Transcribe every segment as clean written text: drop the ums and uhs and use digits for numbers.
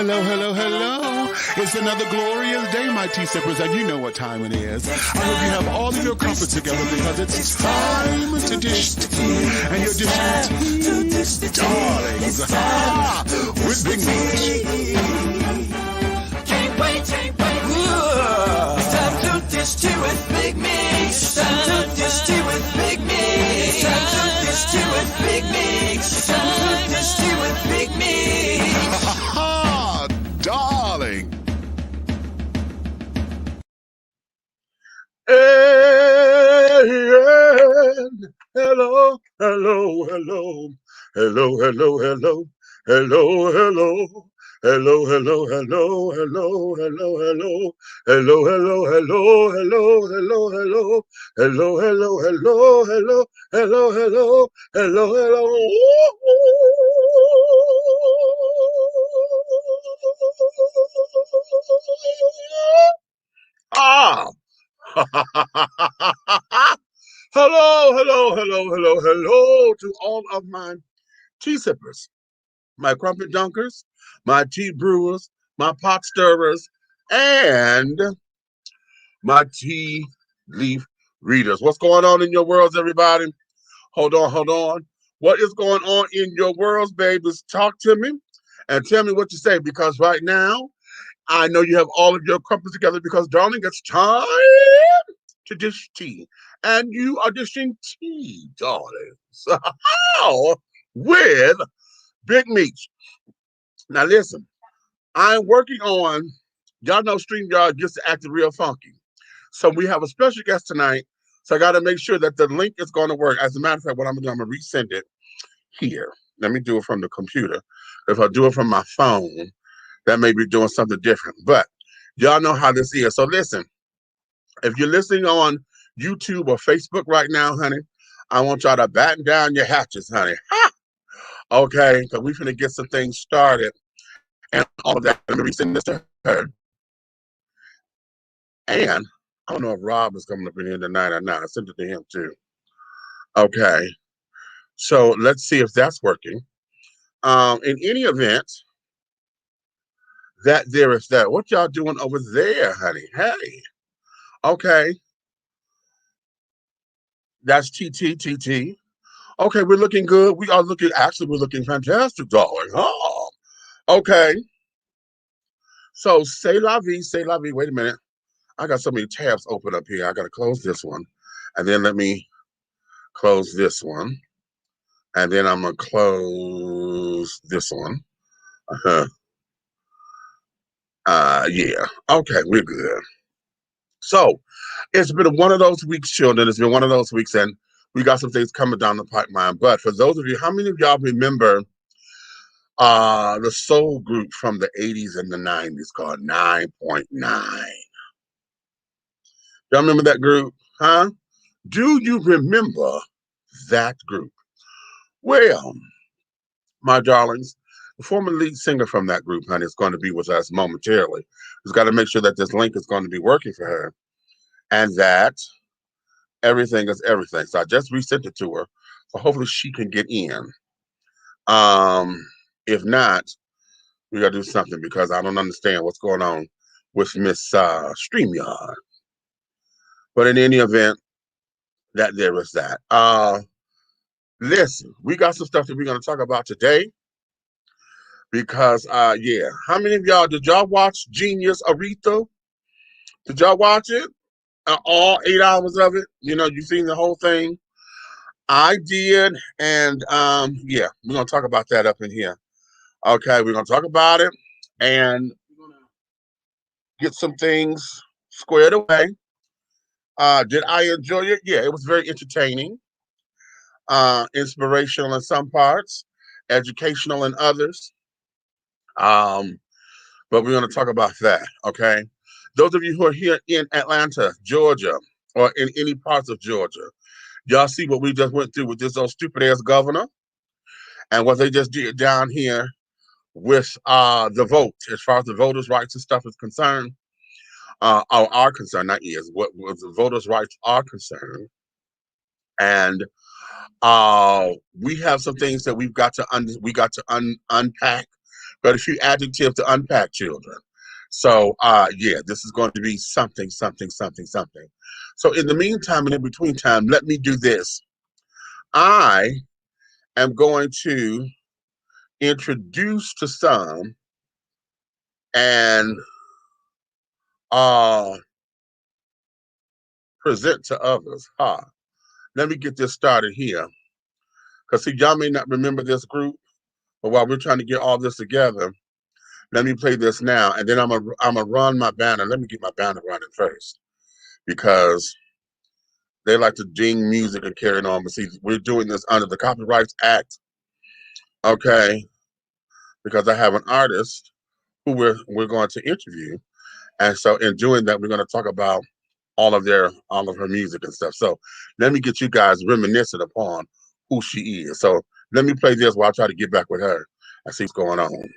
Hello, hello, hello. It's another glorious day, my tea sippers, and you know what time it is. I hope you have all of your comforts together because it's time to dish tea. And you're dishing tea, darlings, with Big Meach. Can't wait. It's time to dish tea with Big Meach. It's time to dish tea with Big Meach. It's time to dish tea with Big Meach. It's time to dish tea with Big Meach. Darling. And hello, hello, hello, hello, hello, hello, hello, hello. Hello, hello, hello, hello, hello, hello, hello, hello, hello, hello, hello, hello, hello, hello, hello, hello, hello, hello, hello, hello. Hello to all of my tea sippers, my crumpet dunkers, my tea brewers, my pot stirrers, and my tea leaf readers. What's going on in your worlds, everybody? Hold on. What is going on in your worlds, babies? Talk to me and tell me what you say, because right now, I know you have all of your crumpets together because, darling, it's time to dish tea. And you are dishing tea, darlings, with Big Meach. Now, listen, I'm working on, y'all know StreamYard gets to acting real funky. So we have a special guest tonight. So I got to make sure that the link is going to work. As a matter of fact, what I'm going to do, I'm going to resend it here. Let me do it from the computer. If I do it from my phone, that may be doing something different. But y'all know how this is. So listen, if you're listening on YouTube or Facebook right now, honey, I want y'all to batten down your hatches, honey. Ha! Okay, because we're going to get some things started. And all of that, let me resend this to her. And I don't know if Rob is coming up in here tonight or not. I sent it to him too. Okay, so let's see if that's working. In any event, that there is that. What y'all doing over there, honey? Hey, okay. That's TT. Okay, we're looking good. We're looking fantastic, darling. Oh, okay. So, say la vie. Wait a minute. I got so many tabs open up here. I got to close this one. And then let me close this one. And then I'm going to close this one. Yeah. Okay, we're good. So, it's been one of those weeks, children. It's been one of those weeks, and we got some things coming down the pipeline. But for those of you, how many of y'all remember the soul group from the 80s and the 90s called 9.9? Y'all remember that group? Huh? Do you remember that group? Well, my darlings, the former lead singer from that group, honey, is going to be with us momentarily. We've got to make sure that this link is going to be working for her and that everything is everything. So I just resent it to her. So hopefully she can get in. If not, we got to do something because I don't understand what's going on with Miss StreamYard. But in any event, that there is that. Listen, we got some stuff that we're going to talk about today because, yeah. How many of y'all, did y'all watch Genius ARETHA? Did y'all watch it? All 8 hours of it? You know, you seen the whole thing? I did, and yeah, we're going to talk about that up in here. Okay, we're going to talk about it, and we're going to get some things squared away. Did I enjoy it? Yeah, it was very entertaining, inspirational in some parts, educational in others. But we're going to talk about that, okay? Those of you who are here in Atlanta, Georgia, or in any parts of Georgia, y'all see what we just went through with this old stupid-ass governor and what they just did down here with the vote, as far as the voters' rights and stuff is concerned, are concerned, not is, what the voters' rights are concerned. And we have some things that we've got to unpack but a few adjectives to unpack, children. So, yeah, this is going to be something, something, something, something. So in the meantime and in between time, let me do this. I am going to introduce to some and present to others. Let me get this started here. Because see, y'all may not remember this group, but while we're trying to get all this together, let me play this now, and then I'm gonna run my banner. Let me get my banner running first, because they like to ding music and carry it on. But see, we're doing this under the Copyrights Act, okay? Because I have an artist who we're going to interview, and so in doing that, we're going to talk about all of her music and stuff. So let me get you guys reminiscent upon who she is. So let me play this while I try to get back with her and see what's going on.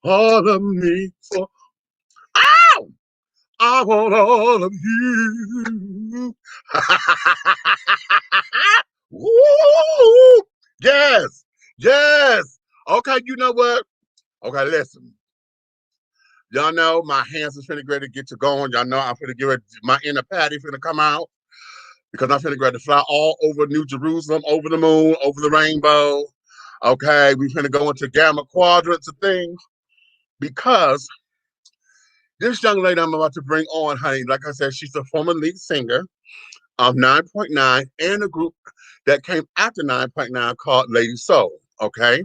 all of me. For, ow! I want all of you. Woo! Yes, yes. Okay, you know what? Okay, listen. Y'all know my hands is finna ready to get you going. Y'all know I'm finna get ready. My inner patty finna come out because I'm finna ready to fly all over New Jerusalem, over the moon, over the rainbow. Okay, we finna go into gamma quadrants of things because this young lady I'm about to bring on, honey, like I said, she's a former lead singer of 9.9 and a group that came after 9.9 called Lady Soul. Okay.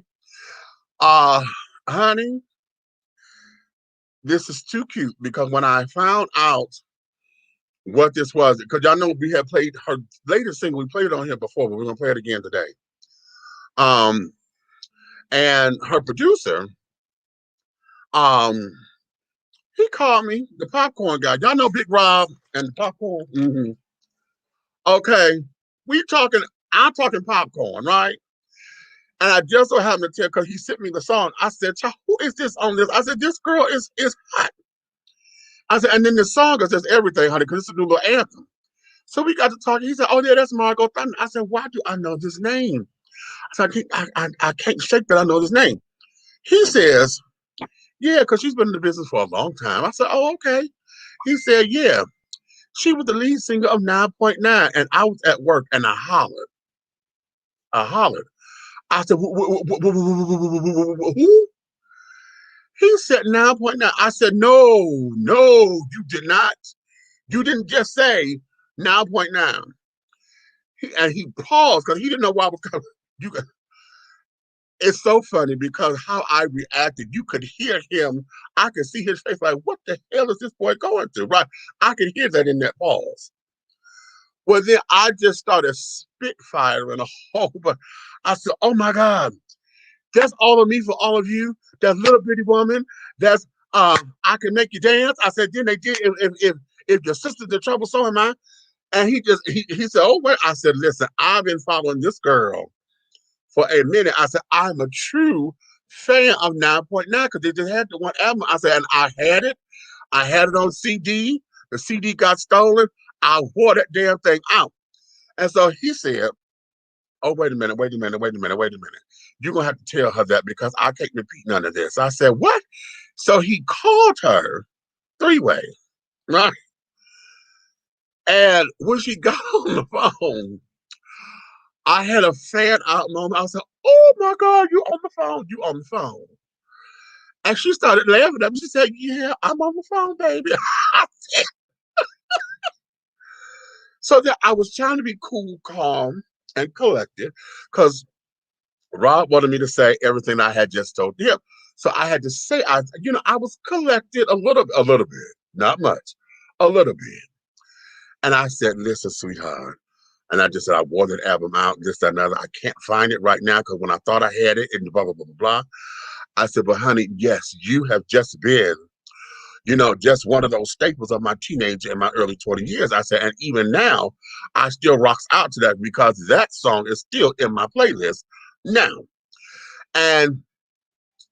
Uh, honey, this is too cute because when I found out what this was, because y'all know we had played her latest single, we played it on here before, but we're gonna play it again today. And her producer, um, he called me, the popcorn guy. Y'all know Big Rob and the popcorn. Mm-hmm. Okay, I'm talking popcorn, right? And I just so happened to tell, because he sent me the song. I said, who is this on this? I said, this girl is hot. I said, and then the song is just everything, honey, because it's a new little anthem. So we got to talking. He said, oh, yeah, that's Margot Thunder. I said, why do I know this name? I said, I can't shake that I know this name. He says, yeah, because she's been in the business for a long time. I said, oh, okay. He said, yeah, she was the lead singer of 9.9. And I was at work and I hollered. I said, who? He said 9.9. I said, no, you did not. You didn't just say 9.9. And he paused because he didn't know why I was coming. It's so funny because how I reacted, you could hear him. I could see his face like, what the hell is this boy going through? Right? I could hear that in that pause. Well, then I just started spitfiring a whole bunch. I said, oh my God, that's all of me for all of you. That little bitty woman. That's I can make you dance. I said, then they did. If your sister's in trouble, so am I. And he said, oh wait. I said, listen, I've been following this girl for a minute. I said, I'm a true fan of 9.9 because they just had the one album. I said, and I had it. I had it on CD. The CD got stolen. I wore that damn thing out. And so he said, oh, wait a minute. You're going to have to tell her that because I can't repeat none of this. I said, what? So he called her three-way, right? And when she got on the phone, I had a fan out moment. I said, oh my God, you on the phone. And she started laughing at me. She said, yeah, I'm on the phone, baby. So that I was trying to be cool, calm, and collected because Rob wanted me to say everything I had just told him. So I had to say, I was collected a little bit, not much, a little bit. And I said, listen, sweetheart. And I just said, I wore that album out, this, that, and other. I can't find it right now because when I thought I had it, and blah, blah, blah, blah, blah. I said, but honey, yes, you have just been, just one of those staples of my teenage and my early 20 years. I said, and even now, I still rocks out to that because that song is still in my playlist now. And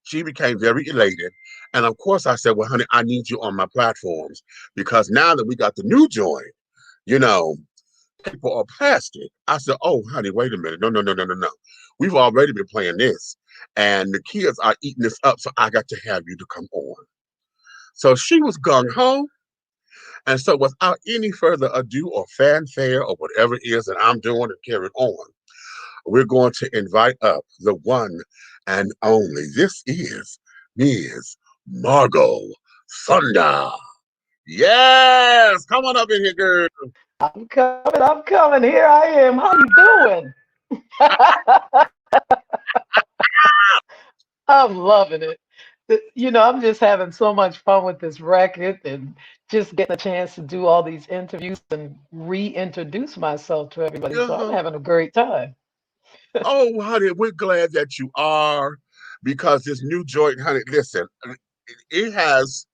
she became very elated. And of course, I said, well, honey, I need you on my platforms because now that we got the new joint, paper or plastic. I said, oh, honey, wait a minute. No. We've already been playing this. And the kids are eating this up, so I got to have you to come on. So she was gung-ho. And so without any further ado or fanfare or whatever it is that I'm doing and carrying on, we're going to invite up the one and only. This is Ms. Margot Thunder. Yes! Come on up in here, girl. I'm coming. Here I am. How you doing? I'm loving it. I'm just having so much fun with this record and just getting a chance to do all these interviews and reintroduce myself to everybody. So I'm having a great time. Oh, honey, we're glad that you are because this new joint, honey, listen, it has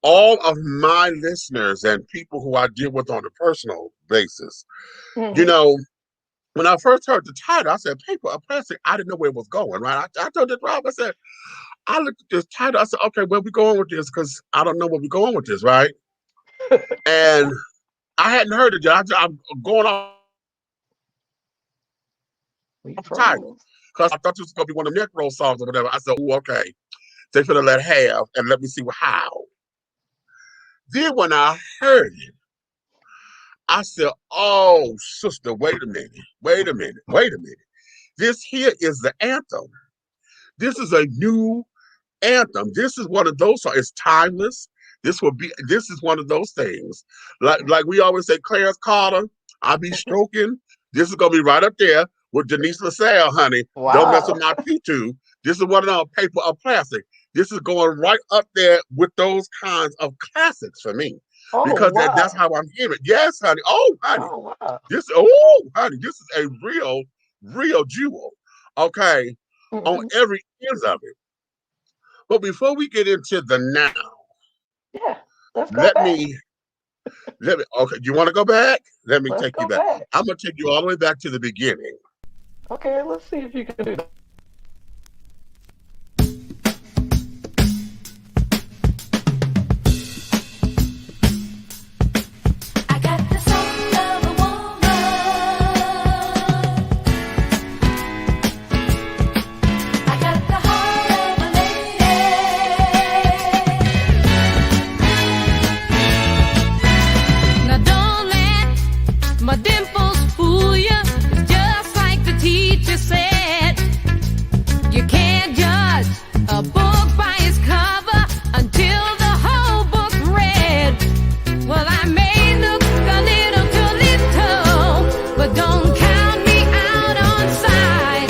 all of my listeners and people who I deal with on a personal basis. Mm-hmm. When I first heard the title, I said, paper or plastic, I didn't know where it was going, right? I told this Rob, I said, I looked at this title. I said, okay, where we going with this? Because I don't know where we're going with this, right? And I hadn't heard it yet. I'm going off We the title because I thought this was going to be one of the Necro songs or whatever. I said, oh, okay. They finna let have and let me see how. Then when I heard it, I said, oh, sister, wait a minute. This here is the anthem. This is a new anthem. This is one of those songs. It's timeless. This is one of those things. Like we always say, Clarence Carter, I be stroking. This is gonna be right up there with Denise LaSalle, honey. Wow. Don't mess with my tutu. This is one of those paper or plastic. This is going right up there with those kinds of classics for me. Oh, because wow. that's how I'm hearing. Yes, honey. Oh, honey. Oh, wow. This is a real jewel. Okay. On every end of it. But before we get into the now, yeah, let's go let back. me okay, you want to go back? Let me Let's take you go back. back. I'm gonna take you all the way back to the beginning. Okay, let's see if you can do that. I got the soul of a woman. I got the heart of a lady. Now don't let my dimples fool you. It's just like the teacher said. You can't judge a book by its cover until the whole book's read. Well, I may look a little too little, but don't count me out on sight.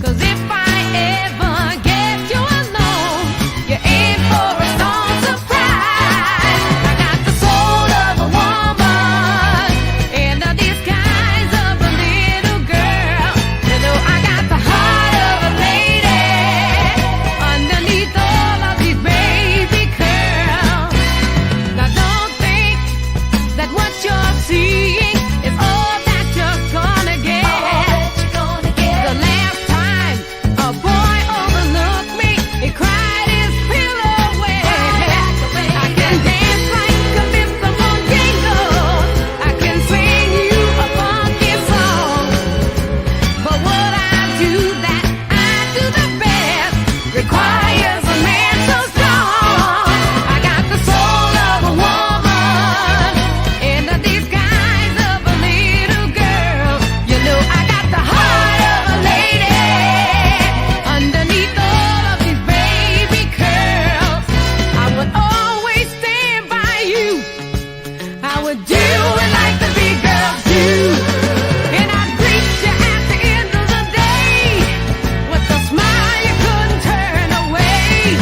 'Cause if I ever get you alone, you're in for a strong surprise. I got the soul of a woman and the disguise of a little girl. You know, I got the heart of a lady underneath all of these baby curls. Now don't think that what you're seeing is all that you're gonna get. The last time a boy overlooked me, he cried his pillow wet. I can dance like a Mr. Monjango. I can sing you a funky song. But what I do that I do the best requires a man so strong. I got the soul of a woman in the disguise of a little girl. You know, I got the heart of a lady underneath all of these baby curls. I would always stand by you. I would do it like the big girls do. And I'd greet you at the end of the day with a smile you couldn't turn away.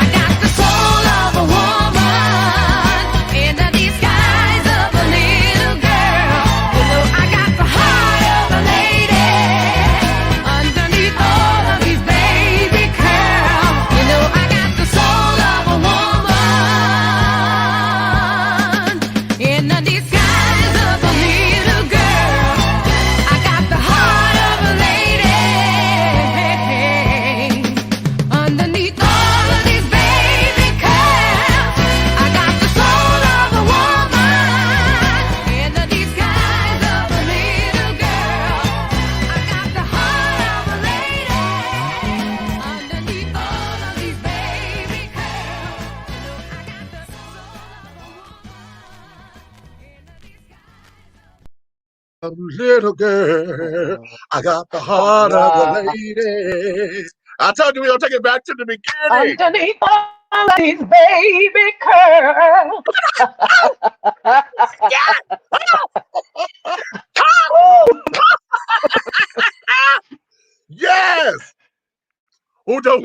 I got the soul of a woman in the disguise of a little girl. You know, I got the heart of a lady underneath all of these baby curls. You know, I got the soul of a woman in the disguise of a little girl. I got the heart of a lady underneath all of these baby curls. I got the soul of a woman in the disguise of a little girl. I got the heart of a lady underneath all of these baby curls. I got the soul of a A little girl, I got the heart of a lady. I told you we're gonna take it back to the beginning. Underneath all of these baby curls. Yes. Who don't?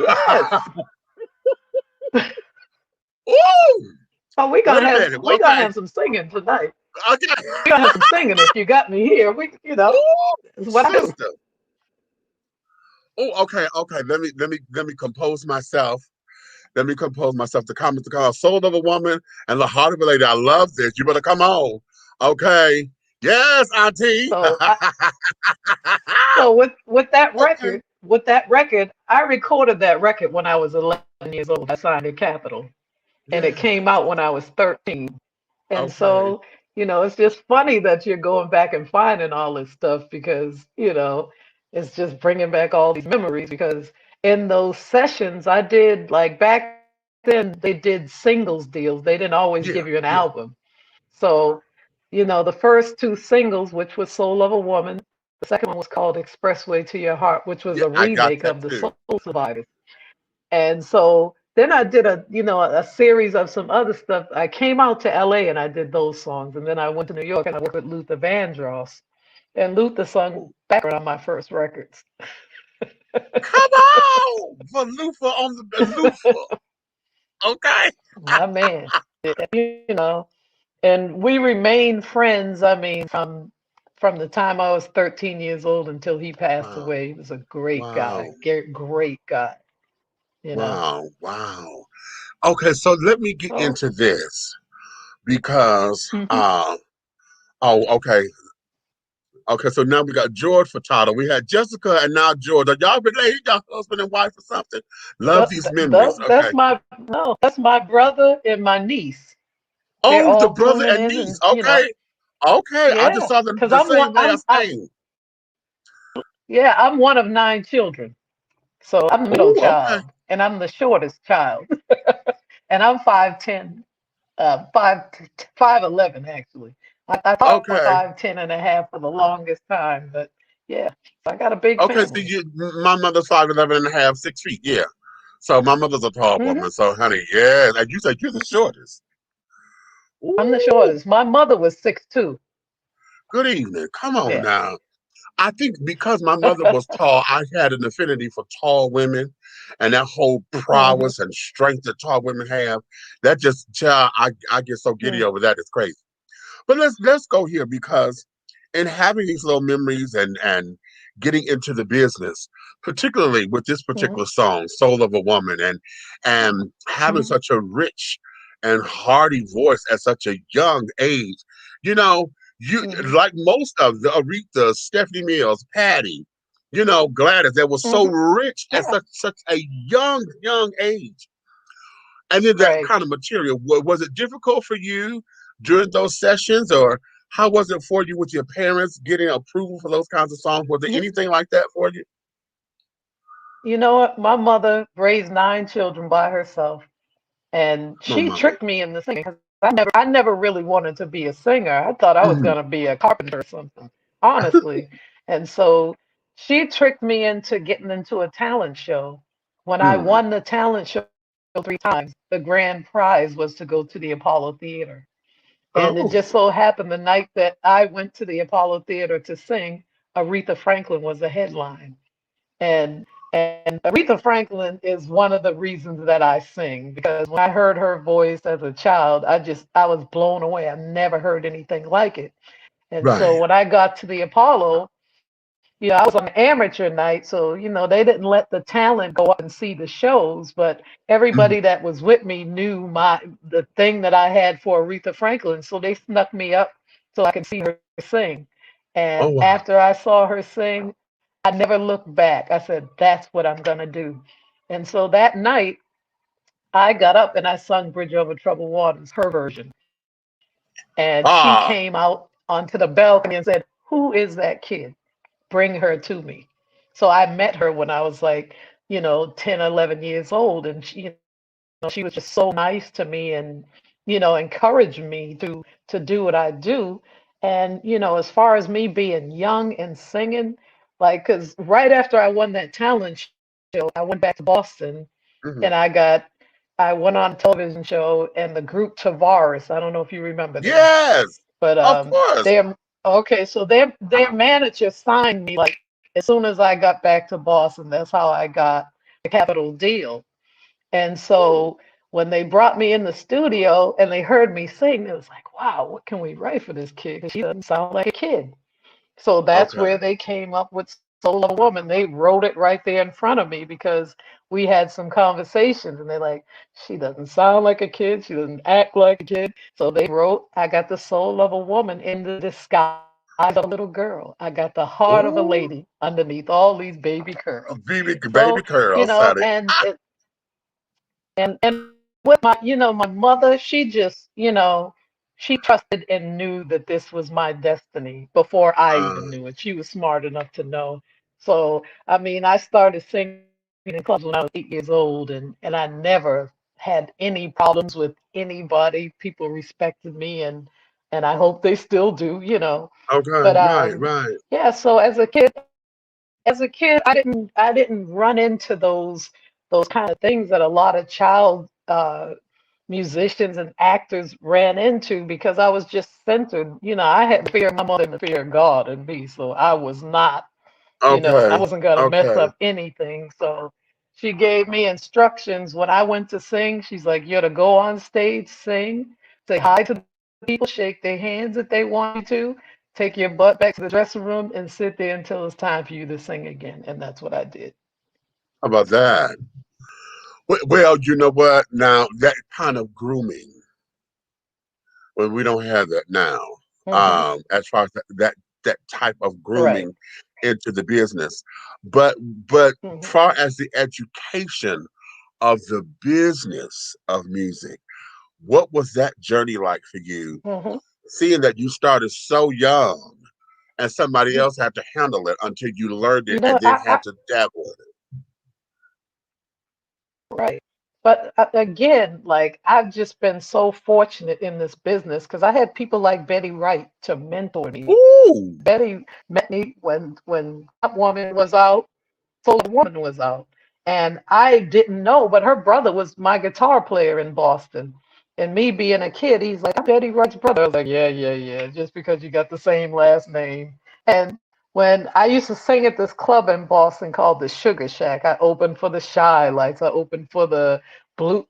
Ooh. Oh, we're gonna Wait a have minute, we okay. gonna have some singing tonight. Okay. We're gonna have some singing if you got me here. It's what I do. Sister. Oh, okay. Let me compose myself. Let me compose myself. The comments are called "Soul of a Woman" and "The Heart of a Lady." I love this. You better come on. Okay. Yes, Auntie. So, so with that Okay. record, with that record, I recorded that record when I was 11 years old. I signed at Capitol, and it Yeah. came out when I was 13. And Okay. so, it's just funny that you're going back and finding all this stuff because, it's just bringing back all these memories. Because in those sessions, I did like back then, they did singles deals. They didn't always give you an Yeah. Yeah. album. So, the first two singles, which was Soul of a Woman, the second one was called Expressway to Your Heart, which was Yeah. a I got remake that of the too. Soul Survivors. And so then I did a series of some other stuff. I came out to LA and I did those songs. And then I went to New York and I worked with Luther Vandross. And Luther sung Ooh. background on my first records. Come on, for Lufa on the Lufa. Okay. My man. You know, and we remained friends, I mean, from the time I was 13 years old until he passed Wow. away. He was a great guy, Wow. great guy, you know. Wow. Wow. Okay, so let me get So, into this because mhm. oh, okay. Okay, so now we got George Furtado. We had Jessica and now George. Are y'all related? Y'all husband and wife or something? Love these memories. Okay. That's my brother and my niece. They're Oh, the all brother tuning and in, niece. and Okay. Okay. I just yeah, saw them because the same way I I'm sang. yeah, I'm one of 9 children, so I'm the middle Oh, okay. child, and I'm the shortest child, and I'm 5'10", 5'11" actually. I thought I was Okay. 5'10" and a half for the longest time, but yeah, so I got a big Okay, so family. my mother's 5'11" and a half, 6 feet. Yeah. So my mother's a tall Hmm. woman. So honey, yeah. And you said you're the shortest. I'm the Ooh, shortest. My mother was 6'2". good evening. Come on Yeah. now. I think because my mother was tall, I had an affinity for tall women and that whole Hmm. prowess and strength that tall women have. That just, child, I get so giddy over that. It's crazy. But let's go here because in having these little memories and getting into the business, particularly with this Hmm. particular song, "Soul of a Woman," and having Hmm. such a rich and hearty voice at such a young age, you know, you Hmm. like most of the Aretha, Stephanie Mills, Patty, Gladys, that was so Hmm. rich at Yeah. such a young age. And then that Right. kind of material, was it difficult for you during those sessions, or how was it for you with your parents getting approval for those kinds of songs? Was there You, anything like that for you? you know what? My mother raised 9 children by herself, and My she mama. tricked me into singing because I never really wanted to be a singer. I thought I was Mhm. going to be a carpenter or something, honestly. And so she tricked me into getting into a talent show. When I Mm. won the talent show 3 times, the grand prize was to go to the Apollo Theater. And it Oh, just so happened the night that I went to the Apollo Theater to sing, Aretha Franklin was the headline. And Aretha Franklin is one of the reasons that I sing because when I heard her voice as a child, I was blown away. I never heard anything like it. And so right. when I got to the Apollo, I was on amateur night, so they didn't let the talent go up and see the shows, but Mhm. everybody that was with me knew the thing that I had for Aretha Franklin, so they snuck me up so I could see her sing. Oh, And wow. after I saw her sing, I never looked back. I said, "That's what I'm gonna do." And so that night, I got up and I sung "Bridge Over Troubled Waters," her version, and she came Ah, out onto the balcony and said, "Who is that kid? Bring her to me." So I met her when I was like, 10, 11 years old. And she was just so nice to me and, encouraged me to do what I do. And, as far as me being young and singing, like, because right after I won that talent show, I went back to Boston and mhm. I went on a television show and the group Tavares, I don't know if you remember them, Yes, but of course. they're okay. So their manager signed me like as soon as I got back to Boston. That's how I got the Capitol deal. And so when they brought me in the studio and they heard me sing, it was like, wow, what can we write for this kid? Because she doesn't sound like a kid. So that's Okay. where they came up with Soul of a Woman. They wrote it right there in front of me because we had some conversations and they're like, she doesn't sound like a kid. She doesn't act like a kid. So they wrote, I got the soul of a woman in the disguise eyes of a little girl. I got the heart of a Ooh, lady underneath all these baby curls. baby So, curls, honey. and with my, my mother, she just, she trusted and knew that this was my destiny before I Uh, even knew it. She was smart enough to know. So, I mean, I started singing in clubs when I was 8 years old, and I never had any problems with anybody. People respected me, and I hope they still do. okay, But right, right. yeah, so as a kid, I didn't run into those kind of things that a lot of child musicians and actors ran into because I was just centered. I had fear of my mother and the fear of God in me, so I was not. I Okay, wasn't gonna mess okay. up anything. So she gave me instructions when I went to sing. She's like, "You're to go on stage, sing, say hi to the people, shake their hands if they want you to, take your butt back to the dressing room and sit there until it's time for you to sing again." And that's what I did. How about that? Well, you know what? Now that kind of grooming, well, we don't have that now. Hmm. As far as that type of Right. grooming into the business, but Hmm. far as the education of the business of music, what was that journey like for you? Hmm. Seeing that you started so young and somebody else had to handle it until you learned it You and know, then had to dabble in right. But again, like I've just been so fortunate in this business because I had people like Betty Wright to mentor it. me. Ooh, Betty met me when Top Woman was out, Soul Woman was out, and I didn't know, but her brother was my guitar player in Boston. And me being a kid, he's like, "I'm Betty Wright's brother." I was like, "Yeah, yeah, yeah," just because you got the same last name. And when I used to sing at this club in Boston called the Sugar Shack, I opened for the Shy Lights, I opened for the Blue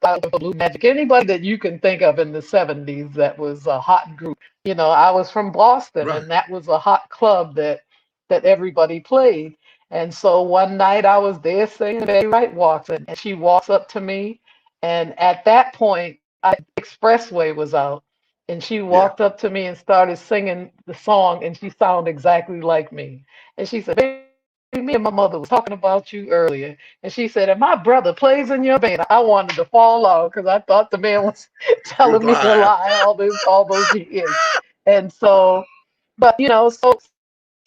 Magic, anybody that you can think of in the '70s that was a hot group. I was from Boston, right. and that was a hot club that everybody played. And so one night I was there singing, Betty Wright walks in, and she walks up to me, and at that point, Expressway was out, and she Yeah. walked up to me and started singing the song, and she sounded exactly like me. And she said, "Baby, me and my mother was talking about you earlier." And she said, "And my brother plays in your band." I wanted to fall out because I thought the man was He was telling me a lying. lie all those years. And so, but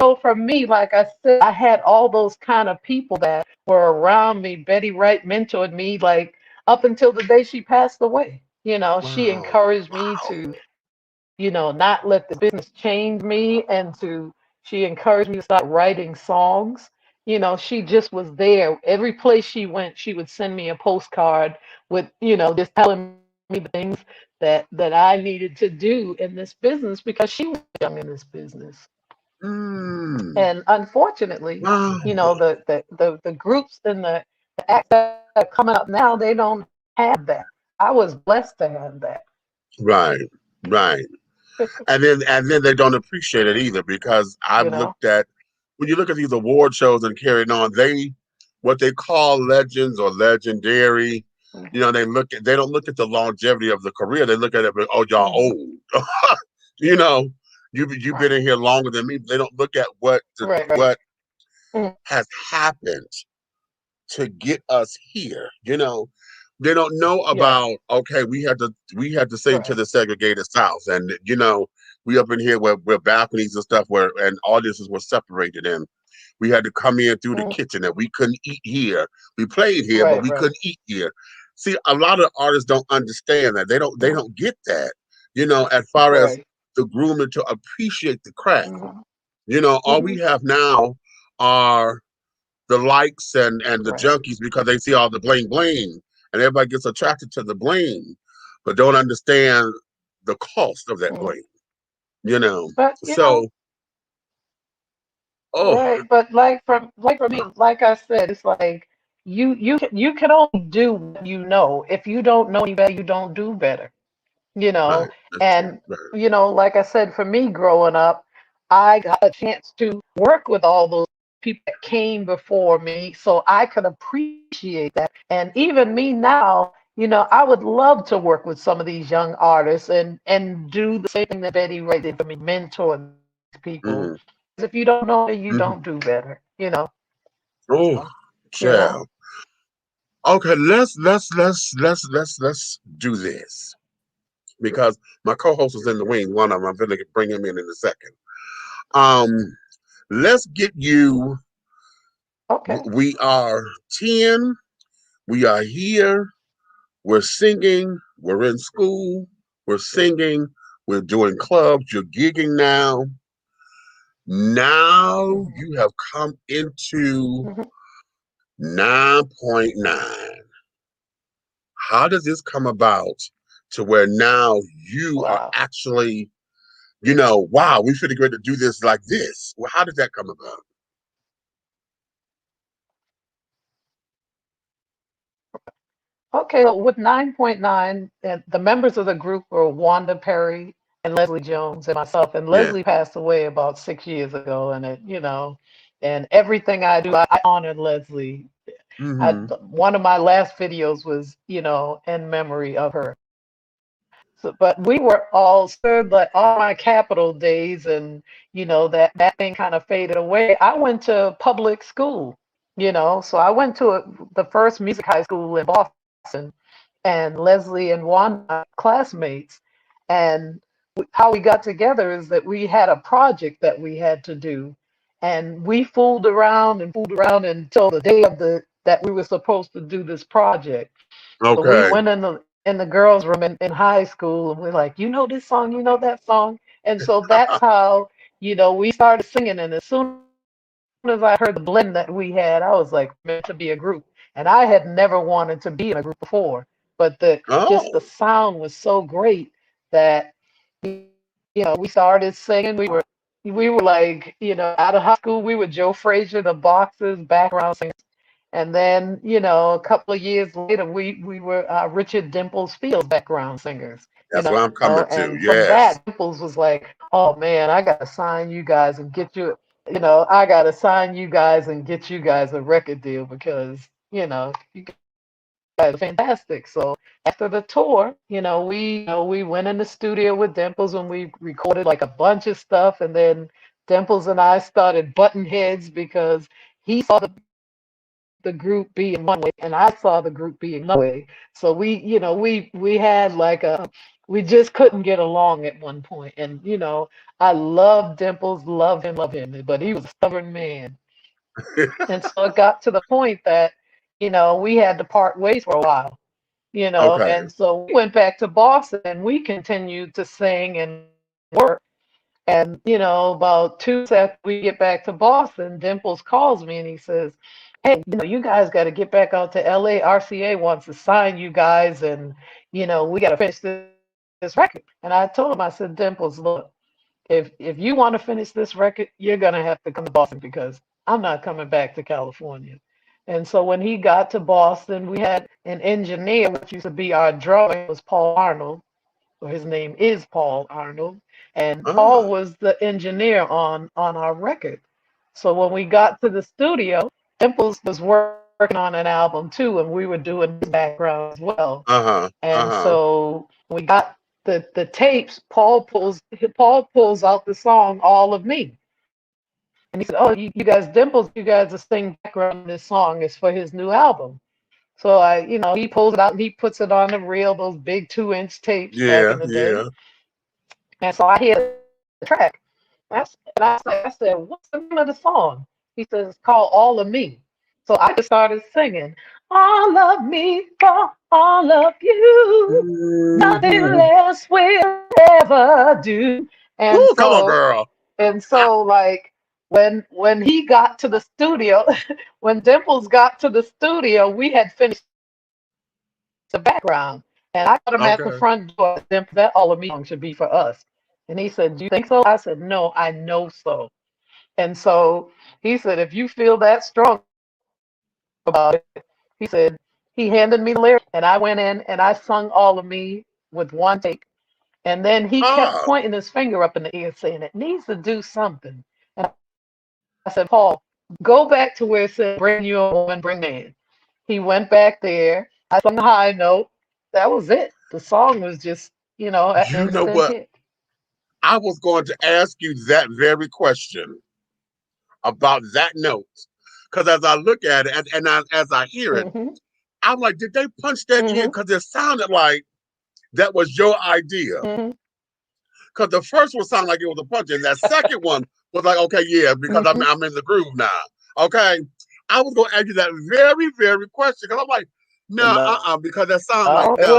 so for me, like I said, I had all those kind of people that were around me. Betty Wright mentored me like up until the day she passed away. She Wow. encouraged me Wow. to, not let the business change me she encouraged me to start writing songs. She just was there. Every place she went, she would send me a postcard with, just telling me the things that I needed to do in this business because she was young in this business. Mm. And unfortunately, Wow. the groups and the acts that are coming up now, they don't have that. I was blessed to have that. Right. Right. And then they don't appreciate it either because I've you know. looked at when you look at these award shows and carrying on, they what they call legends or legendary, they don't look at the longevity of the career. They look at it, oh, y'all Hmm. old. you know, you've been in here longer than me. They don't look at Right, right. what Mhm. has happened to get us here. They don't know Yeah, about, okay, we had to sing to right. the segregated South, and we up in here where balconies and stuff and audiences were separated, and we had to come in through the Mhm. kitchen, and we couldn't eat here. We played here, but Right, we right. couldn't eat here. See, a lot of artists don't understand that. They don't get that. As far as Right. the grooming to appreciate the craft. Hmm. All we Hmm. have now are the likes and the Right. junkies because they see all the bling bling and everybody gets attracted to the bling, but don't understand the cost of that Hmm. bling, you know. But So, oh, right. But like for me, like I said, it's like you can only do what you know. If you don't know any better, you don't do better. you right, know. that's true. And, Right. like I said, for me growing up, I got a chance to work with all those people that came before me so I could appreciate that. And even me now, I would love to work with some of these young artists and do the same thing that Betty Wright did for me, mentor them. people. Mm-hmm. If you don't know it, you Mm-hmm. don't do better, you know. Oh, So, you know. child. Okay, let's do this because my co-host is in the wing. One of them, I'm gonna bring him in a second. Um, let's get you. Okay. We are 10. We are here. We're singing. We're in school. We're singing. We're doing clubs. You're gigging now. Now Mhm. you have come into Mhm. 9.9. How does this come about to where now you are Wow. actually, wow, we should agree to do this like this? Well, how did that come about? Okay, so with 9.9, the members of the group were Wanda Perry and Leslie Jones and myself. And Yeah. Leslie passed away about 6 years ago. And and everything I do, I honor Leslie. Mm-hmm. One of my last videos was, in memory of her. So, but we were all stirred, but all my Capitol days, and that thing kind of faded away. I went to public school, so I went to the first music high school in Boston, and Leslie and Wanda classmates. And how we got together is that we had a project that we had to do, and we fooled around until the day of the that we were supposed to do this project. So we Okay. went in the girls' room in high school, and we're like, this song, that song, and so that's how we started singing. And as soon as I heard the blend that we had, I was like, meant to be a group. And I had never wanted to be in a group before, but the Oh, sound was so great that we started singing. We were like, out of high school, we were Joe Frazier, the Boxers, background singers. And then, a couple of years later, we were Richard Dimples Fields background singers, that's what I'm coming to. and from Yes. that, Dimples was like, oh man, I got to sign you guys and get you, I got to sign you guys and get you guys a record deal because, you guys are fantastic. So after the tour, we went in the studio with Dimples and we recorded like a bunch of stuff. And then Dimples and I started butting heads because he saw the group being one way and I saw the group being another way. So we had like we just couldn't get along at one point. And I love Dimples, love him, but he was a stubborn man. And so it got to the point that, we had to part ways for a while, Okay. and so we went back to Boston and we continued to sing and work. And, about 2 weeks after we get back to Boston, Dimples calls me and he says, hey, you guys got to get back out to LA. RCA wants to sign you guys and, we got to finish this record. And I told him, I said, Dimples, look, if you want to finish this record, you're going to have to come to Boston because I'm not coming back to California. And so when he got to Boston, we had an engineer, which used to be our drummer, it was Paul Arnold, or his name is Paul Arnold, and Paul Ah, was the engineer on our record. So when we got to the studio, Dimples was working on an album too, and we were doing his background as well. uh-huh. And Uh-huh. so we got the tapes. Paul pulls out the song "All of Me," and he said, "Oh, you guys, Dimples, you guys are singing background on this song. It's for his new album." So he pulls it out and he puts it on the reel, those big 2-inch tapes back Yeah, in the day. yeah. And so I hear the track. I said, what's the name of the song? He says, it's called All of Me. So I just started singing, all of me for all of you. Nothing Mhm. less will ever do. And Woo, come on, so, girl. and Ah, so like when he got to the studio, when Dimples got to the studio, we had finished the background. And I got him at the okay. front door. That all of me song should be for us. And he said, do you think so? I said, no, I know so. And so he said, if you feel that strong about it, he said, he handed me the lyrics and I went in and I sung all of me with one take. And then he kept Ah, pointing his finger up in the air saying, it needs to do something. And I said, Paul, go back to where it said, bring you a woman, bring man. He went back there. I sung a high note. That was it. The song was just, an you know instant what? hit. I was going to ask you that very question about that note. Because as I look at it and as I hear it, I'm like, did they punch that in? Because it sounded like that was your idea. Because the first one sounded like it was a punch, and that second one was like, okay, yeah, because I'm in the groove now. Okay. I was going to ask you that very, very question. Because I'm like, no, because that sounded like no.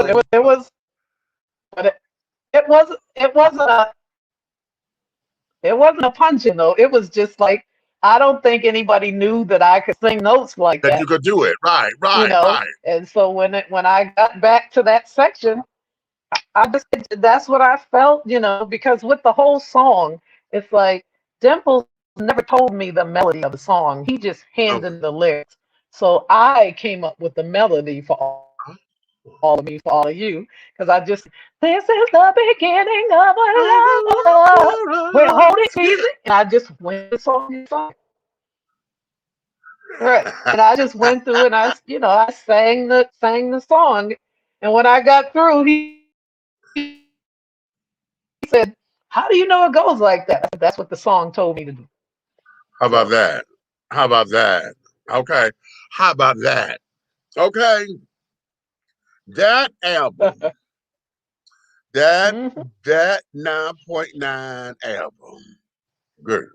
It wasn't a punching though. It was just like, I don't think anybody knew that I could sing notes like that. You could do it, right? And so when I got back to that section, that's what I felt, because with the whole song, it's like Dimples never told me the melody of the song. He just handed the lyrics. So I came up with the melody for all of you, because I just, this is the beginning of a love. We're holding easy, and I just went the song. Right, and I just went through and I sang the song, and when I got through, he said, "How do you know it goes like that?" I said, "That's what the song told me to do." How about that? Okay. How about that? Okay. That album, that 9.9 album, girl.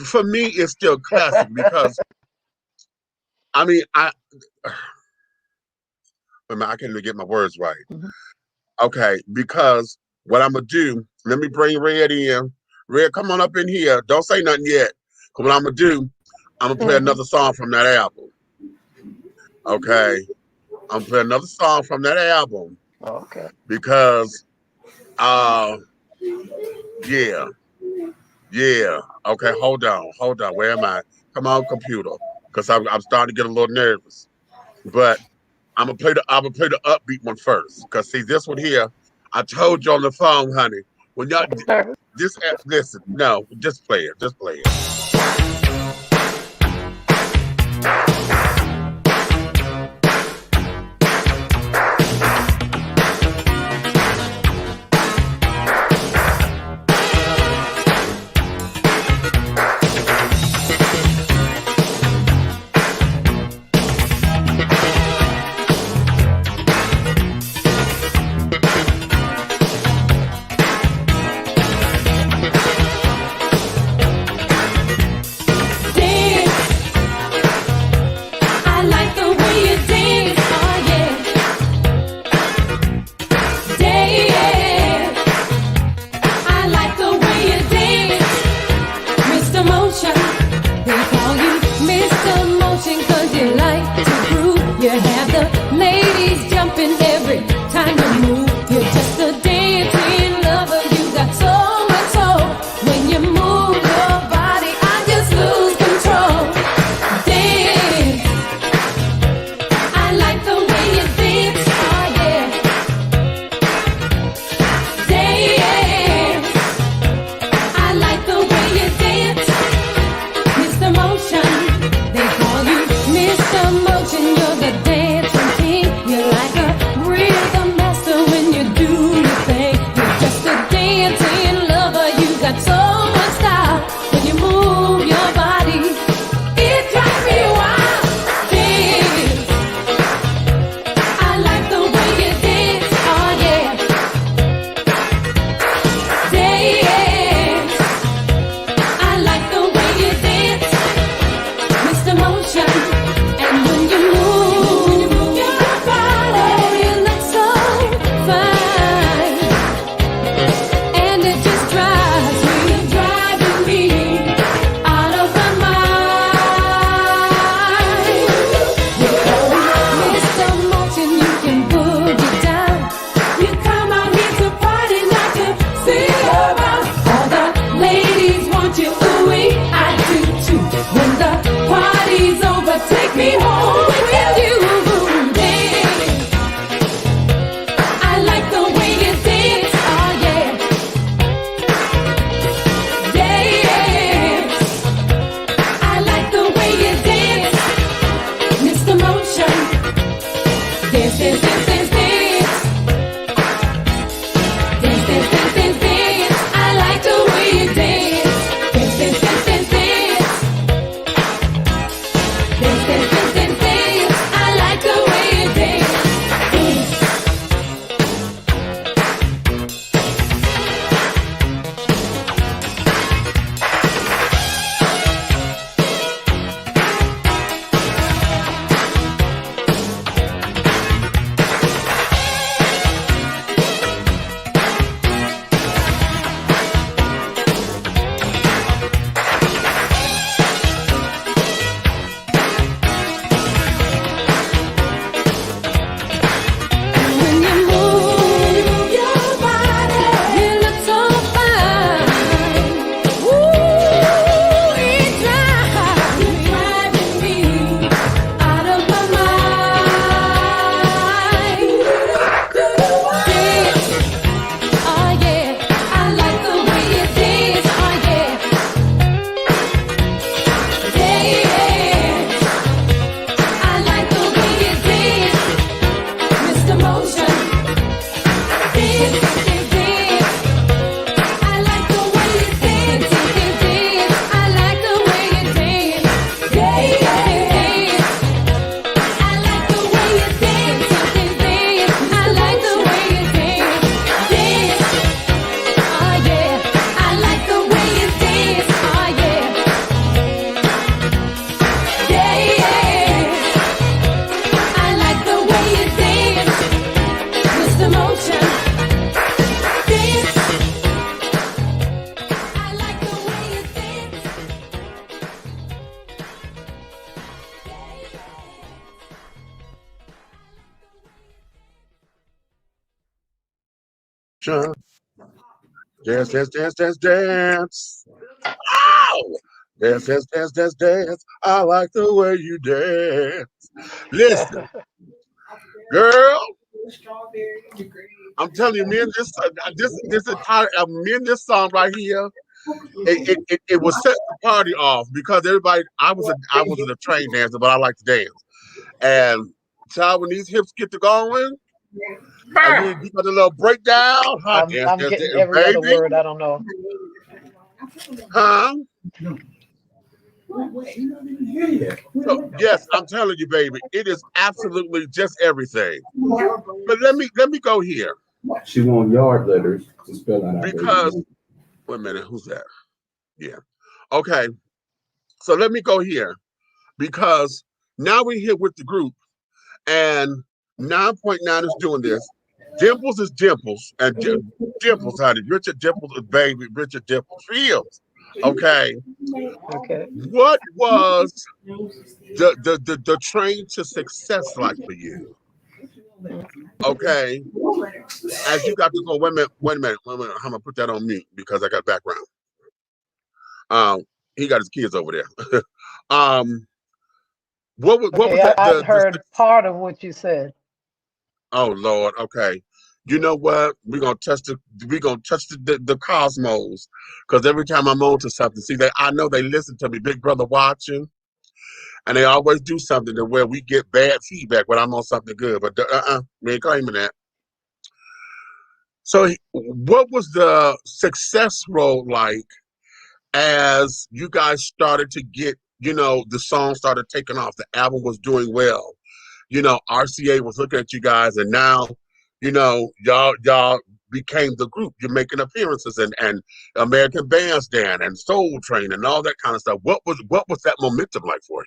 For me, it's still classic because I can't even get my words right. Okay, because what I'm gonna do, let me bring Red in. Red, come on up in here. Don't say nothing yet. Because what I'm gonna do, I'm gonna play another song from that album. Okay, I'm gonna play another song from that album. Okay. Because, yeah. Okay, hold on. Where am I? Come on, computer. Because I'm starting to get a little nervous. But I'm gonna play the upbeat one first. Because see, this one here, I told you on the phone, honey. When y'all listen, no, just play it. Dance, dance, dance, dance, dance. Ow! Dance, dance, dance, dance, dance. I like the way you dance. Listen, girl, I'm telling you, me and this entire me and this song right here, it will set the party off because everybody. I wasn't a trained dancer, but I like to dance. And child, when these hips get to going, and you got a little breakdown, huh? Dance, I'm dance, getting dance, every other baby, word. I don't know. huh? So yes, I'm telling you, baby, it is absolutely just everything. But let me go here She want yard letters to spell out our because baby. wait a minute, who's that? Yeah. Okay. So let me go here because now we're here with the group and 9.9 is doing this. Dimples is Dimples and Dimples, honey. Richard Dimples is baby. Richard Dimples Fields. Okay. Okay. What was the train to success like for you? Okay. As you got to go, wait a minute. I'm gonna put that on mute because I got background. He got his kids over there. What was Okay, that? I heard part of what you said. Oh Lord, okay. You know what? We're gonna touch the cosmos because every time I'm on to something, see I know they listen to me, Big Brother watching, and they always do something to where we get bad feedback when I'm on something good. But we ain't claiming that. So what was the success role like as you guys started to get, the song started taking off, the album was doing well. RCA was looking at you guys, and now, y'all became the group. You're making appearances and American Bandstand and Soul Train and all that kind of stuff. What was that momentum like for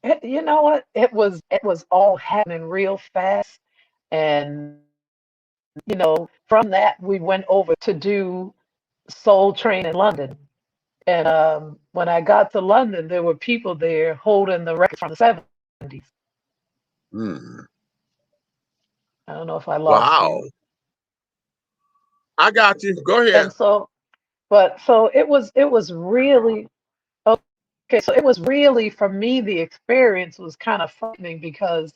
you? You know what? It was all happening real fast, and from that we went over to do Soul Train in London. And when I got to London, there were people there holding the records from the 70s. Hmm. I don't know if I lost Wow. you. I got you. Go ahead. And so it was really okay. So it was really, for me, the experience was kind of frightening because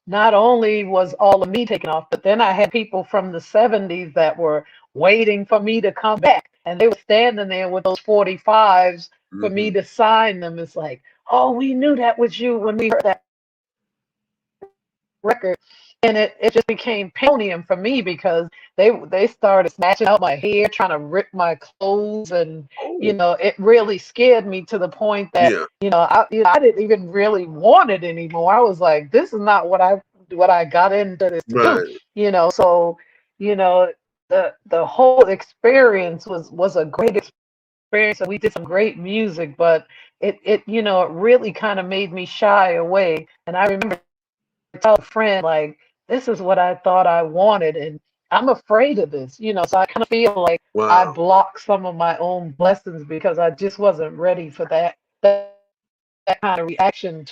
not only was all of me taken off, but then I had people from the 70s that were waiting for me to come back. And they were standing there with those 45s for me Hmm. to sign them. It's like, oh, we knew that was you when we heard that record. And it just became pandemonium for me because they started snatching out my hair, trying to rip my clothes, and Oh, it really scared me to the point that yeah. I didn't even really want it anymore. I was like, this is not what I got into this to do. Right. So you know the whole experience was a great experience, and we did some great music, but it really kind of made me shy away. And I remember tell a friend, like, this is what I thought I wanted, and I'm afraid of this. So I kind of feel like I Wow. blocked some of my own blessings because I just wasn't ready for that kind of reaction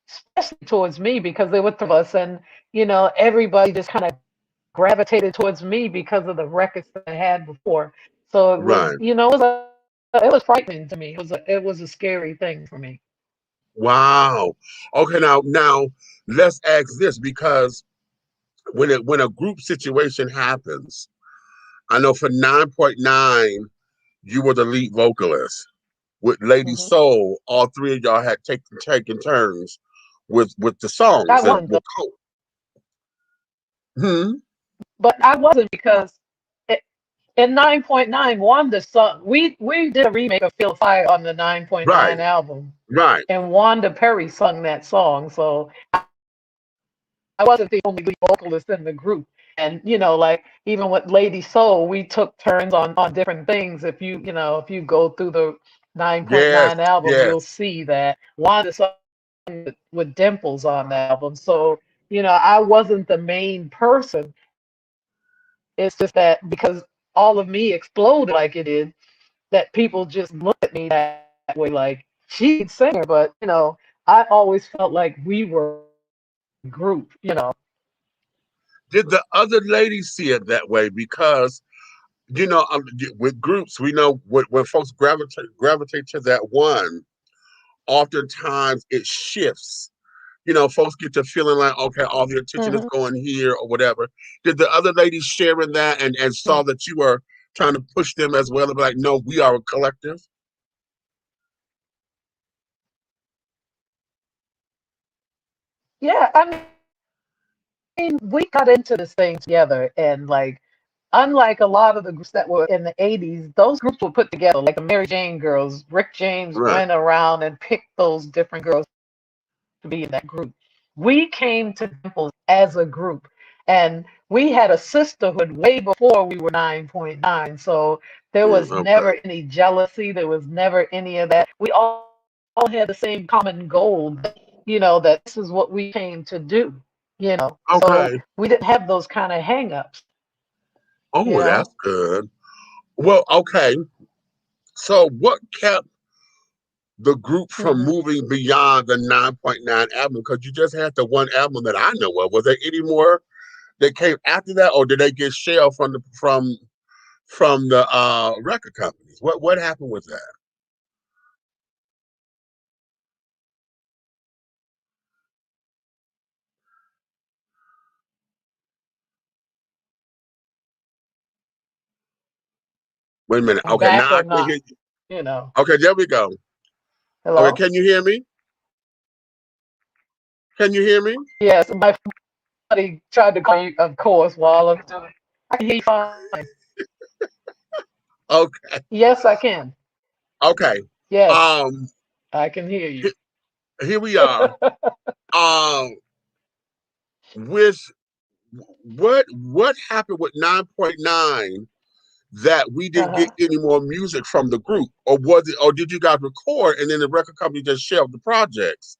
especially towards me, because there were three of us, and everybody just kind of gravitated towards me because of the records that I had before. So it was, Right. it was frightening to me. It was a scary thing for me. Wow. Okay, now let's ask this because when a group situation happens, I know for 9.9, you were the lead vocalist. With Lady Hmm. Soul, all three of y'all had taken turns with the I songs and wasn't, with hmm. but I wasn't because in 9.9, Wanda sung. We did a remake of Feel Fire on the Right, 9.9 album, right. and Wanda Perry sung that song. So I wasn't the only lead vocalist in the group. And like, even with Lady Soul, we took turns on different things. If you go through the Yes, 9.9 album, you'll yes. see that Wanda sung with Dimples on the album. So I wasn't the main person. It's just that because all of me exploded like it did, that people just look at me that way, like, she's a singer, but I always felt like we were a group, you know. Did the other ladies see it that way? Because with groups, we know when folks gravitate to that one, oftentimes it shifts. Folks get to feeling like, okay, all the attention is Hmm. going here or whatever. Did the other ladies share in that and saw that you were trying to push them as well and be like, no, we are a collective? Yeah, I mean, we got into this thing together, and like, unlike a lot of the groups that were in the 80s, those groups were put together, like the Mary Jane girls. Rick James Right. went around and picked those different girls to be in that group. We came to Dimples as a group, and we had a sisterhood way before we were 9.9. So there was Okay. never any jealousy. There was never any of that. We all had the same common goal, that this is what we came to do. So Okay. we didn't have those kind of hangups, you Oh, that's know. good. Well, okay. So what kept the group from Mhm. moving beyond the 9.9 album? Because you just had the one album that I know of. Was there any more that came after that, or did they get shelled from the record companies? What happened with that? Wait a minute. I'm Okay, back now I or can hear not, you. you know. Okay, there we go. Okay, Hello? can you hear me? Can you hear me? Yes, my buddy tried to call you, of course, while I'm doing. I can hear you fine. Okay, Yes, I can. okay. Yes, Um, I can hear you. here we are. Um, with what happened with 9.9 that we didn't get Uh-huh. any more music from the group, or was it, or did you guys record and then the record company just shelved the projects,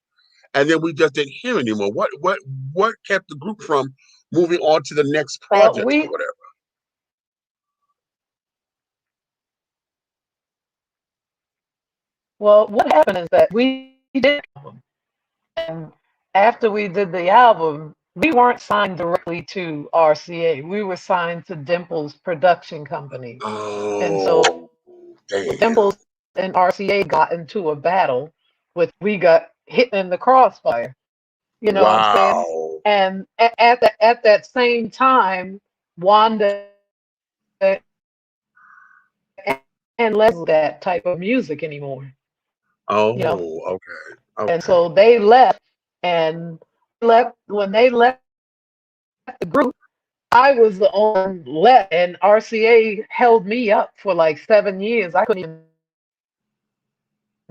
and then we just didn't hear anymore? What kept the group from moving on to the next Well, projects or whatever? what happened is that we did an album, and after we did the album, we weren't signed directly to RCA. We were signed to Dimples Production Company, and so Oh, damn! Dimples and RCA got into a battle, with we got hit in the crossfire. You know what I'm saying? Wow! And at that same time, Wanda and Les that type of music anymore. You know, Oh, okay, and okay. so they left, and left when they left the group. I was the only left, and RCA held me up for like 7 years. I couldn't even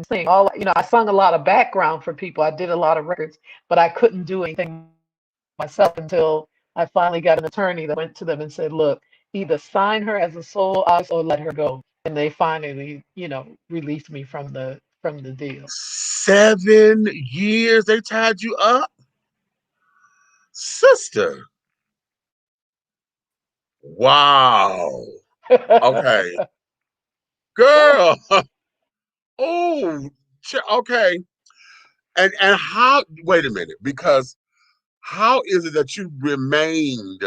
sing. I sung a lot of background for people. I did a lot of records, but I couldn't do anything myself until I finally got an attorney that went to them and said, "Look, either sign her as a solo artist or let her go." And they finally, released me from the deal. 7 years they tied you up, sister. Wow. Okay, girl. Oh, okay. And how? Wait a minute, because how is it that you remained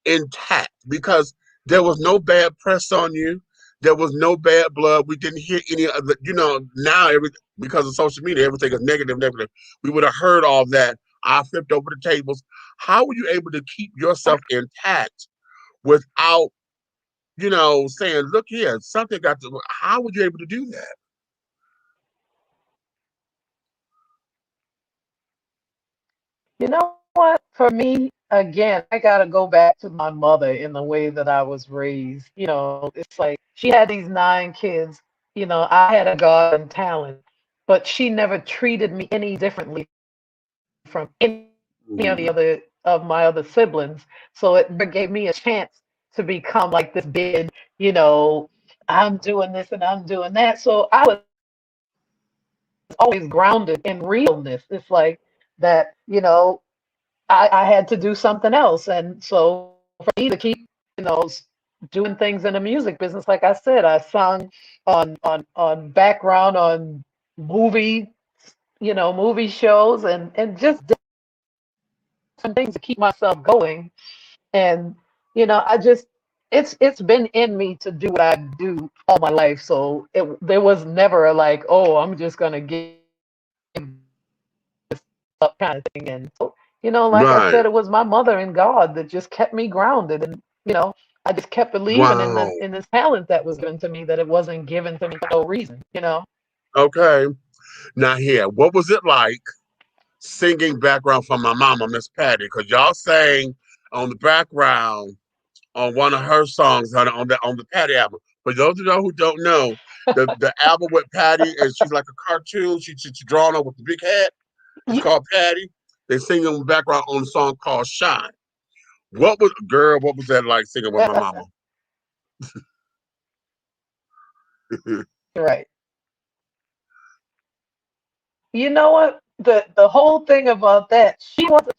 intact? Because there was no bad press on you. There was no bad blood. We didn't hear any of the. Now because of social media, everything is negative, negative. We would have heard all that. I flipped over the tables. How were you able to keep yourself intact without, saying, "Look here, something got to"? How were you able to do that? You know what? For me, again, I gotta go back to my mother in the way that I was raised. It's like she had these 9 kids. I had a God and talent, but she never treated me any differently from any of Mhm. the other of my other siblings. So it never gave me a chance to become like this you know, I'm doing this and I'm doing that. So I was always grounded in realness. It's like that, I had to do something else. And so for me to keep, doing things in the music business, like I said, I sung on background on movie movie shows and just different things to keep myself going. And I just it's been in me to do what I do all my life. So there was never a like, oh, I'm just gonna give up kind of thing. And so, like I Right. said, it was my mother and God that just kept me grounded. And I just kept believing in Wow. this talent that was given to me, that it wasn't given to me for no reason. Okay. Now here, what was it like singing background from my mama, Miss Patty? Because y'all sang on the background on one of her songs on the Patty album. For those of you who don't know, the album with Patty, and she's like a cartoon. She's drawn up with the big hat. It's Y- called Patty. They sing in the background on a song called Shine. What was that like singing with my mama? right. You know what? The whole thing about that, she wasn't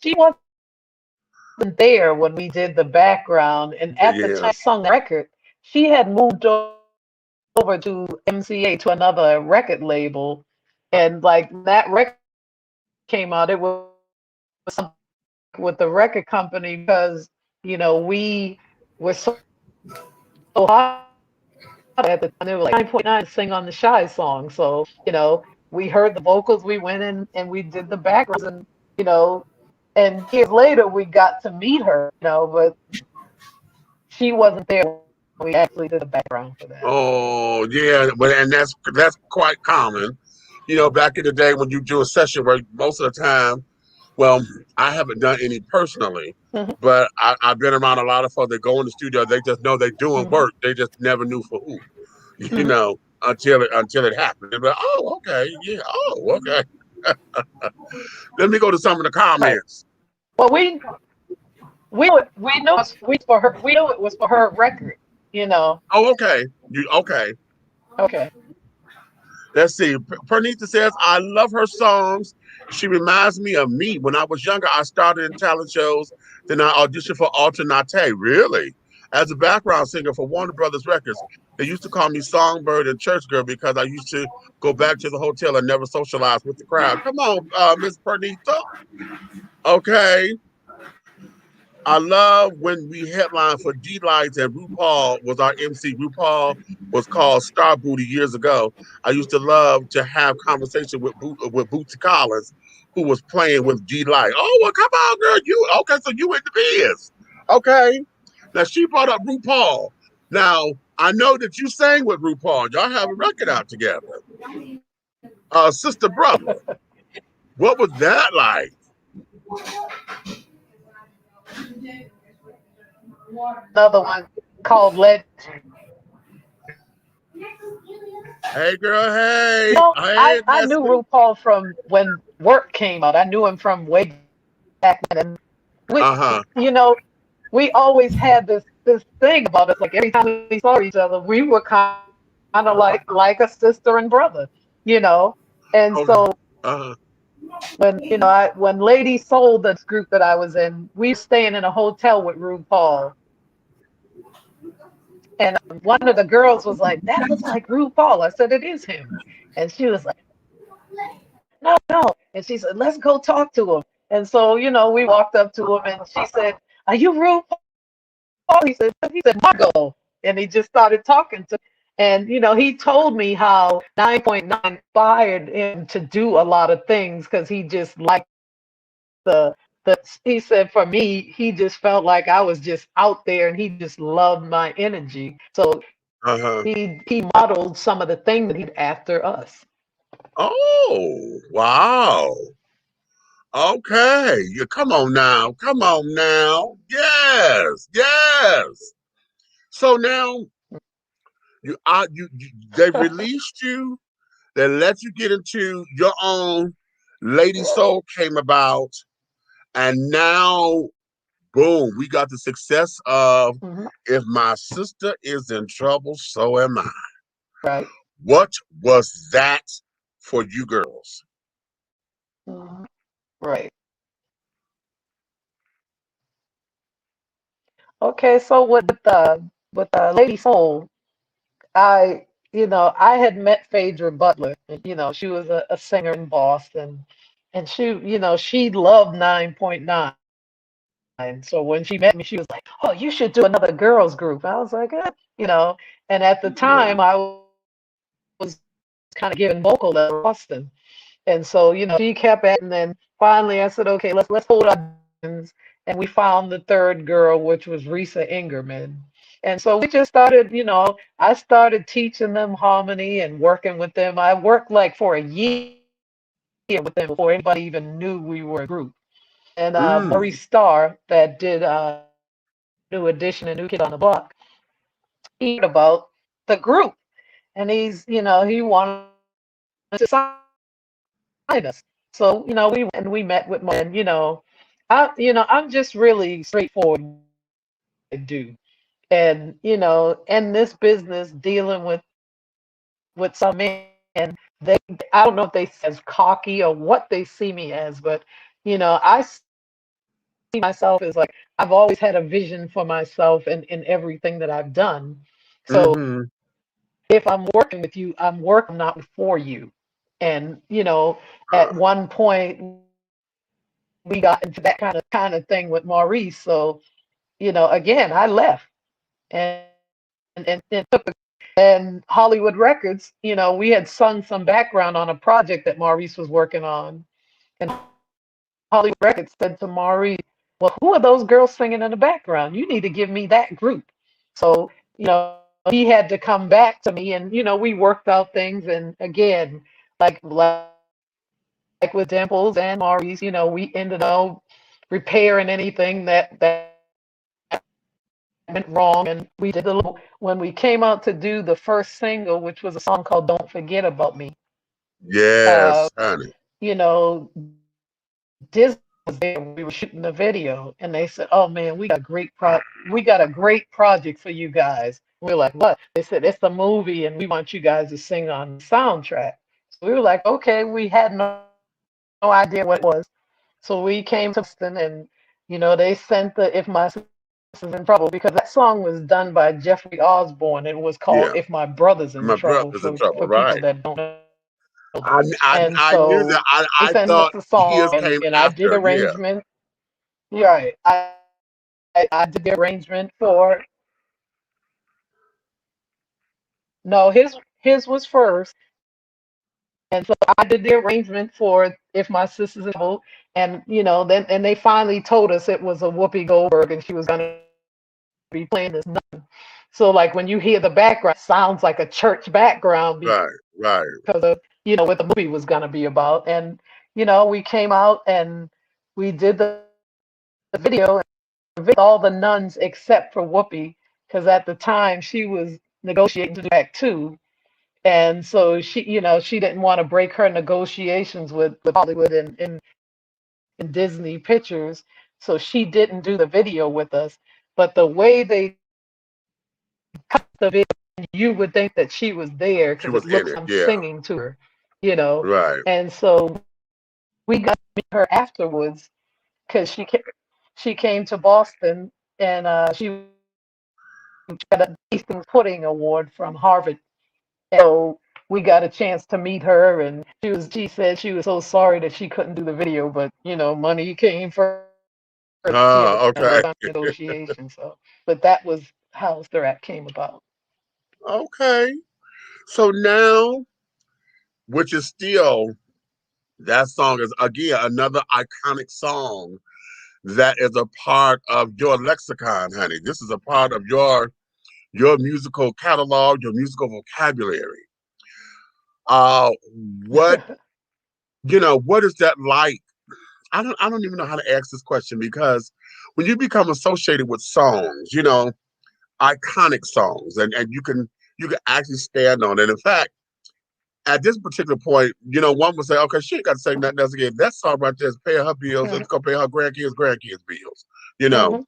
there when we did the background, and at the Yeah. time sung the record, she had moved over to MCA, to another record label, and like that record came out, it was something with the record company because we were so hot at the time. They were like 9.9 sing on the Shy song, so we heard the vocals, we went in and we did the backgrounds, and you know and years later we got to meet her, but she wasn't there when we actually did the background for that. Oh yeah, but and that's quite common. Back in the day when you do a session where most of the time, well, I haven't done any personally, Mhm, but I've been around a lot of folks that go in the studio. They just know they're doing mhm, work. They just never knew for who, mhm. until it happened. They're like, oh, okay, yeah, oh, okay. Let me go to some of the Right. comments. Well, we knew it was for her. We knew it was for her record. You know. Oh, okay, okay. Okay. Let's see. Pernita says, I love her songs. She reminds me of me. When I was younger, I started in talent shows. Then I auditioned for Alternate. Really? As a background singer for Warner Brothers Records, they used to call me Songbird and Church Girl because I used to go back to the hotel and never socialize with the crowd. Come on, Miss Pernita. Okay. I love when we headlined for D-Lights and RuPaul was our MC. RuPaul was called Star Booty years ago. I used to love to have conversation with Bootsy Collins, who was playing with D-Light. Oh, well, come on, girl. Okay, so you in the biz. Okay. Now, she brought up RuPaul. Now, I know that you sang with RuPaul. Y'all have a record out together. Sister Brother. What was that like? Another one called Legend. Hey, girl. Hey. No, Hey, I knew Nessie. RuPaul from when Work came out. I knew him from way back then. And Uh-huh. we always had this thing about us. Like every time we saw each other, we were kind of like a sister and brother. You know. And Okay. so Uh-huh. when Lady Soul, the group that I was in, we were staying in a hotel with RuPaul. And one of the girls was like, "That looks like RuPaul." I said, "It is him." And she was like, "No." And she said, "Let's go talk to him." And so, we walked up to him and she said, "Are you RuPaul?" He said, "Margo." And he just started talking to, and, he told me how 9.9 inspired him to do a lot of things because he just liked the he said, for me, he just felt like I was just out there and he just loved my energy. So Uh-huh. he modeled some of the things that he did after us. Oh, wow. Okay. You come on now. Come on now. Yes. Yes. So now they released you. They let you get into your own. Lady Soul came about, and now boom, we got the success of Mhm. If My Sister Is in Trouble, So Am I. Right. What was that for you girls? Mhm. Right. Okay, so with Lady Soul, I I had met Phaedra Butler. And, she was a singer in Boston, and she loved 9.9. So when she met me, she was like, "Oh, you should do another girls group." I was like, you know. And at the Yeah. time, I was kind of giving vocal at Boston. And so, she kept at, and then finally I said, okay, let's hold our hands. And we found the third girl, which was Risa Ingerman. And so we just started, I started teaching them harmony and working with them. I worked like for a year with them before anybody even knew we were a group. And Mm. Maurice Starr, that did New Edition and New Kid on the Block, he heard about the group. And he wanted to sign us. So, we met with my, and, I'm just really straightforward to do. And, in this business, dealing with some men, they, I don't know if they see as cocky or what they see me as, but, I see myself as like, I've always had a vision for myself in everything that I've done. So Mm-hmm. if I'm working with you, I'm working not for you. And, at one point, we got into that kind of thing with Maurice. So, again, I left and took and Hollywood Records, we had sung some background on a project that Maurice was working on. And Hollywood Records said to Maurice, "Well, who are those girls singing in the background? You need to give me that group." So, he had to come back to me, and we worked out things. And again, like with Dimples and Maurice, we ended up repairing anything that went wrong. And we did when we came out to do the first single, which was a song called Don't Forget About Me. Yes, Uh, honey. you know, Disney was there when we were shooting the video, and they said, "Oh man, we got a great project for you guys." We were like, "What?" They said, "It's a movie, and we want you guys to sing on the soundtrack." So we were like, "Okay." We had no idea what it was. So we came to Boston, and they sent the "If My Sister's in Trouble," because that song was done by Jeffrey Osborne. It was called Yeah. "If My Brother's in My Trouble" brother's in trouble, for people right? that don't know. And I knew that. so they I sent us thought the his song, and, came and I did after. Yeah. arrangement. Yeah, right. I did the arrangement for. No, his was first. And so I did the arrangement for "If My Sister's in Trouble," and then and they finally told us it was a Whoopi Goldberg, and she was gonna be playing this nun. So like when you hear the background, it sounds like a church background Right. Right. because of what the movie was gonna be about. And we came out and we did the video with all the nuns except for Whoopi, because at the time she was negotiating to do Act Two. And so she didn't want to break her negotiations with Hollywood and Disney Pictures. So she didn't do the video with us. But the way they cut the video, you would think that she was there She because was it in looks it. like I'm Yeah. singing to her. Right. And so we got to meet her afterwards because she came to Boston, and she got a Hastings Pudding Award from Harvard. So we got a chance to meet her, and she said she was so sorry that she couldn't do the video, but money came first. Okay. That negotiation. So, but that was how Thurac came about. Okay. So now, which is still that song is again another iconic song that is a part of your lexicon, honey. This is a part of your musical catalog, your musical vocabulary. Uh, what what is that like? I don't even know how to ask this question because when you become associated with songs, iconic songs, and you can actually stand on it. In fact, at this particular point, one would say, okay, she ain't got to say nothing else again. That song right there is paying her bills. It's gonna pay her grandkids' bills. You know Hmm.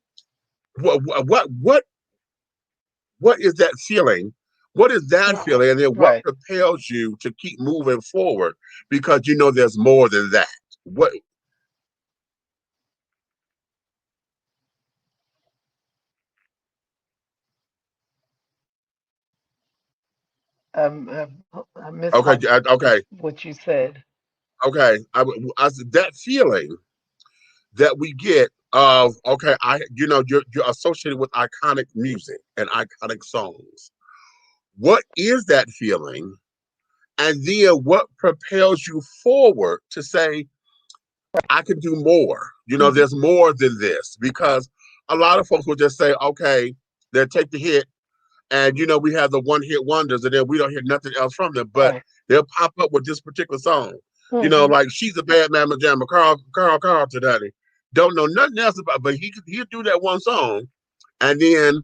what is that feeling? What is that feeling? And then what Right. propels you to keep moving forward because there's more than that. What? I missed Okay, okay, what you said. okay. That feeling that we get of okay, you're associated with iconic music and iconic songs. What is that feeling? And then what propels you forward to say, I can do more? Mhm. There's more than this. Because a lot of folks will just say, okay, they'll take the hit, and we have the one hit wonders, and then we don't hear nothing else from them. But Right. they'll pop up with this particular song. Hmm. Like She's a Bad Mama Jamma, Carl today. Don't know nothing else about, but he'll do that one song, and then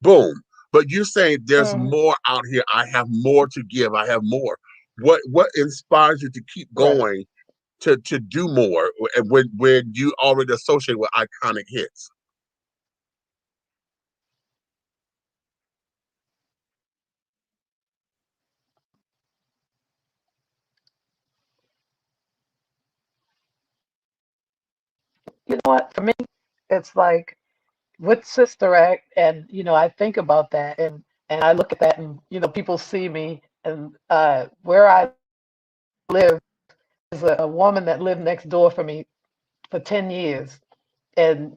boom. But you say there's Hmm. more out here. I have more to give. I have more. What inspires you to keep Right. going to do more when you already associate with iconic hits? You know what? For me, it's like with Sister Act, and I think about that, and I look at that, and people see me, and where I live is a woman that lived next door for me for 10 years, and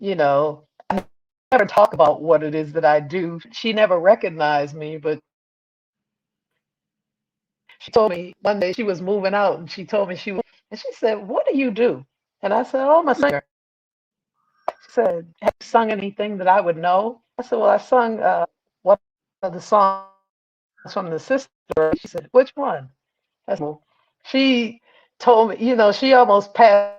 I never talk about what it is that I do. She never recognized me, but she told me one day she was moving out, and she told me and she said, "What do you do?" And I said, "Oh, I'm a singer." She said, "Have you sung anything that I would know?" I said, "Well, I sung one of the songs from the sister." She said, "Which one?" I said, "Well," she told me, she almost passed out,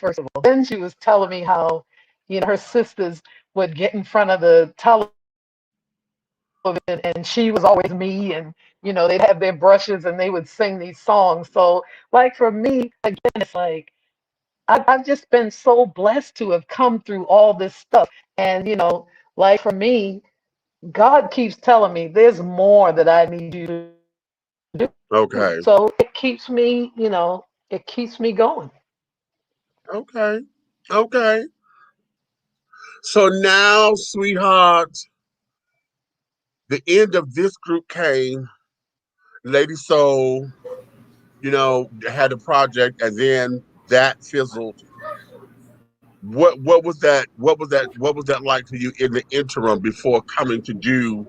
first of all. Then she was telling me how, her sisters would get in front of the television, and she was always me, and they'd have their brushes and they would sing these songs. So, like, for me, again, it's like I've just been so blessed to have come through all this stuff. And like, for me, God keeps telling me there's more that I need you to do. Okay. So it keeps me going. Okay. Okay. So now, sweetheart, the end of this group came. Lady Soul, had a project, and then that fizzled. What was that like for you in the interim before coming to do Mhm.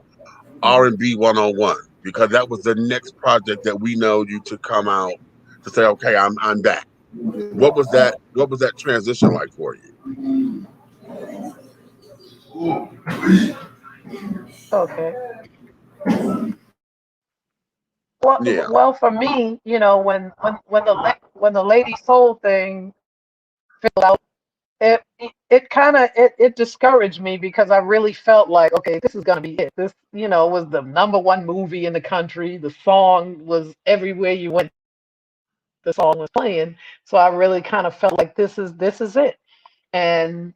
R&B 101? Because that was the next project that we know you to come out to say, okay, I'm back. What was that transition like for you? Okay. Well, Yeah. for me, when the Lady Soul thing filled out, it kind of it discouraged me because I really felt like, okay, this is gonna be it. This, was the number one movie in the country. The song was everywhere you went. The song was playing, so I really kind of felt like this is it. And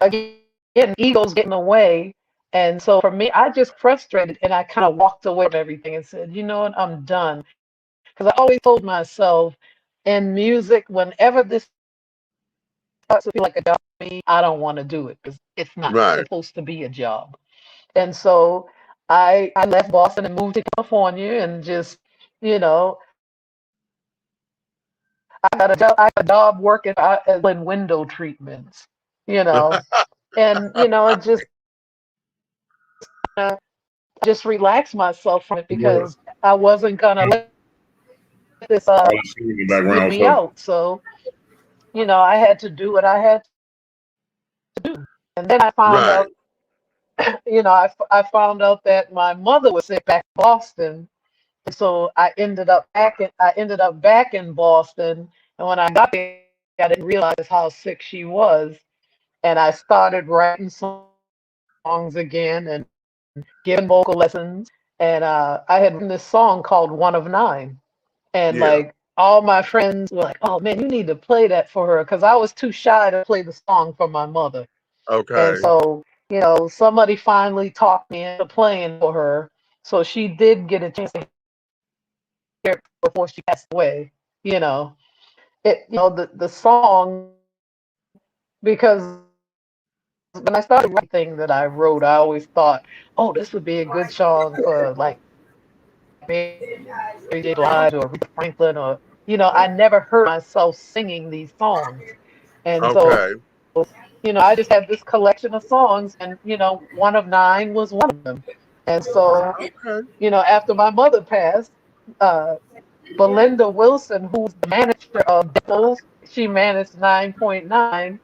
again, egos get in the way. And so for me, I just frustrated, and I kind of walked away from everything and said, you know what, I'm done. Because I always told myself, in music, whenever this starts to feel like a job for me, I don't want to do it because it's not Right. supposed to be a job. And so I left Boston and moved to California, and just, you know, I got a job working in window treatments, you know, and, it uh, just relaxed myself from it because I wasn't going to let this put me out. So, I had to do what I had to do. And then I found Right. out, I found out that my mother was sick back in Boston. And so I ended up back in Boston. And when I got there, I didn't realize how sick she was. And I started writing songs again and giving vocal lessons. And I had written this song called One of Nine. And Yeah. like, all my friends were like, "Oh man, you need to play that for her," because I was too shy to play the song for my mother. And Okay. so, somebody finally talked me into playing for her. So she did get a chance to hear it before she passed away. You know, the song, because when I started writing that I wrote, I always thought, oh, this would be a good song for like Mary J. Blige or Aretha Franklin or, I never heard myself singing these songs. And so, Okay. I just had this collection of songs and, One of Nine was one of them. And so, Okay. after my mother passed, uh, Belinda Wilson, who's the manager of Dimples, she managed 9.9.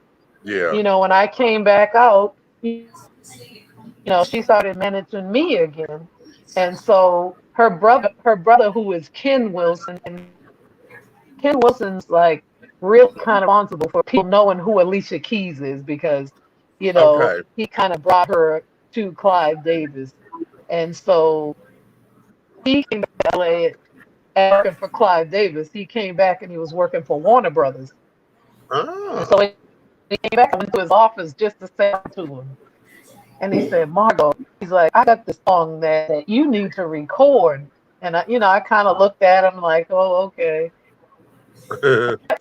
Yeah. When I came back out, she started managing me again. And so her brother who is Ken Wilson, and Ken Wilson's like real kind of responsible for people knowing who Alicia Keys is because, Okay. he kind of brought her to Clive Davis. And so he came back to LA and working for Clive Davis. He came back and he was working for Warner Brothers. And so Ah. when he came back, I went to his office just to say to him. And he said, Margo, he's like, I got this song that you need to record. And I kind of looked at him like, oh, okay.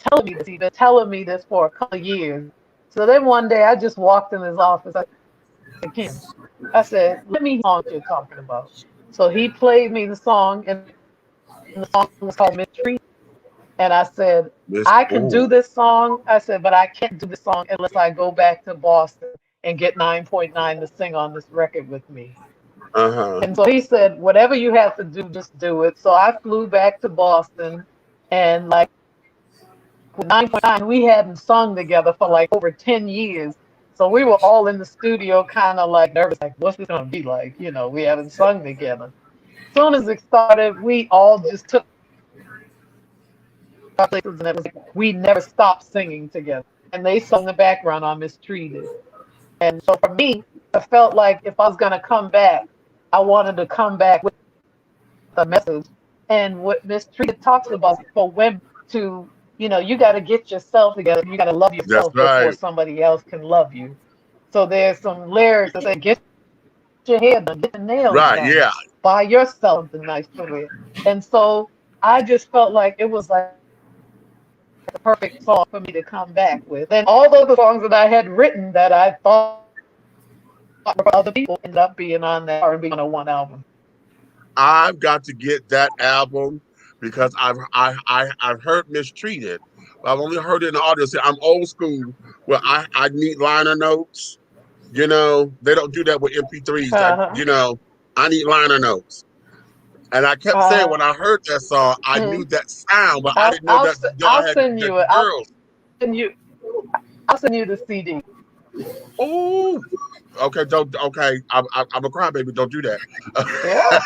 Telling me this. He's been telling me this for a couple of years. So then one day I just walked in his office. I said, Ken, I said, let me hear the song you're talking about. So he played me the song, and the song was called Mystery. And I said, Miss. I can do Oh. this song. I said, but I can't do this song unless I go back to Boston and get 9.9 to sing on this record with me. Uh-huh. And so he said, whatever you have to do, just do it. So I flew back to Boston, and like with 9.9, we hadn't sung together for like over 10 years. So we were all in the studio kind of like nervous, like, what's this going to be like? We haven't sung together. As soon as it started, we all just took our places, and it was like we never stopped singing together. And they sung the background on Mistreated. And so for me, I felt like if I was going to come back, I wanted to come back with a message. And what Mistreated talks about for women to, you got to get yourself together. You got to love That's yourself before right. somebody else can love you. So there's some lyrics that say, get your hair done, get your nails Right. done, Yeah. buy yourself something nice to wear. And so I just felt like it was like the perfect song for me to come back with. And all those songs that I had written that I thought for other people ended up being on that R&B 101 album. I've got to get that album because I've heard Mistreated. I've only heard it in the audio. See, I'm old school where I need liner notes. They don't do that with MP3s. Uh-huh. I need liner notes. And I kept saying when I heard that song, I knew that sound, but I I'll, didn't know I'll, that s- y'all I'll had send that you the it. girls. Send you, I'll send you the CD. Oh, okay. Don't. Okay, I'm a crybaby. Don't do that. Yeah.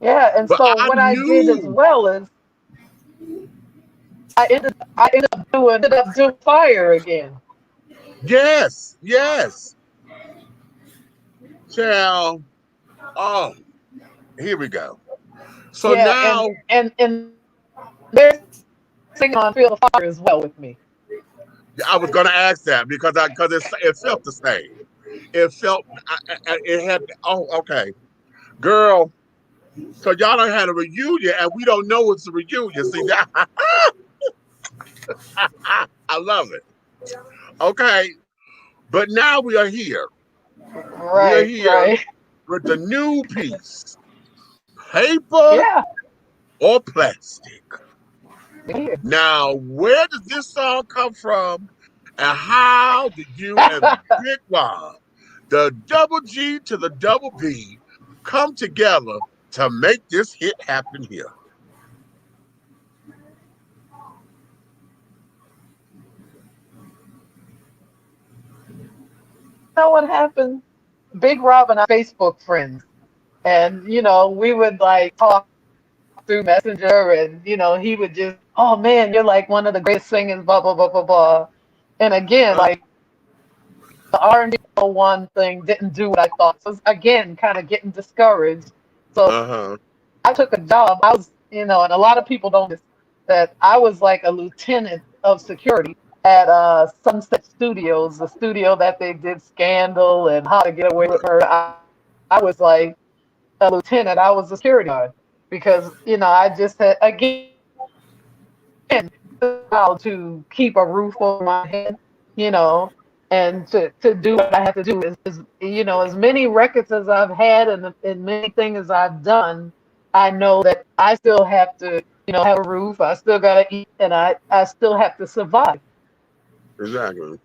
Yeah. And But so I what I did as knew. well is I ended up doing Fire again. Yes. Yes. Child. Oh, here we go. So Yeah. And now and and they're singing on Feel the Fire as well with me. I was gonna ask that because it felt the same. It felt it had. Oh, okay, girl. So y'all done had a reunion and we don't know it's a reunion. See that? I love it. Okay, but now we are here. We are Right. here Right. with the new piece, paper Yeah. or plastic. Yeah. Now, where does this song come from, and how did you and Big Rob, the double G to the double B, come together to make this hit happen here? Know what happened? Big Rob and I Facebook friends. And we would like talk through Messenger, and he would just, oh man, you're like one of the greatest singers, blah blah blah blah blah. And again, Uh like the R&B one thing didn't do what I thought. So again, kind of getting discouraged. So huh. I took a job. I was, and a lot of people don't know that I was like a lieutenant of security at Sunset Studios, the studio that they did Scandal and How to Get Away with Murder. I was like a lieutenant. I was a security guard because I just had again how to keep a roof over my head, you know, and to do what I have to do is as many records as I've had and many things as I've done, I know that I still have to have a roof, I still gotta eat, and I still have to survive. Exactly.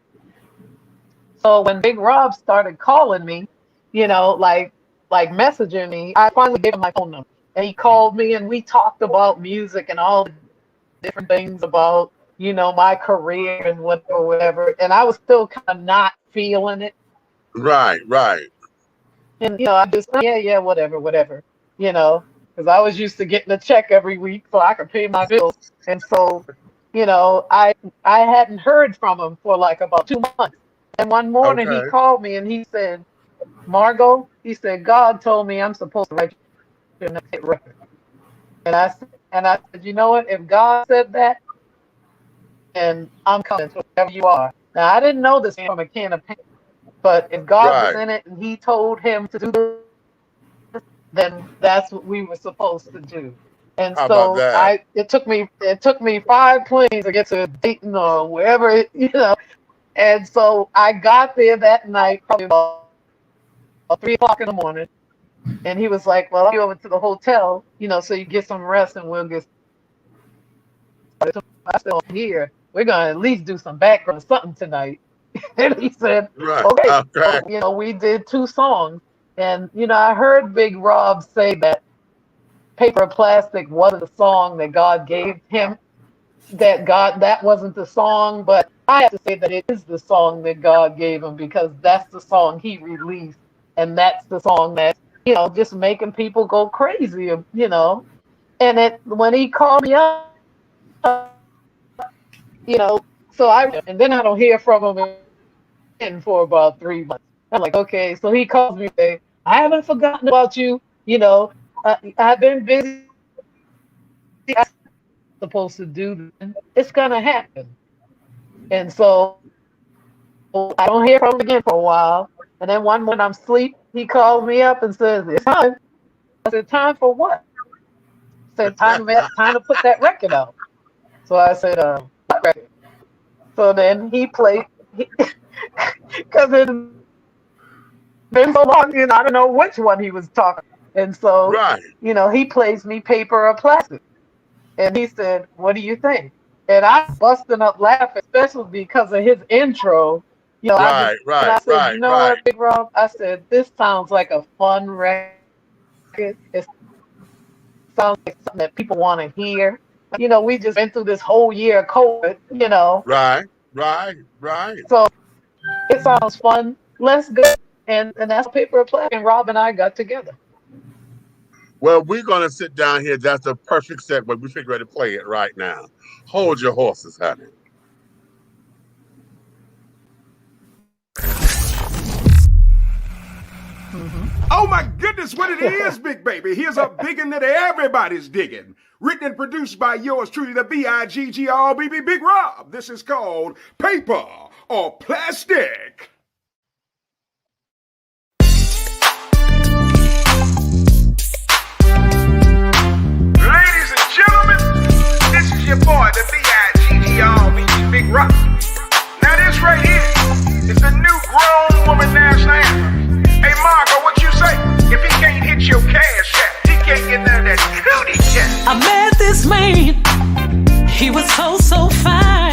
So when Big Rob started calling me, like messaging me, I finally gave him my phone number, and he called me, and we talked about music and all the different things about my career and whatever, and I was still kind of not feeling it. Right. And I just whatever, because I was used to getting a check every week so I could pay my bills, and so I hadn't heard from him for like about 2 months, and one morning he called me and he said, "Margo," he said, "God told me I'm supposed to write your next hit record." And I said, "You know what? If God said that, and I'm coming to wherever you are." Now, I didn't know this from a can of paint, but if God was in it and he told him to do this, then that's what we were supposed to do. And so it took me 5 planes to get to Dayton or wherever, and so I got there that night, probably about 3 o'clock in the morning, and he was like, "Well, I'll be over to the hotel, so you get some rest and we'll get started." I said, "Here, we're going to at least do some background something tonight." And he said, okay. So, we did 2 songs. And, I heard Big Rob say that Paper or Plastic wasn't the song that God gave him, that wasn't the song. But I have to say that it is the song that God gave him, because that's the song he released. And that's the song that, just making people go crazy, And when he called me up, and then I don't hear from him again for about 3 months. I'm like, okay. So he calls me and say, "I haven't forgotten about you. I've been busy. I'm supposed to do this. It's gonna happen." And so I don't hear from him again for a while. And then one morning I'm asleep, he calls me up and says, "It's time." I said, "Time for what?" He said, time to put that record out." So I said, "What record?" So then he played, because it's been so long, I don't know which one he was talking. And so, he plays me Paper or Plastic. And he said, "What do you think?" And I busting up laughing, especially because of his intro. I said, "You know what, Big Rob?" I said, "This sounds like a fun record. It sounds like something that people want to hear. We just went through this whole year of COVID, Right. So it sounds fun. Let's go." And that's Paper or Plastic, and Rob and I got together. Well, we're going to sit down here. That's a perfect segue. We're figuring to play it right now. Hold your horses, honey. Oh my goodness, what it is, big baby. Here's a biggin' that everybody's digging. Written and produced by yours truly, the BIGGRBB Big Rob. This is called Paper or Plastic. Ladies and gentlemen, this is your boy, the BIGGRBB Big Rob. Now this right here is the new grown woman national anthem. Hey, Margo, what you say? If he can't hit your cash app, he can't get none of that cootie cat. I met this man, he was so fine.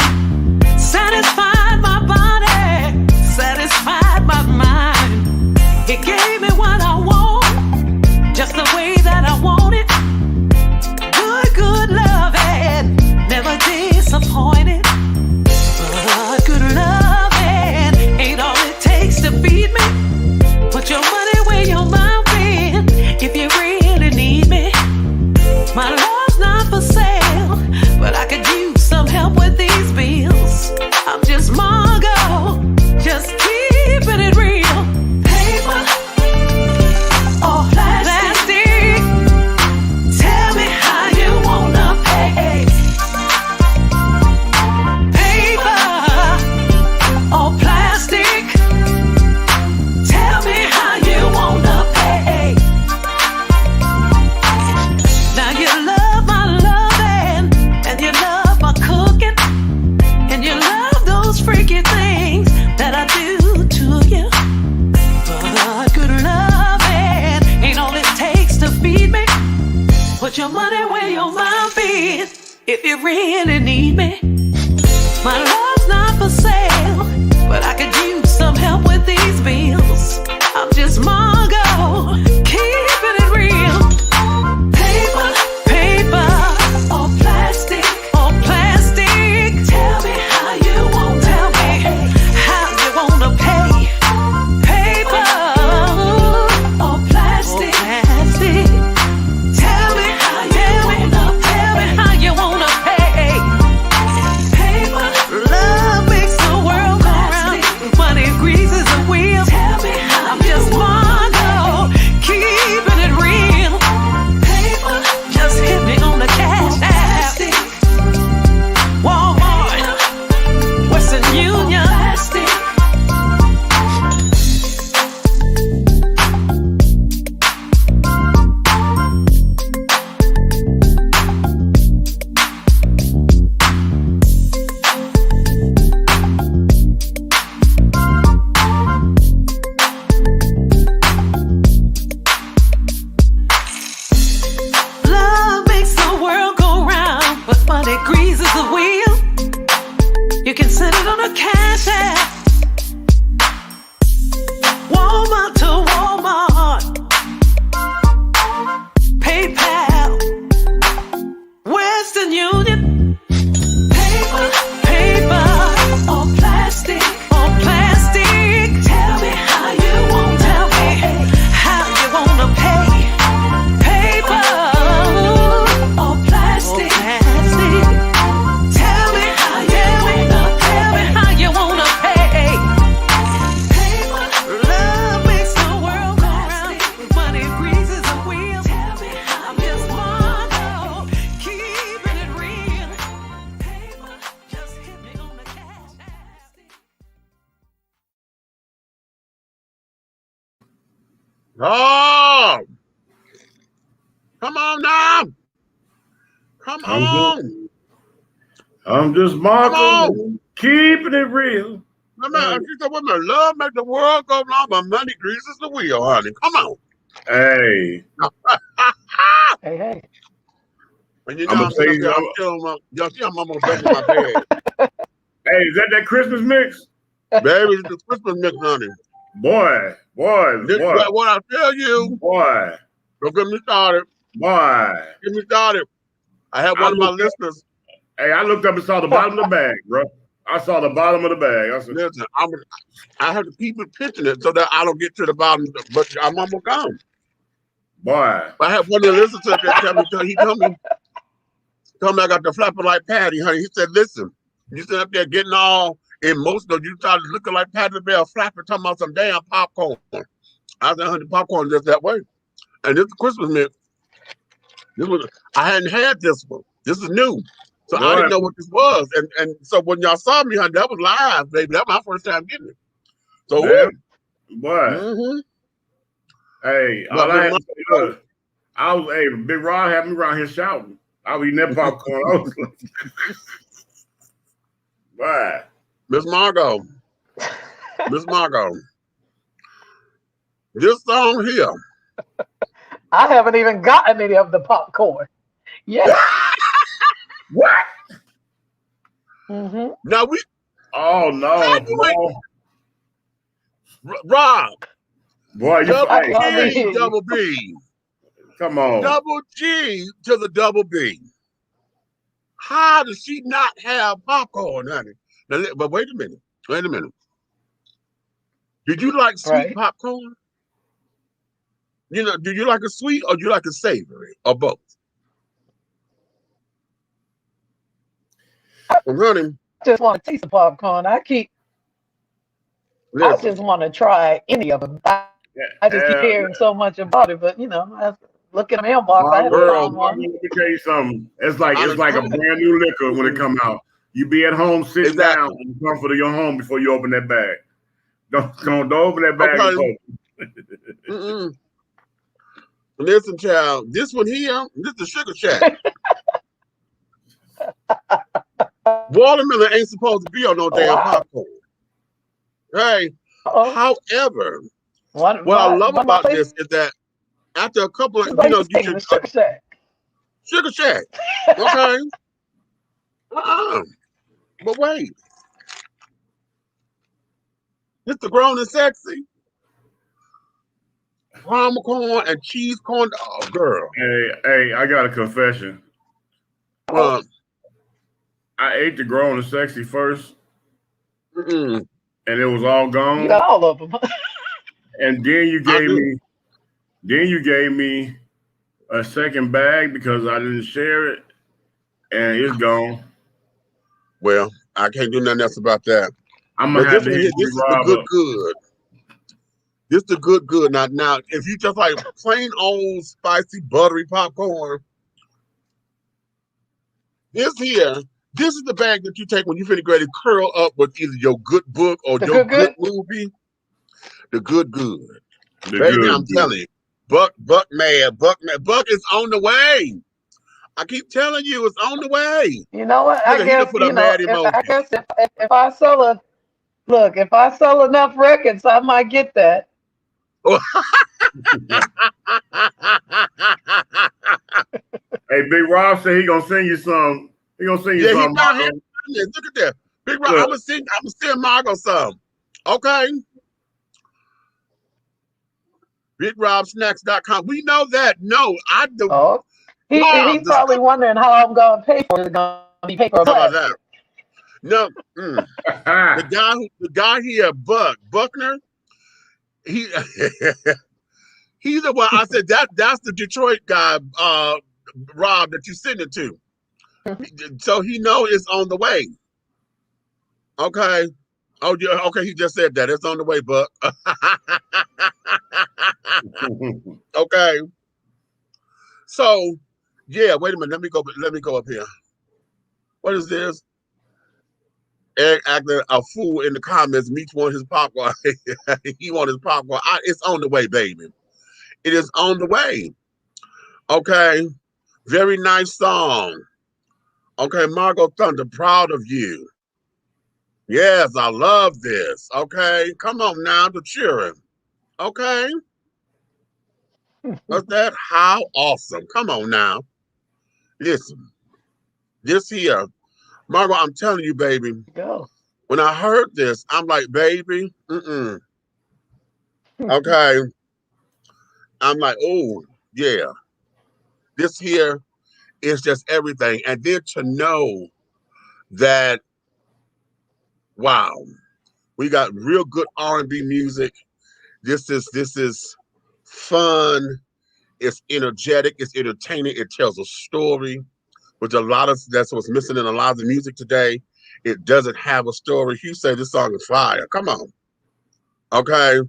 Satisfied my body, satisfied my mind. He gave me what I want, just the way that I want it. Good loving, never disappointed. But good loving ain't all it takes to feed me. Put your money where your mouth is, if you really need me. My love's not for sale, but I could use some help with it. Put your money where your mouth is. If you really need me, my love's not for sale, but I could use some help with these bills. I'm just Margo, keeping it real. Paper, paper, or plastic, or plastic. Tell me how you want. Tell me how you wanna pay. Paper, or plastic, plastic. Tell me how you wanna. Tell me how you wanna pay. Paper, love makes the world go round. Money greases the wheel. Tell me how I'm just Margo, keeping it real. Paper, just hit me on the cash app. Walmart, Western Union. Plastic. Love makes the world go round, but money greases the wheel. You can send it on a cash app. Walmart to Walmart. PayPal. Western Union. Paper, paper, or plastic, or plastic. Tell me how you want. Tell me how you wanna pay. Paper, or plastic, plastic. Tell me how you wanna. Tell me how you wanna pay. Paper, love makes the world go round. Money greases the wheel. Tell me how I'm just Margo, keeping it real. Paper, just hit me on the cash app. Oh, come on now. Come I'm on. I'm just Come Marco, on. keeping it real. She said, women, love make the world go round, but money greases the wheel, honey. Come on. Hey, Hey, hey. And you I'm know gonna I'm sitting up tell there, I'm you. chilling, y'all see I'm almost back in my bed. Hey, is that Christmas mix? Baby, it's the Christmas mix, honey. Boy, This, boy, what I tell you, boy, don't get me started. boy. Get me started. I had one of my listeners. Hey, I looked up and saw the bottom of the bag, bro. I saw the bottom of the bag. I said, Listen, I have to keep it pitching it so that I don't get to the bottom, but I'm almost gone. boy. I had one of the listeners that tell me, he told me I got the flapper like Patty, honey. He said, listen, you sit up there getting all emotional. You started looking like Patty the Bell flapper talking about some damn popcorn. I said, honey, popcorn just that way. And this is Christmas mix. I hadn't had this one. This is new. So I didn't know what this was. And so when y'all saw me, honey, that was live, baby. That was my first time getting it. So, boy. Hey, all I had to say was, Big Rod had me around here shouting. I was eating that popcorn. I was like, boy. Miss Margo, this song here. I haven't even gotten any of the popcorn. Yeah. What? Mm-hmm. Now we. Oh no, Rob. Boy, you double B. Come on. Double G to the double B. How does she not have popcorn, honey? Now, but wait a minute. Did you like sweet popcorn? You know, do you like a sweet or do you like a savory or both? Honey, just want to taste the popcorn. I just want to try any of them. I just keep hearing so much about it, but you know, I look at the mailbox. I haven't found one. Let me tell you something. It's like a brand new liquor when it come out. You be at home sitting down in the comfort of your home before you open that bag. Don't open that bag. Okay. Listen, child, this one here, this is Sugar Shack. Watermelon ain't supposed to be on no damn popcorn. Hey, however, what I love about this is that after a couple of, you know, Sugar Shack. Okay. But wait. It's the grown and sexy. Caramel corn and cheese corn. Oh, girl. Hey, I got a confession. I ate the grown and sexy first, and it was all gone. You got all of them. And then you gave me a second bag because I didn't share it, and it's gone. Well, I can't do nothing else about that. I'm gonna have to hit this is the good. This is the good. Now, if you just like plain old spicy buttery popcorn, this is the bag that you take when you finna get ready to curl up with either your good book or your good movie. The good. Baby, I'm telling you, Buck is on the way. I keep telling you, it's on the way. You know what? I guess if I sell if I sell enough records, I might get that. Hey, Big Rob said he gonna sing you some. He gonna sing you some. Look at that, Big Rob. I'm gonna sing Margo some. Okay. BigRobSnacks.com. We know that. No, I do. Oh, he's probably wondering how I'm gonna pay for it. It's gonna be paper or black. That? No, the guy here, Buckner. He's the one. I said that's the Detroit guy, Rob, that you sent it to. So he know it's on the way. Okay. Oh, yeah. Okay. He just said that it's on the way, Buck. Okay. So, yeah. Wait a minute. Let me go up here. What is this? Eric acting a fool in the comments. Meach want his popcorn. He want his popcorn. It's on the way, baby. It is on the way. Okay. Very nice song. Okay, Margo Thunder, proud of you. Yes, I love this. Okay, come on now, the cheering. Okay. What's that? How awesome. Come on now. Listen, this here, Margo, I'm telling you, baby. Go. When I heard this, I'm like, baby, Okay. I'm like, oh, yeah. This here is just everything. And then to know that, wow, we got real good R&B music. This is fun. It's energetic. It's entertaining. It tells a story, which that's what's missing in a lot of the music today. It doesn't have a story. You say this song is fire. Come on. Okay.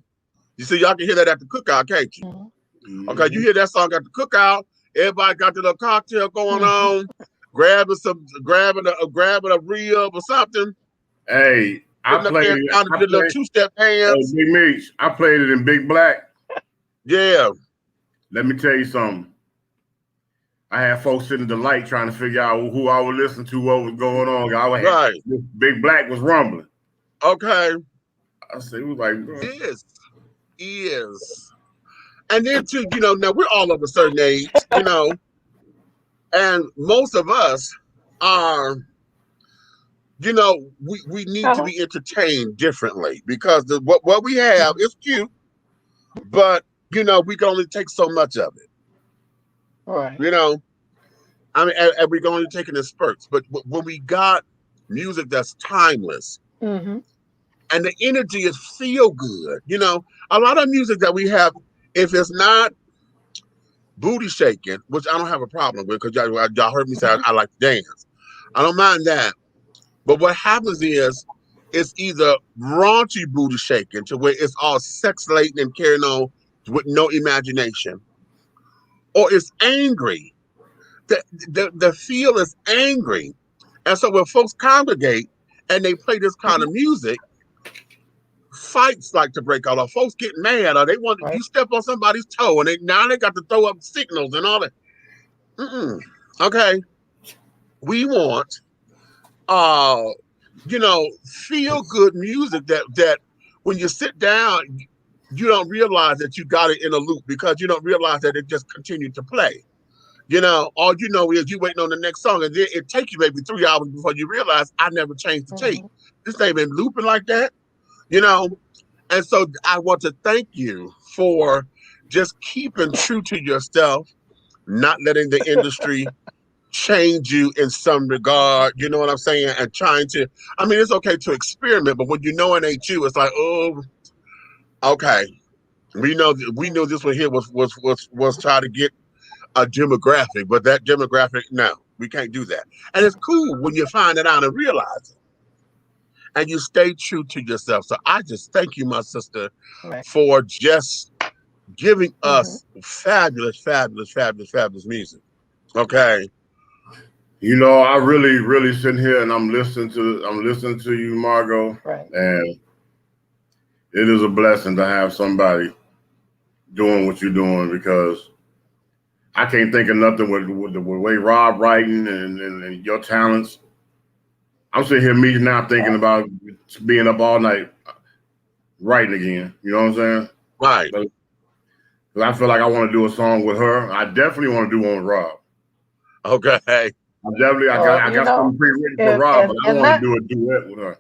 You see, y'all can hear that at the cookout, can't you? Mm-hmm. Okay, you hear that song at the cookout. Everybody got their little cocktail going on, grabbing a rib or something. Hey, I played it. Little two-step hands. Big Meach, I played it in Big Black. Yeah. Let me tell you something. I had folks sitting at the light trying to figure out who I would listen to, what was going on. Right. Big Black was rumbling. Okay. I said, it was like, this is. And then too, now we're all of a certain age, and most of us are, we need to be entertained differently because what we have is cute, but we can only take so much of it. Right. I mean, and we can only take it in spurts. But when we got music that's timeless, and the energy is feel good, a lot of music that we have, if it's not booty shaking, which I don't have a problem with, because y'all heard me say I like to dance. I don't mind that. But what happens is it's either raunchy booty shaking to where it's all sex laden and carrying on with no imagination, or it's angry. The feel is angry. And so when folks congregate and they play this kind of music, fights like to break out, or folks get mad, or they want you step on somebody's toe, and now they got to throw up signals and all that. Okay, we want, feel good music that when you sit down, you don't realize that you got it in a loop because you don't realize that it just continued to play. You know, all you know is you waiting on the next song, and then it takes you maybe 3 hours before you realize I never changed the tape. This thing been looping like that, you know. And so I want to thank you for just keeping true to yourself, not letting the industry change you in some regard. You know what I'm saying? And trying to, I mean, it's okay to experiment, but when you know it ain't you, it's like, oh, okay. We know this one here was trying to get a demographic, but that demographic, no, we can't do that. And it's cool when you find it out and realize it, and you stay true to yourself. So I just thank you, my sister, for just giving us fabulous music. Okay. You know, I really sitting here and I'm listening to you, Margo, and it is a blessing to have somebody doing what you're doing, because I can't think of nothing with the way Rob writing and your talents. I'm sitting here me now thinking about being up all night writing again. You know what I'm saying? Right. Because I feel like I want to do a song with her. I definitely want to do one with Rob. Okay. I got something pre-written for Rob, but I want to do a duet with her.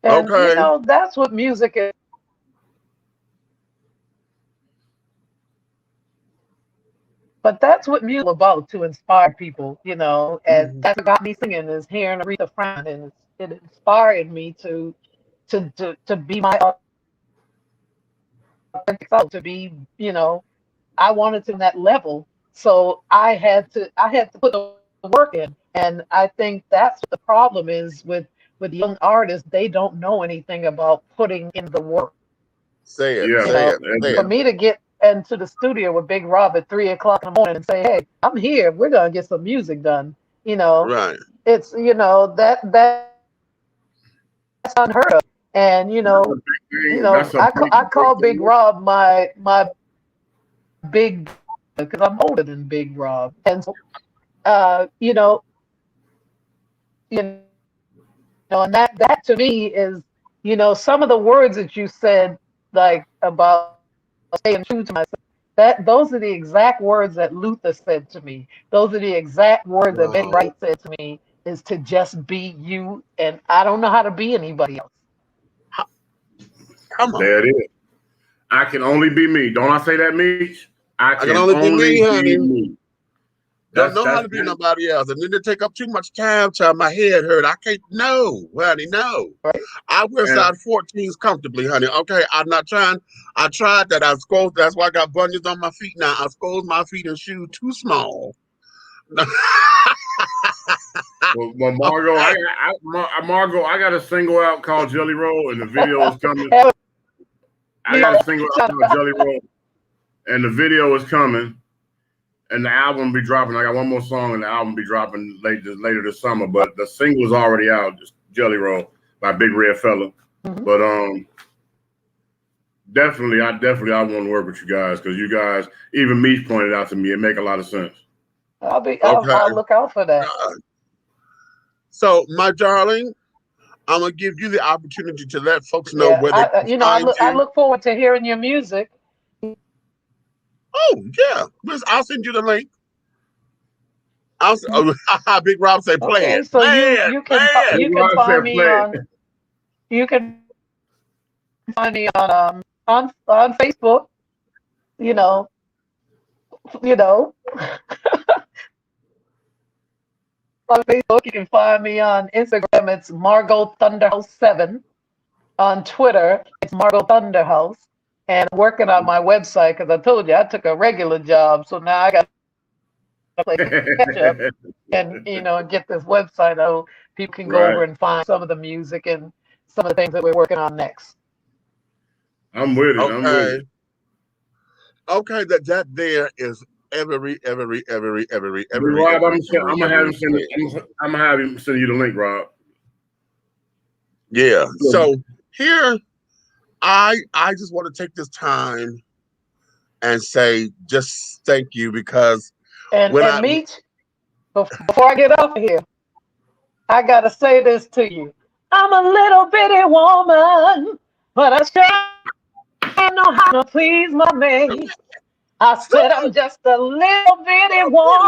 And you know, that's what music is. But that's what music is about, to inspire people, you know, and that's what got me singing, is hearing Aretha Franklin, and it inspired me to be my authentic self, to be, you know, I wanted to that level, so I had to put the work in, and I think that's what the problem is with young artists. They don't know anything about putting in the work. Say it. For me to get into the studio with Big Rob at 3 o'clock in the morning and say, "Hey, I'm here. We're gonna get some music done." You know, it's, you know, that's unheard of. And you know, I call Big Rob my big, because I'm older than Big Rob, and you know, and that to me is, you know, some of the words that you said, like about staying true to myself. Those are the exact words that Luther said to me. Those are the exact words that Betty Wright said to me, is to just be you, and I don't know how to be anybody else. Come on. There it is. I can only be me. Don't I say that, Meach? I can only be me, honey. Me. Don't know how to be nobody else. And then to take up too much time till my head hurt. I can't, no, honey, no. Right. I wear size 14s comfortably, honey. Okay, I'm not trying. I tried that. That's why I got bunions on my feet now. I scolded my feet in shoes too small. Well, Margo, Margo, I got a single out called Jelly Roll, and the video is coming. I got a single out called Jelly Roll, and the video is coming. And the album will be dropping. I got one more song, and the album will be dropping later this summer. But the single is already out, just Jelly Roll by Big Red Fella. But definitely, I want to work with you guys, because you guys, even Meach pointed out to me, it make a lot of sense. I'll look out for that. So, my darling, I'm gonna give you the opportunity to let folks know where they can find you. I look forward to hearing your music. Oh yeah, I'll send you the link. Big Rob say play it. So you can find me on Facebook. You know. On Facebook, you can find me on Instagram. It's Margo Thunderhouse 7. On Twitter, it's Margo Thunderhouse. And I'm working on my website, because I told you I took a regular job, so now I got to play catch up and get this website so people can go over and find some of the music and some of the things that we're working on next. I'm with it. Okay. Okay, that there is every. Rob, I'm gonna have him send you the link, Rob. Yeah. So here, I just want to take this time and say just thank you, because Meach, before I get off of here, I gotta say this to you. I'm a little bitty woman, but I sure know how to please my man. I said I'm just a little bitty woman,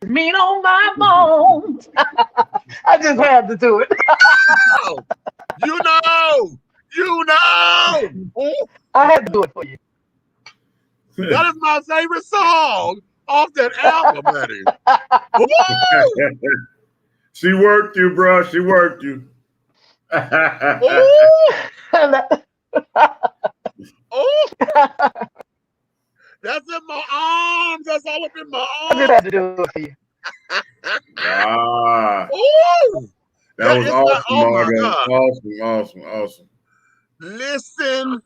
meat on my bones. I just had to do it. You know. Ooh, I had to do it for you. that is my favorite song off that album, buddy. Woo! She worked you, bro. She worked you. Ooh! Oh, that's in my arms. That's all up in my I just arms. had to do it for you. Ooh! That was awesome, oh my Margo. God. Awesome. Listen,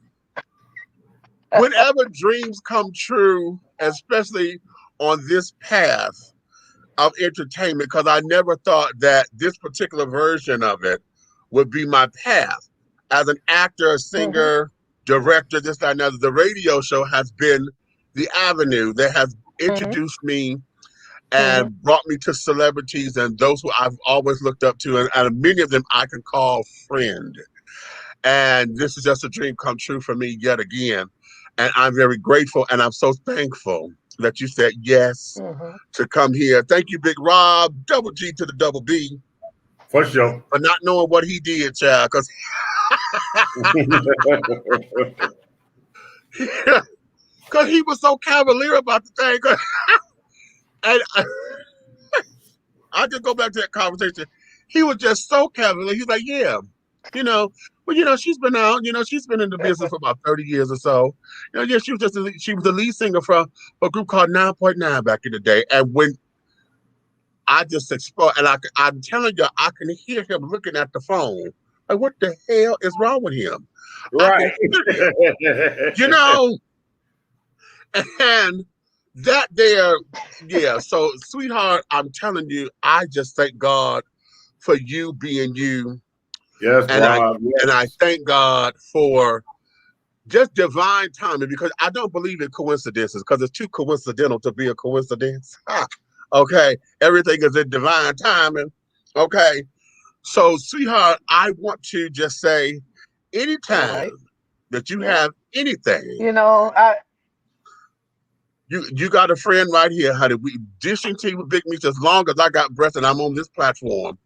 whenever dreams come true, especially on this path of entertainment, because I never thought that this particular version of it would be my path. As an actor, singer, director, this, that, and other, the radio show has been the avenue that has introduced me and brought me to celebrities and those who I've always looked up to, and many of them I can call friend. And this is just a dream come true for me yet again. And I'm very grateful, and I'm so thankful that you said yes to come here. Thank you, Big Rob, double G to the double B. For sure. For not knowing what he did, child, because he was so cavalier about the thing. And I just go back to that conversation. He was just so cavalier. He's like, yeah, she's been out, she's been in the business for about 30 years or so. She was the lead singer for a group called 9.9 back in the day. And when I just explode, and I'm telling you, I can hear him looking at the phone. Like, what the hell is wrong with him? Right. And that there, yeah. So, sweetheart, I'm telling you, I just thank God for you being you. Yes, and Rob. And I thank God for just divine timing, because I don't believe in coincidences, because it's too coincidental to be a coincidence. Okay, everything is in divine timing. Okay, so sweetheart, I want to just say, anytime that you have anything, you got a friend right here, honey. We dishing tea with Big Meech as long as I got breath and I'm on this platform.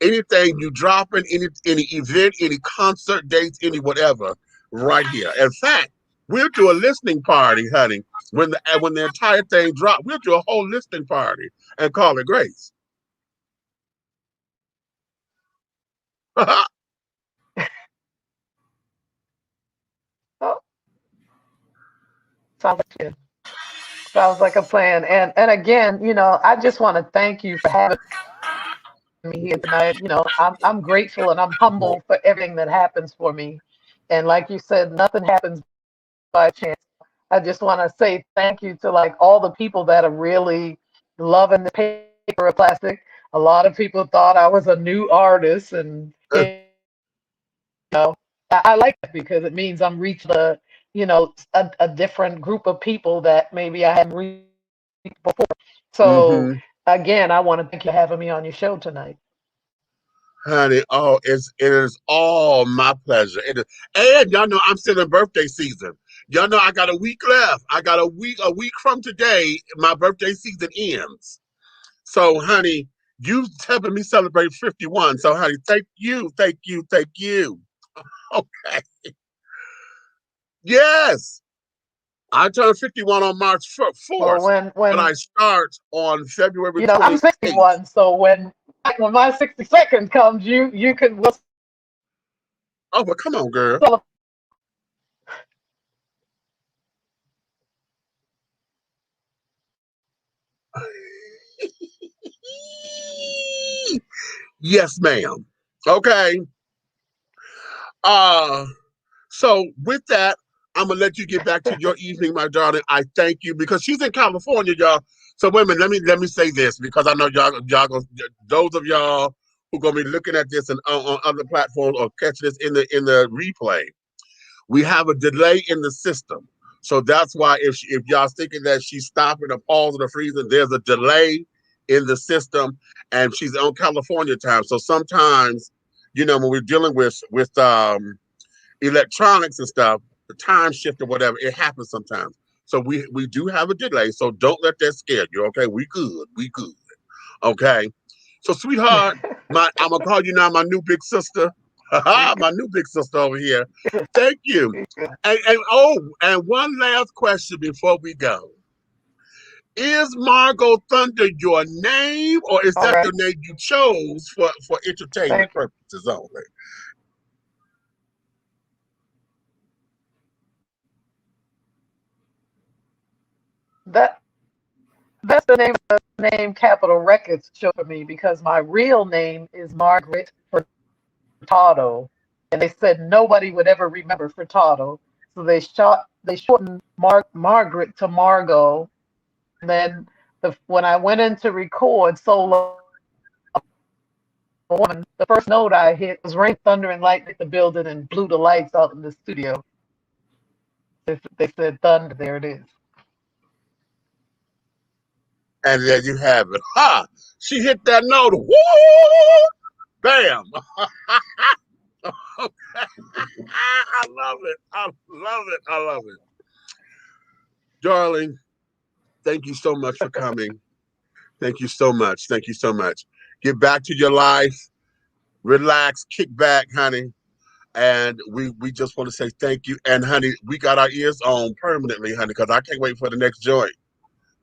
Anything you dropping, any event, any concert dates, any whatever, right here. In fact, we'll do a listening party, honey. When the entire thing drops, we'll do a whole listening party and call it Grace. Sounds like a plan. And again, I just want to thank you for having me here tonight. I'm grateful and I'm humble for everything that happens for me. And like you said, nothing happens by chance. I just want to say thank you to like all the people that are really loving the paper of plastic. A lot of people thought I was a new artist, and I like that because it means I'm reaching a different group of people that maybe I haven't reached before. So again, I want to thank you for having me on your show tonight. Honey, it is all my pleasure. And y'all know I'm still in birthday season. Y'all know I got a week left. I got a week from today, my birthday season ends. So, honey, you helping me celebrate 51. So, honey, thank you. Okay. Yes. I turned 51 on March 4th. Well, but I start on February 28th. I'm 61, so when my 60 seconds comes, you can. Oh, but come on, girl. Yes, ma'am. Okay. So with that, I'm gonna let you get back to your evening, my darling. I thank you, because she's in California, y'all. So wait a minute, let me say this, because I know y'all gonna, those of y'all who gonna be looking at this and on other platforms or catch this in the replay, we have a delay in the system. So that's why if y'all thinking that she's stopping or pausing or freezing, there's a delay in the system, and she's on California time. So sometimes, when we're dealing with electronics and stuff, the time shift or whatever. It happens sometimes. So we do have a delay. So don't let that scare you. Okay, we good. We good. Okay. So sweetheart, I'm gonna call you now my new big sister. My new big sister over here. Thank you. And one last question before we go. Is Margo Thunder your name, or is that the name you chose for entertainment purposes only? That's the name of the name Capitol Records chose for me, because my real name is Margaret Furtado, and they said nobody would ever remember Furtado, so they shortened Margaret to Margo. And then when I went in to record Solo Woman, the first note I hit was rain, thunder, and lightning hit the building and blew the lights out in the studio. They said thunder, there it is. And there you have it. Ha! She hit that note. Woo! Bam! I love it. I love it. I love it. Darling, thank you so much for coming. Thank you so much. Thank you so much. Get back to your life. Relax. Kick back, honey. And we just want to say thank you. And, honey, we got our ears on permanently, honey, because I can't wait for the next joint.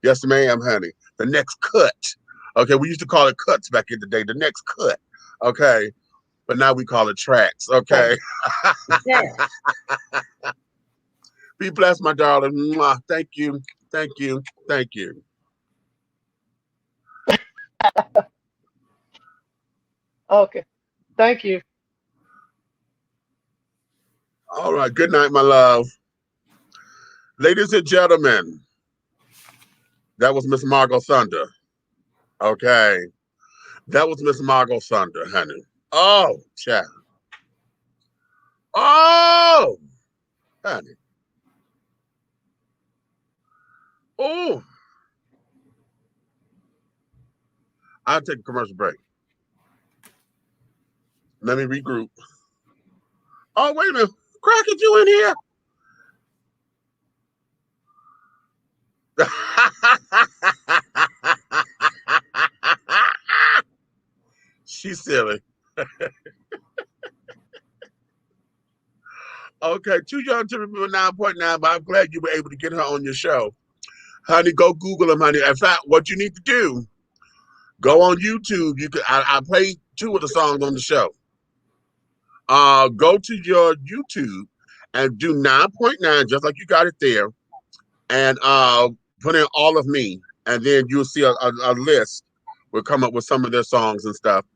Yes, ma'am, honey. The next cut. Okay, we used to call it cuts back in the day. The next cut. Okay. But now we call it tracks. Okay. Yeah. Be blessed, my darling. Mwah. Thank you. Thank you. Thank you. Okay. Thank you. All right. Good night, my love. Ladies and gentlemen, that was Miss Margo Thunder. Okay. That was Miss Margo Thunder, honey. Oh, child. Oh, honey. Oh. I'll take a commercial break. Let me regroup. Oh, wait a minute. Crockett, you in here? She's silly. Okay, too young to remember 9.9, but I'm glad you were able to get her on your show. Honey, go Google them, honey. In fact, what you need to do, go on YouTube. You can. I played 2 of the songs on the show. Go to your YouTube and do 9.9, just like you got it there, and put in All of Me, and then you'll see a list. We'll come up with some of their songs and stuff.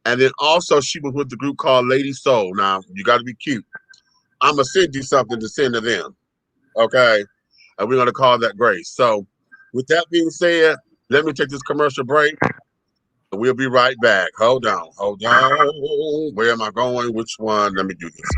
And then also she was with the group called Lady Soul. Now, you got to be cute. I'm going to send you something to send to them. Okay? And we're going to call that Grace. So with that being said, let me take this commercial break. We'll be right back. Hold on. Hold on. Where am I going? Which one? Let me do this.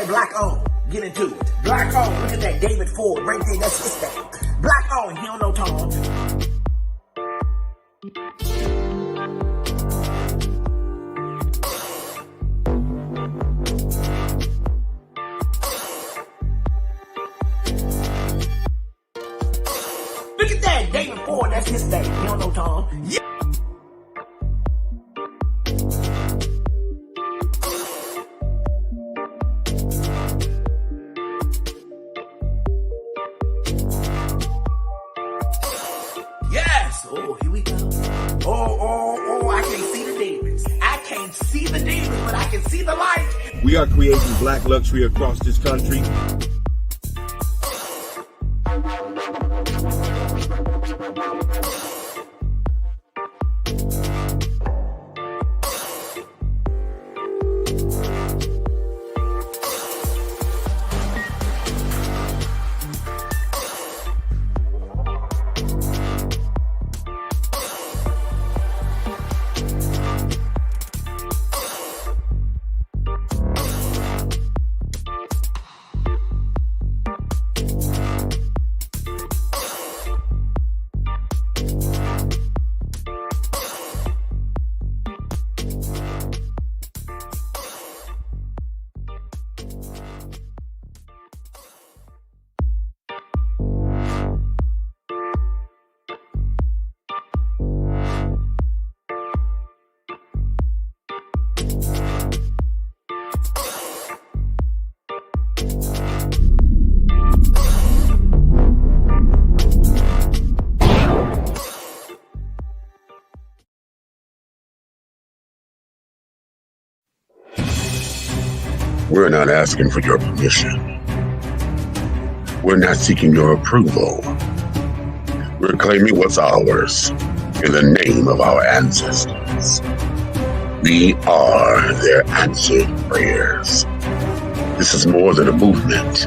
Black on, get into it. Black on, look at that David Ford right there, that's his thing. Black on, he don't know Tom. Look at that David Ford, that's his thing. He don't know Tom. Yeah. Oh, here we go. Oh, I can't see the demons. I can't see the demons, but I can see the light. We are creating black luxury across this country. We're not asking for your permission. We're not seeking your approval. We're claiming what's ours in the name of our ancestors. We are their answered prayers. This is more than a movement.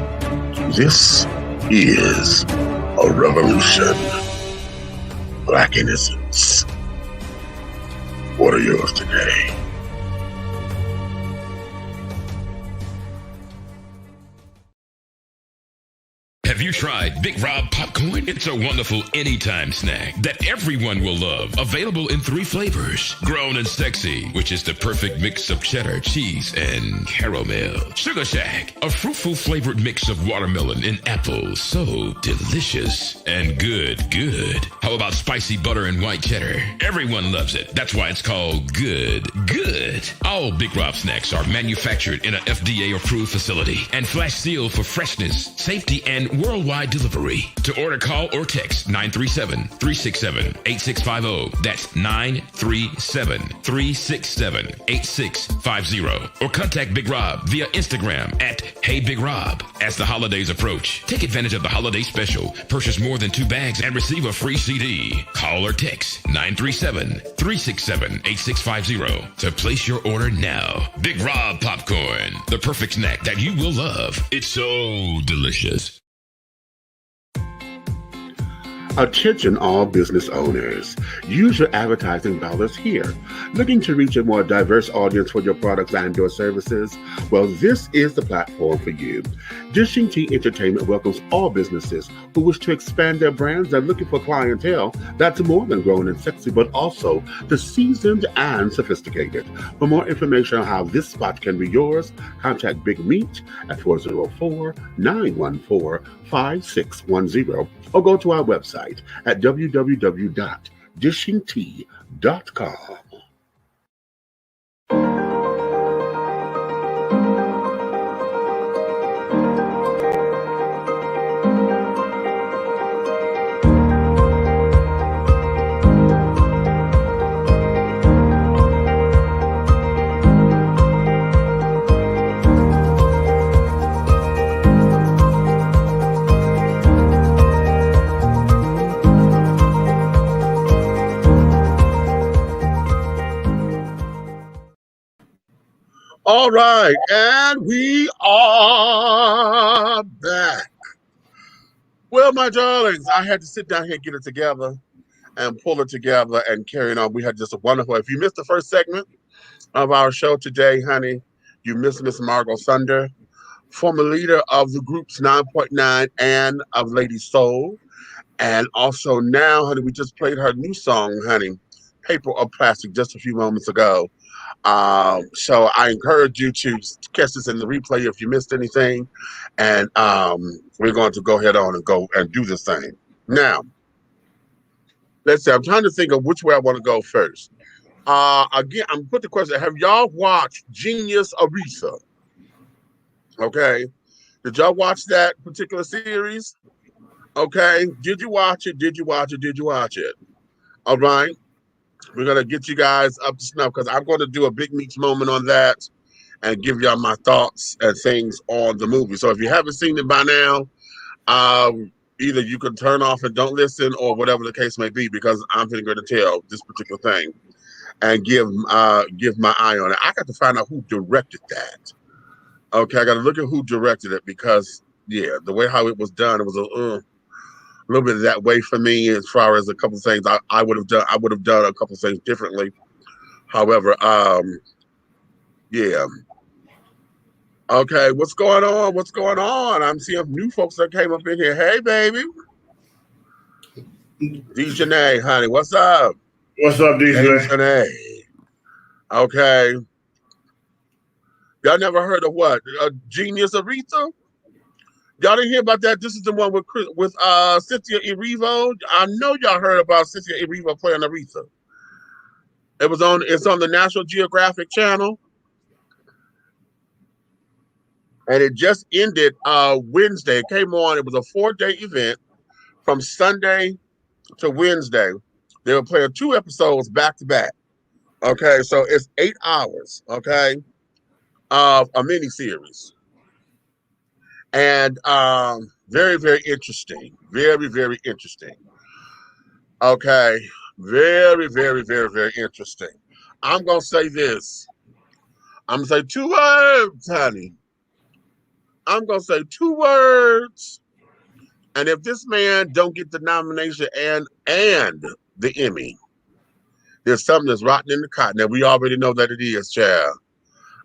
This is a revolution. Black innocence. What are yours today? Have you tried Big Rob popcorn? It's a wonderful anytime snack that everyone will love. Available in 3 flavors. Grown and Sexy, which is the perfect mix of cheddar, cheese, and caramel. Sugar Shack, a fruitful flavored mix of watermelon and apple. So delicious and good. How about spicy butter and white cheddar? Everyone loves it. That's why it's called good. All Big Rob snacks are manufactured in an FDA-approved facility and flash sealed for freshness, safety, and worldwide delivery. To order, call or text 937-367-8650. That's 937-367-8650. Or contact Big Rob via Instagram at HeyBigRob. As the holidays approach, take advantage of the holiday special. Purchase more than 2 bags and receive a free CD. Call or text 937-367-8650 to place your order now. Big Rob Popcorn, the perfect snack that you will love. It's so delicious. Attention all business owners. Use your advertising dollars here. Looking to reach a more diverse audience for your products and or services? Well, this is the platform for you. Dishing Tea Entertainment welcomes all businesses who wish to expand their brands and looking for clientele that's more than grown and sexy, but also the seasoned and sophisticated. For more information on how this spot can be yours, contact Big MEACH at 404-914-5610 or go to our website at www.dishingtea.com. All right, and we are back. Well, my darlings, I had to sit down here and get it together and pull it together and carry it on. We had just a wonderful, if you missed the first segment of our show today, honey, you missed Miss Margo Thunder, former leader of the groups 9.9 and of Lady Soul. And also now, honey, we just played her new song, honey, Paper or Plastic, just a few moments ago. So I encourage you to catch this in the replay if you missed anything. And we're going to go ahead on and go and do this thing. Now, let's see. I'm trying to think of which way I want to go first. Again, I'm put the question, have y'all watched Genius ARETHA? Okay. Did y'all watch that particular series? Okay. Did you watch it? Did you watch it? Did you watch it? All right. We're going to get you guys up to snuff because I'm going to do a Big Meats moment on that and give y'all my thoughts and things on the movie. So if you haven't seen it by now, either you can turn off and don't listen or whatever the case may be, because I'm going to tell this particular thing and give my eye on it. I got to find out who directed that. Okay, I got to look at who directed it because, yeah, the way how it was done, it was a little bit of that way for me as far as a couple of things I would have done. I would have done a couple of things differently. However, yeah. Okay, what's going on? What's going on? I'm seeing new folks that came up in here. Hey, baby. DJ, honey, what's up? What's up, DJ? DJ. Okay. Y'all never heard of what? Genius ARETHA? Y'all didn't hear about that? This is the one with Cynthia Erivo. I know y'all heard about Cynthia Erivo playing ARETHA. It's on the National Geographic Channel. And it just ended Wednesday. It came on. It was a 4-day event from Sunday to Wednesday. They were playing 2 episodes back to back. Okay, so it's 8 hours. Okay. of a miniseries. And very, very interesting. Very, very interesting. Okay. Very, very, very, very interesting. I'm going to say this. I'm going to say 2 words, honey. I'm going to say 2 words. And if this man don't get the nomination and the Emmy, there's something that's rotten in the cotton. And we already know that it is, child.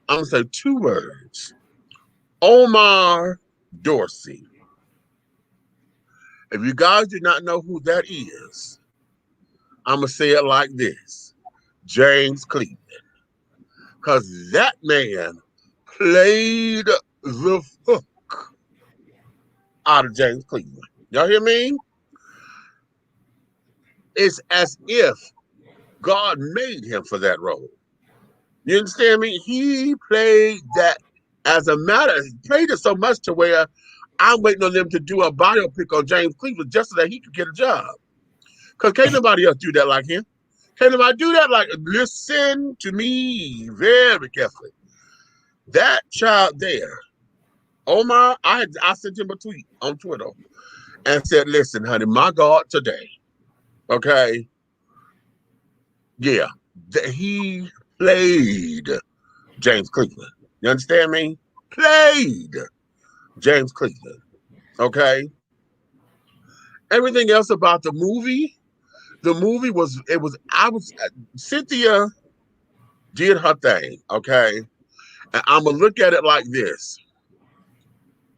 I'm going to say 2 words. Omar Dorsey. If you guys do not know who that is, I'm going to say it like this. James Cleveland. Because that man played the fuck out of James Cleveland. Y'all hear me? It's as if God made him for that role. You understand me? He played that as a matter. He played it so much to where I'm waiting on them to do a biopic on James Cleveland just so that he could get a job. Because can't nobody else do that like him. Can't nobody do that like, listen to me very carefully. That child there, Omar, I sent him a tweet on Twitter and said, listen, honey, my God, today, okay, yeah, he played James Cleveland. You understand me? Played James Cleveland, okay? Everything else about the movie Cynthia did her thing, okay? And I'm going to look at it like this.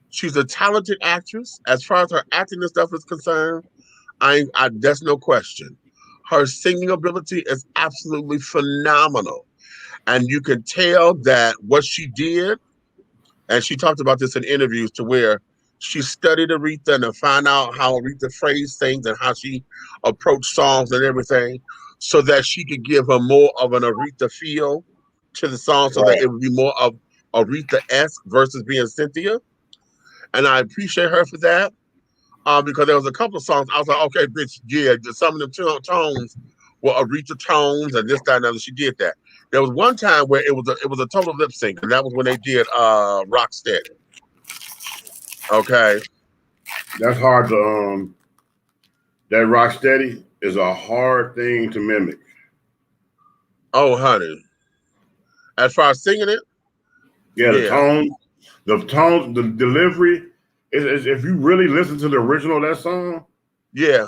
She's a talented actress. As far as her acting and stuff is concerned, there's no question. Her singing ability is absolutely phenomenal. And you can tell that what she did, and she talked about this in interviews to where she studied Aretha and to find out how Aretha phrased things and how she approached songs and everything so that she could give her more of an Aretha feel to the song so that it would be more of Aretha-esque versus being Cynthia. And I appreciate her for that because there was a couple of songs I was like, okay, bitch, yeah, some of them tones were Aretha tones and this, that, and other. She did that. There was one time where it was a total lip sync, and that was when they did Rocksteady. Okay. That's hard to that Rocksteady is a hard thing to mimic. Oh, honey. As far as singing it? Yeah, the tone, the delivery. If you really listen to the original of that song, yeah,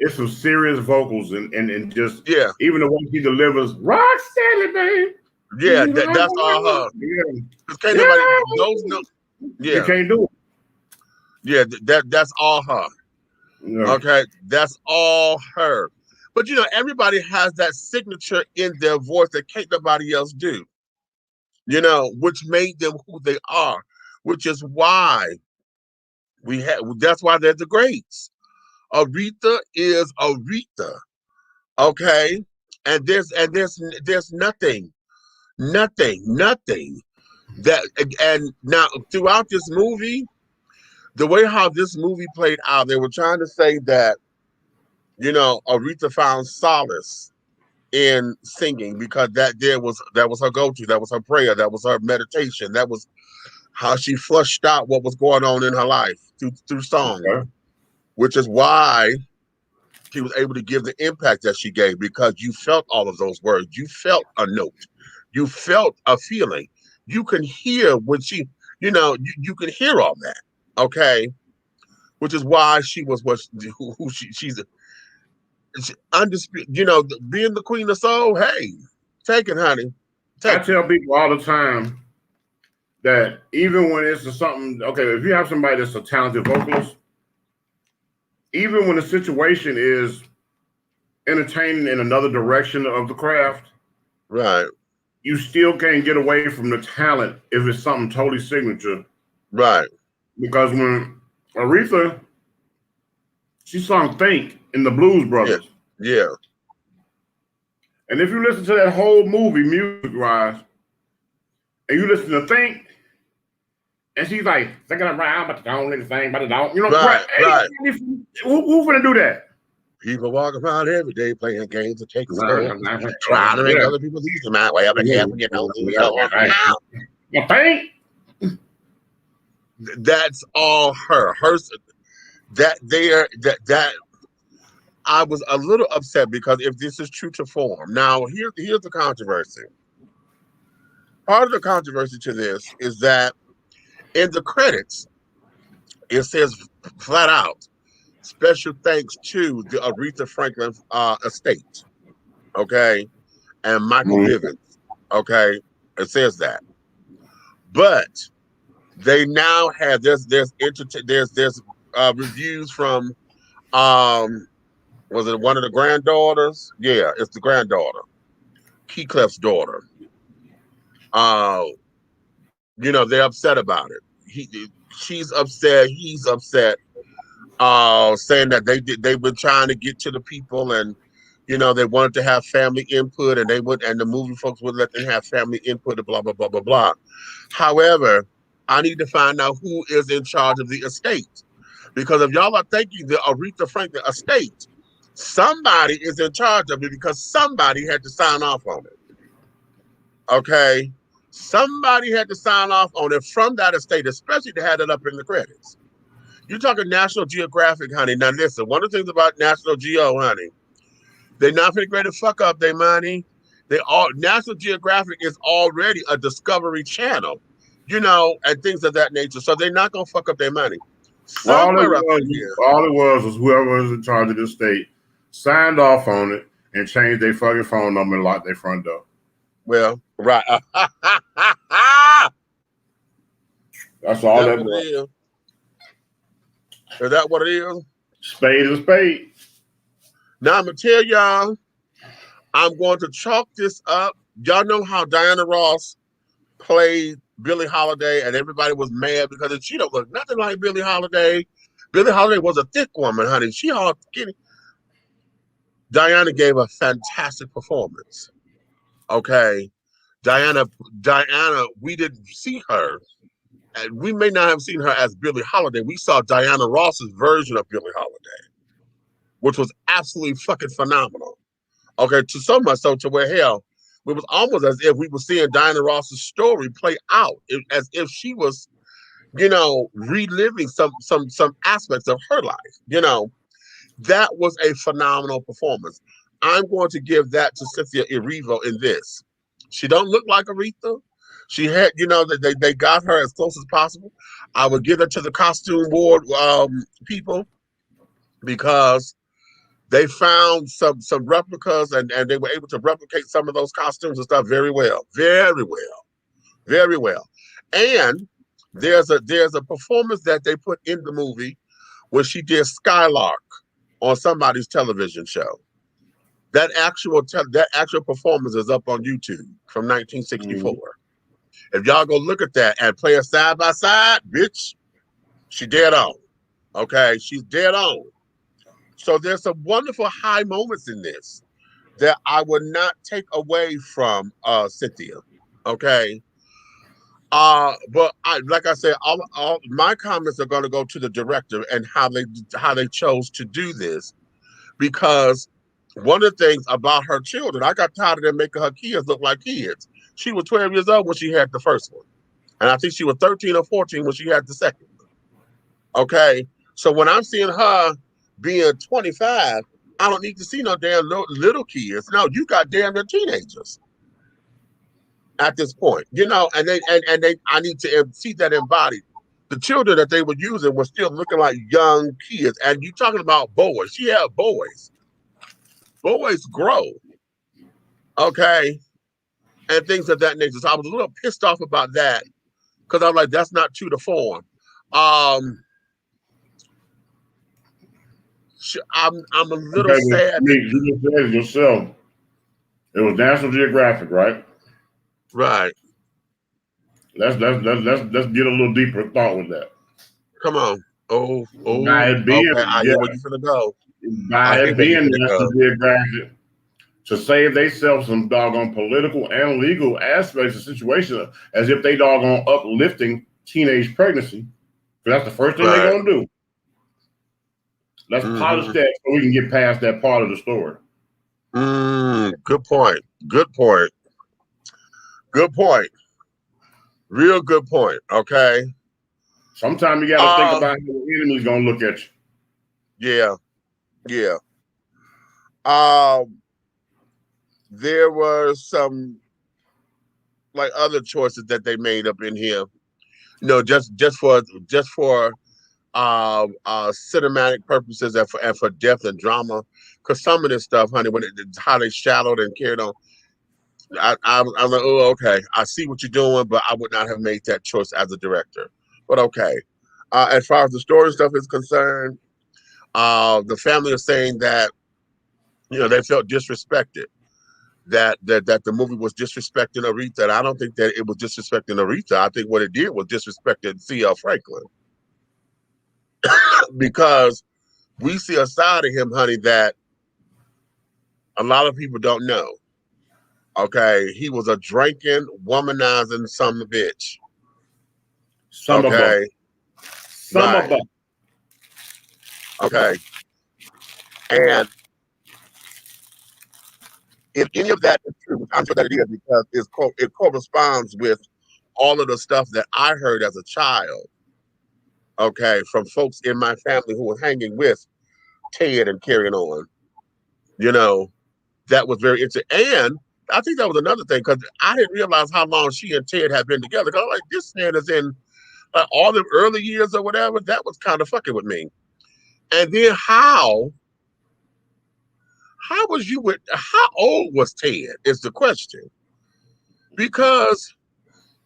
it's some serious vocals and just even the way he delivers Rocksteady, babe. Yeah, that's all her. Yeah. Can't nobody You can't do it. Yeah, that's all her. Yeah. Okay, that's all her. But you know, everybody has that signature in their voice that can't nobody else do. You know, which made them who they are, which is why that's why they're the greats. Aretha is Aretha. Okay? And there's nothing that, and now throughout this movie, the way how this movie played out, they were trying to say that, you know, Aretha found solace in singing because that was her go-to, that was her prayer, that was her meditation, that was how she flushed out what was going on in her life through song, which is why she was able to give the impact that she gave, because you felt all of those words, you felt a note, you felt a feeling, you can hear when she, you know, you can hear all that. Okay, which is why she was she's undisputed. You know, being the queen of soul. Hey, take it, honey. I tell people all the time that even when it's something, okay, if you have somebody that's a talented vocalist, even when the situation is entertaining in another direction of the craft, right, you still can't get away from the talent if it's something totally signature, right. Because when Aretha, she sung Think in the Blues Brothers. Yeah. And if you listen to that whole movie, music-wise, and you listen to Think, and she's like, thinking around, but don't let the thing, but don't. You know, right. Who finna do that? People walk around every day playing games and taking trying to make other people lose their mind. Well, you know, You think? That's all her. That I was a little upset because if this is true to form. Now, here's the controversy. Part of the controversy to this is that in the credits, it says flat out, special thanks to the Aretha Franklin estate, okay, and Michael Bivins, okay. It says that, but they now have there's reviews from was it one of the granddaughters? Yeah, it's the granddaughter, Key Clef's daughter. They're upset about it. She's upset. He's upset. Saying that they've been trying to get to the people, and they wanted to have family input, and the movie folks would let them have family input, and blah blah blah blah blah. However, I need to find out who is in charge of the estate, because if y'all are thinking the Aretha Franklin estate, somebody is in charge of it because somebody had to sign off on it. Okay, somebody had to sign off on it from that estate, especially to have it up in the credits. You're talking National Geographic, honey. Now listen, one of the things about National Geo, honey, they're not going to fuck up their money. National Geographic is already a Discovery Channel, and things of that nature. So they're not going to fuck up their money. All it was whoever was in charge of the state signed off on it and changed their fucking phone number and locked their front door. Well, right. That's all that was. Is that what it is? Spade is spade. Now I'm gonna tell y'all, I'm going to chalk this up. Y'all know how Diana Ross played Billie Holiday, and everybody was mad because she don't look nothing like Billie Holiday. Billie Holiday was a thick woman, honey. She all skinny. Diana gave a fantastic performance. Okay, Diana, we didn't see her. And we may not have seen her as Billie Holiday. We saw Diana Ross's version of Billie Holiday, which was absolutely fucking phenomenal. Okay, to so much so to where hell, it was almost as if we were seeing Diana Ross's story play out, as if she was, reliving some aspects of her life. That was a phenomenal performance. I'm going to give that to Cynthia Erivo in this. She don't look like Aretha. She had, they got her as close as possible. I would give it to the costume board people because they found some replicas and they were able to replicate some of those costumes and stuff very well, very well, very well. And there's a performance that they put in the movie when she did Skylark on somebody's television show. That actual performance is up on YouTube from 1964. If y'all go look at that and play it side by side, bitch, she dead on. Okay, she's dead on. So there's some wonderful high moments in this that I would not take away from Cynthia. Okay. But like I said, all my comments are going to go to the director and how they chose to do this, because one of the things about her children, I got tired of them making her kids look like kids. She was 12 years old when she had the first one. And I think she was 13 or 14 when she had the second one. Okay. So when I'm seeing her being 25, I don't need to see no damn little kids. No, you got damn near teenagers at this point, and I need to see that embodied. The children that they were using were still looking like young kids. And you talking about boys. She had boys. Boys grow. Okay. And things of that nature. So I was a little pissed off about that because I'm like, that's not true to form. I'm a little sad. You just said it yourself. It was National Geographic, right? Right. Let's get a little deeper thought with that. Come on. Oh. By it being, okay, I hear where you're gonna go. By it being National Geographic, to save themselves some doggone political and legal aspects of the situation, as if they doggone uplifting teenage pregnancy. Because that's the first thing they're gonna do. Let's polish that so we can get past that part of the story. Good point. Real good point. Okay. Sometimes you got to think about how the enemy's gonna look at you. Yeah. There were some like other choices that they made up in here. Just for cinematic purposes and for depth and drama. Because some of this stuff, honey, how they shadowed and carried on, I'm like, oh, okay, I see what you're doing, but I would not have made that choice as a director. But okay. As far as the story stuff is concerned, the family is saying that they felt disrespected, that the movie was disrespecting Aretha. And I don't think that it was disrespecting Aretha. I think what it did was disrespecting C.L. Franklin. Because we see a side of him, honey, that a lot of people don't know. Okay, he was a drinking, womanizing son of a bitch. Some of them. Okay. And if any of that is true, I'm sure that it is, because it corresponds with all of the stuff that I heard as a child, okay, from folks in my family who were hanging with Ted and carrying on. That was very interesting. And I think that was another thing, because I didn't realize how long she and Ted had been together. Because I'm like, this man is in all the early years or whatever. That was kind of fucking with me. And then how old was Ted is the question. Because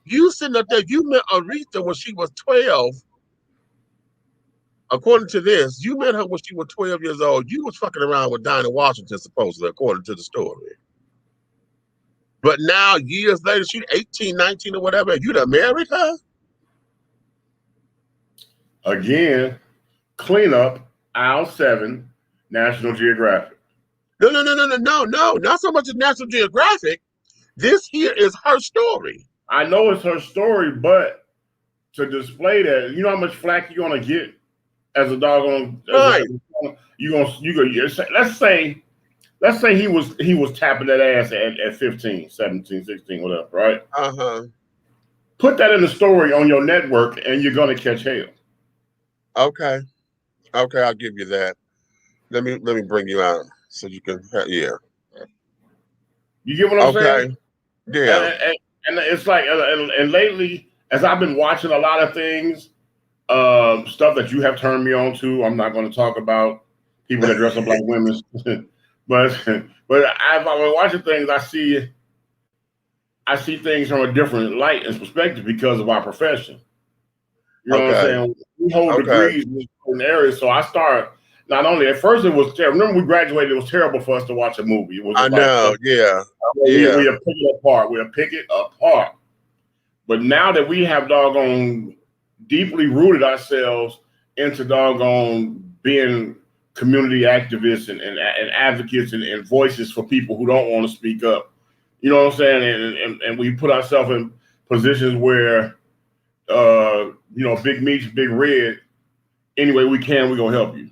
you sitting up there, you met Aretha when she was 12. According to this, you met her when she was 12 years old. You was fucking around with Dinah Washington, supposedly, according to the story. But now, years later, she's 18, 19 or whatever, you done married her? Again, cleanup, aisle 7, National Geographic. No, not so much as National Geographic. This here is her story. I know it's her story, but to display that, you know how much flack you're gonna get as a doggone. Right. Let's say he was tapping that ass at 15, 17, 16, whatever, right? Put that in the story on your network, and you're gonna catch hell. Okay, I'll give you that. Let me bring you out so you can. Yeah. You get what I'm saying? Yeah. And it's like, and lately, as I've been watching a lot of things, stuff that you have turned me on to, I'm not going to talk about people that dress up like women, but as I've been watching things, I see things from a different light and perspective because of our profession. You know what I'm saying? We hold degrees in certain areas, so I start. Not only at first it was terrible. Remember, we graduated. It was terrible for us to watch a movie. It was I know, yeah. We'll pick it apart. We'll pick it apart. But now that we have doggone deeply rooted ourselves into doggone being community activists and advocates and voices for people who don't want to speak up, you know what I'm saying? And we put ourselves in positions where, Big Meach, Big Red, any way we can, we're going to help you.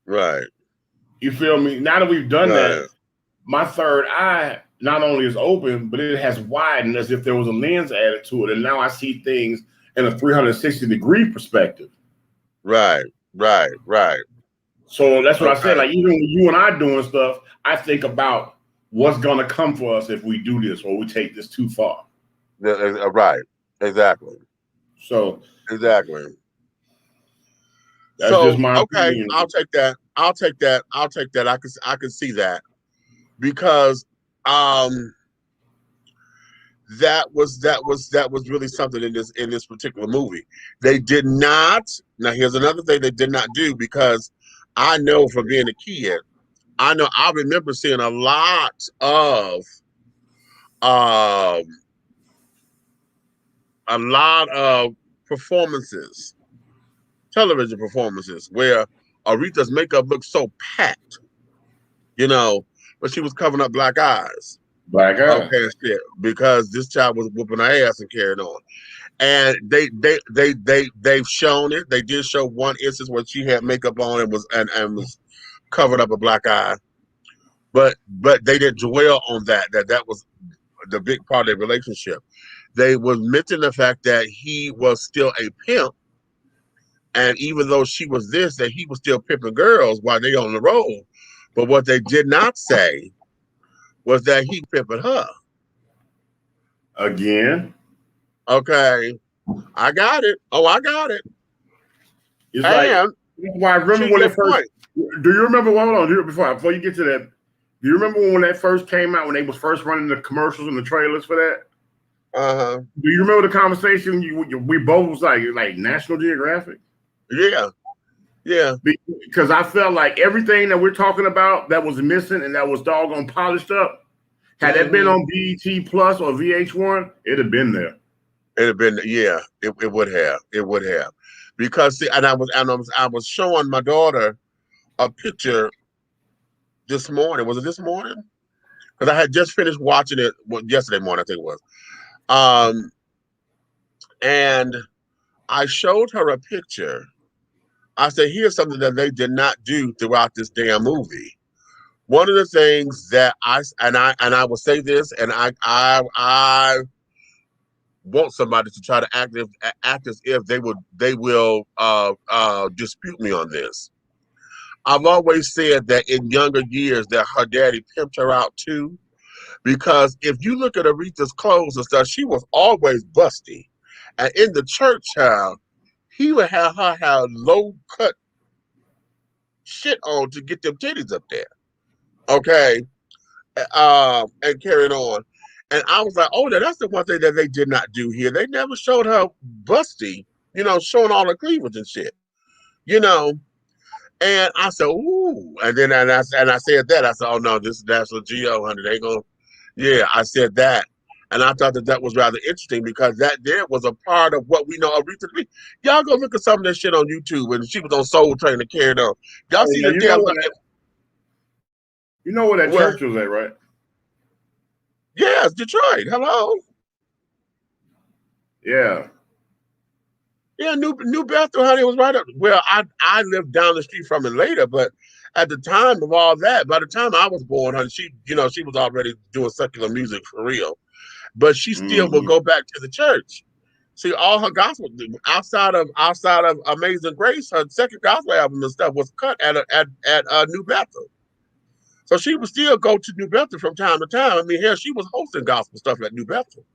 Right. You feel me? Now that we've done that, my third eye not only is open, but it has widened as if there was a lens added to it. And now I see things in a 360-degree perspective. Right. So that's what I said. Like, even when you and I doing stuff, I think about what's going to come for us if we do this or we take this too far. Right. Exactly. So. Exactly. That's just my opinion. I'll take that. I can see that, because that was really something in this particular movie. They did not. Now here's another thing they did not do, because I know from being a kid, I remember seeing a lot of performances, television performances, where Aretha's makeup looked so packed, but she was covering up black eyes. Okay, because this child was whooping her ass and carrying on. And they've shown it. They did show one instance where she had makeup on and was covered up a black eye. But they didn't dwell on that was the big part of their relationship. they was mentioning the fact that he was still a pimp, and even though she was this, that he was still pimping girls while they on the road. But what they did not say was that he pimping her. Again. Okay. I got it. Oh, I got it. It's and like, well, I remember when it first. Do you remember? Hold on, before you get to that, do you remember when that first came out? When they was first running the commercials and the trailers for that? Do you remember the conversation? We both was like National Geographic. Yeah, yeah. Because I felt like everything that we're talking about that was missing and that was doggone polished up, had that been on BET Plus or VH1, it'd have been there. It'd have been, yeah. It would have. It would have. Because see, I was showing my daughter a picture this morning. Was it this morning? Because I had just finished watching it yesterday morning, I think it was. And I showed her a picture. I said, here's something that they did not do throughout this damn movie. One of the things that I will say this, and I want somebody to try to act as if they will dispute me on this. I've always said that in younger years that her daddy pimped her out too, because if you look at Aretha's clothes and stuff, she was always busty, and in the church, child, he would have her have low cut shit on to get them titties up there, okay, and carrying on. And I was like, oh, that's the one thing that they did not do here. They never showed her busty, showing all her cleavage and shit, And I said, ooh. And then I said that. I said, oh, no, this is National Geo, honey. They gonna, yeah, I said that. And I thought that was rather interesting because that there was a part of what we know Aretha. Y'all go look at some of that shit on YouTube, and she was on Soul Train and carried on. Y'all see the damn. You know where that church was at, right? Yes, Detroit. Hello. Yeah. Yeah, New Bethel, honey, was right up. Well, I lived down the street from it later, but at the time of all that, by the time I was born, honey, she was already doing secular music for real. But she still would go back to the church. See, all her gospel outside of Amazing Grace, her second gospel album and stuff was cut at New Bethel. So she would still go to New Bethel from time to time. I mean, hell, she was hosting gospel stuff at New Bethel.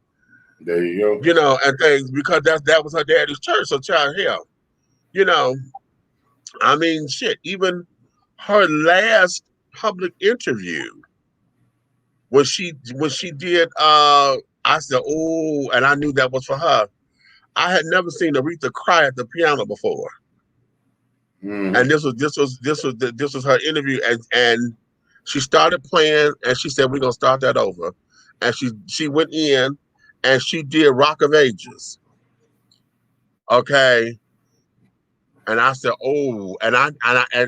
There you go. And things because that was her daddy's church. So, child, hell, I mean, shit. Even her last public interview, when she did, I said, oh, and I knew that was for her. I had never seen Aretha cry at the piano before, and this was her interview, and she started playing, and she said, "We're gonna start that over," and she went in, and she did Rock of Ages, okay. And I said, "Oh," and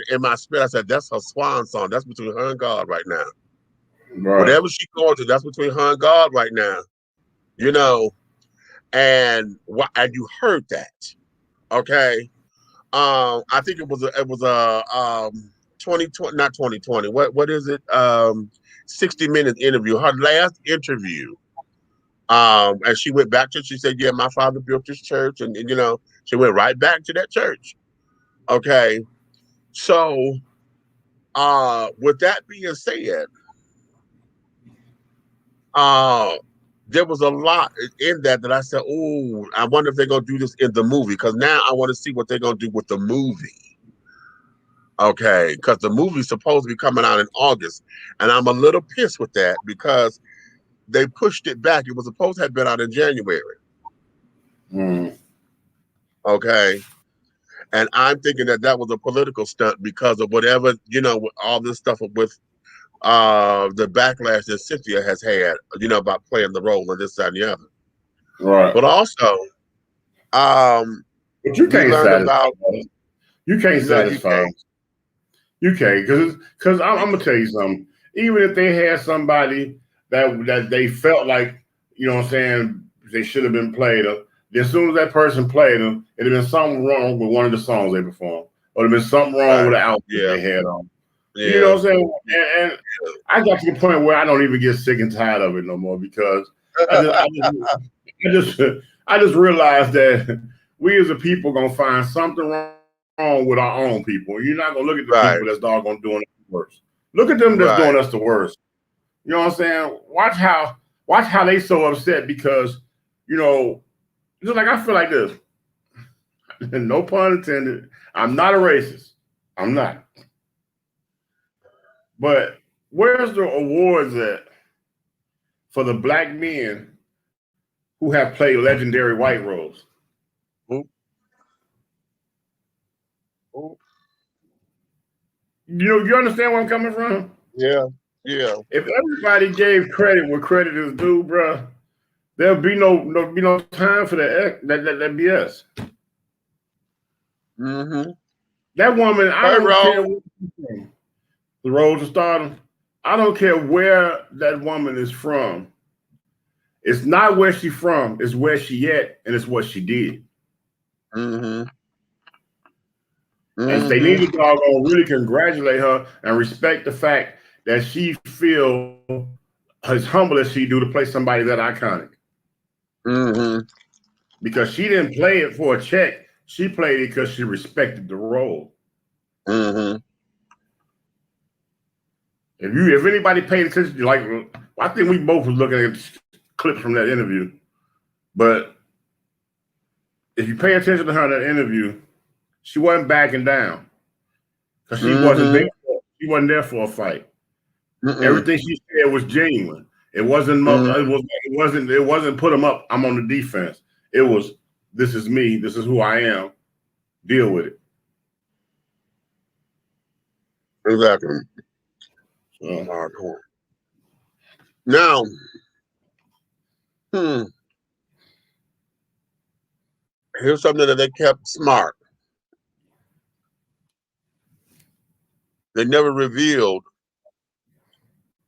in my spirit, I said, "That's her swan song. That's between her and God right now. Right. Whatever she's going to, that's between her and God right now, And you heard that, okay? I think it was a 2020, not 2020. What is it? 60-minute interview. Her last interview. And she went back to. She said, "Yeah, my father built this church," and she went right back to that church. Okay, so with that being said, there was a lot in that I said, "Oh, I wonder if they're gonna do this in the movie." Because now I want to see what they're gonna do with the movie. Okay, because the movie's supposed to be coming out in August, and I'm a little pissed with that because they pushed it back. It was supposed to have been out in January. Okay. And I'm thinking that was a political stunt because of whatever, with all this stuff with the backlash that Cynthia has had, about playing the role of this, that, and the other. Right. But also, but you can't satisfy. You can't satisfy. You can't, because I'm gonna tell you something. Even if they had somebody that they felt like, they should have been played. As soon as that person played them, it'd have been something wrong with one of the songs they performed, or it'd have been something wrong with the outfit they had on. Yeah. You know what I'm saying? And I got to the point where I don't even get sick and tired of it no more because I just realized that we as a people gonna find something wrong with our own people. You're not gonna look at the people that's doggone doing us the worst. Look at them that's doing us the worst. You know what I'm saying? Watch how they so upset because, you know, just like I feel like this. No pun intended. I'm not a racist. I'm not. But where's the awards at for the black men who have played legendary white roles? You know, you understand where I'm coming from? Yeah. If everybody gave credit where credit is due, bro, there'll be no time for that BS. Mm-hmm. That woman, I don't care where she's from. The Road to Stardom. I don't care where that woman is from. It's not where she's from. It's where she at, and it's what she did. Mm-hmm. And they need to doggone really congratulate her and respect the fact that she feel as humble as she do to play somebody that iconic. Mm-hmm. Because she didn't play it for a check. She played it because she respected the role. Mm-hmm. If anybody paid attention, like I think we both was looking at clips from that interview. But if you pay attention to her in that interview, she wasn't backing down. Because she wasn't there. She wasn't there for a fight. Everything she said was genuine. It wasn't it wasn't put them up. I'm on the defense. It was, this is me. This is who I am. Deal with it. Exactly. Hardcore. Now, here's something that they kept smart. They never revealed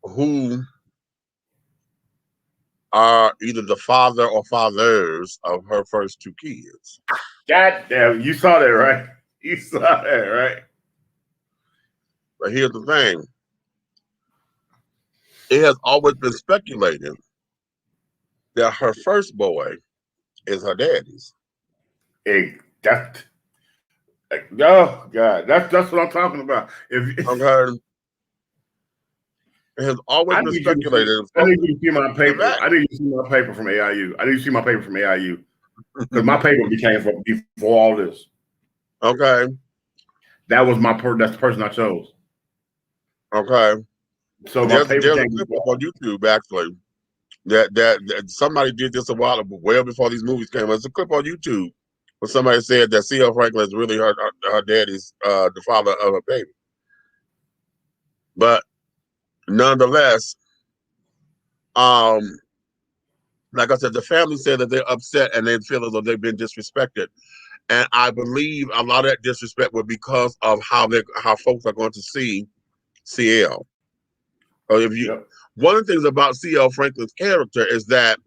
who are either the father or fathers of her first two kids. God damn, you saw that, right? You saw that, right? But here's the thing. It has always been speculated that her first boy is her daddy's. Oh God, that's what I'm talking about. Okay. It has always been speculated. I need you to see my paper. I need you to see my paper from AIU. I need you to see my paper from AIU. Because my paper became before all this. Okay. That was that's the person I chose. Okay. So there's a clip up on YouTube actually that somebody did this a while ago, well before these movies came. There's a clip on YouTube where somebody said that C.L. Franklin is really her daddy's the father of her baby. But nonetheless, like I said, the family said that they're upset and they feel as though they've been disrespected. And I believe a lot of that disrespect was because of how folks are going to see CL. One of the things about C.L. Franklin's character is that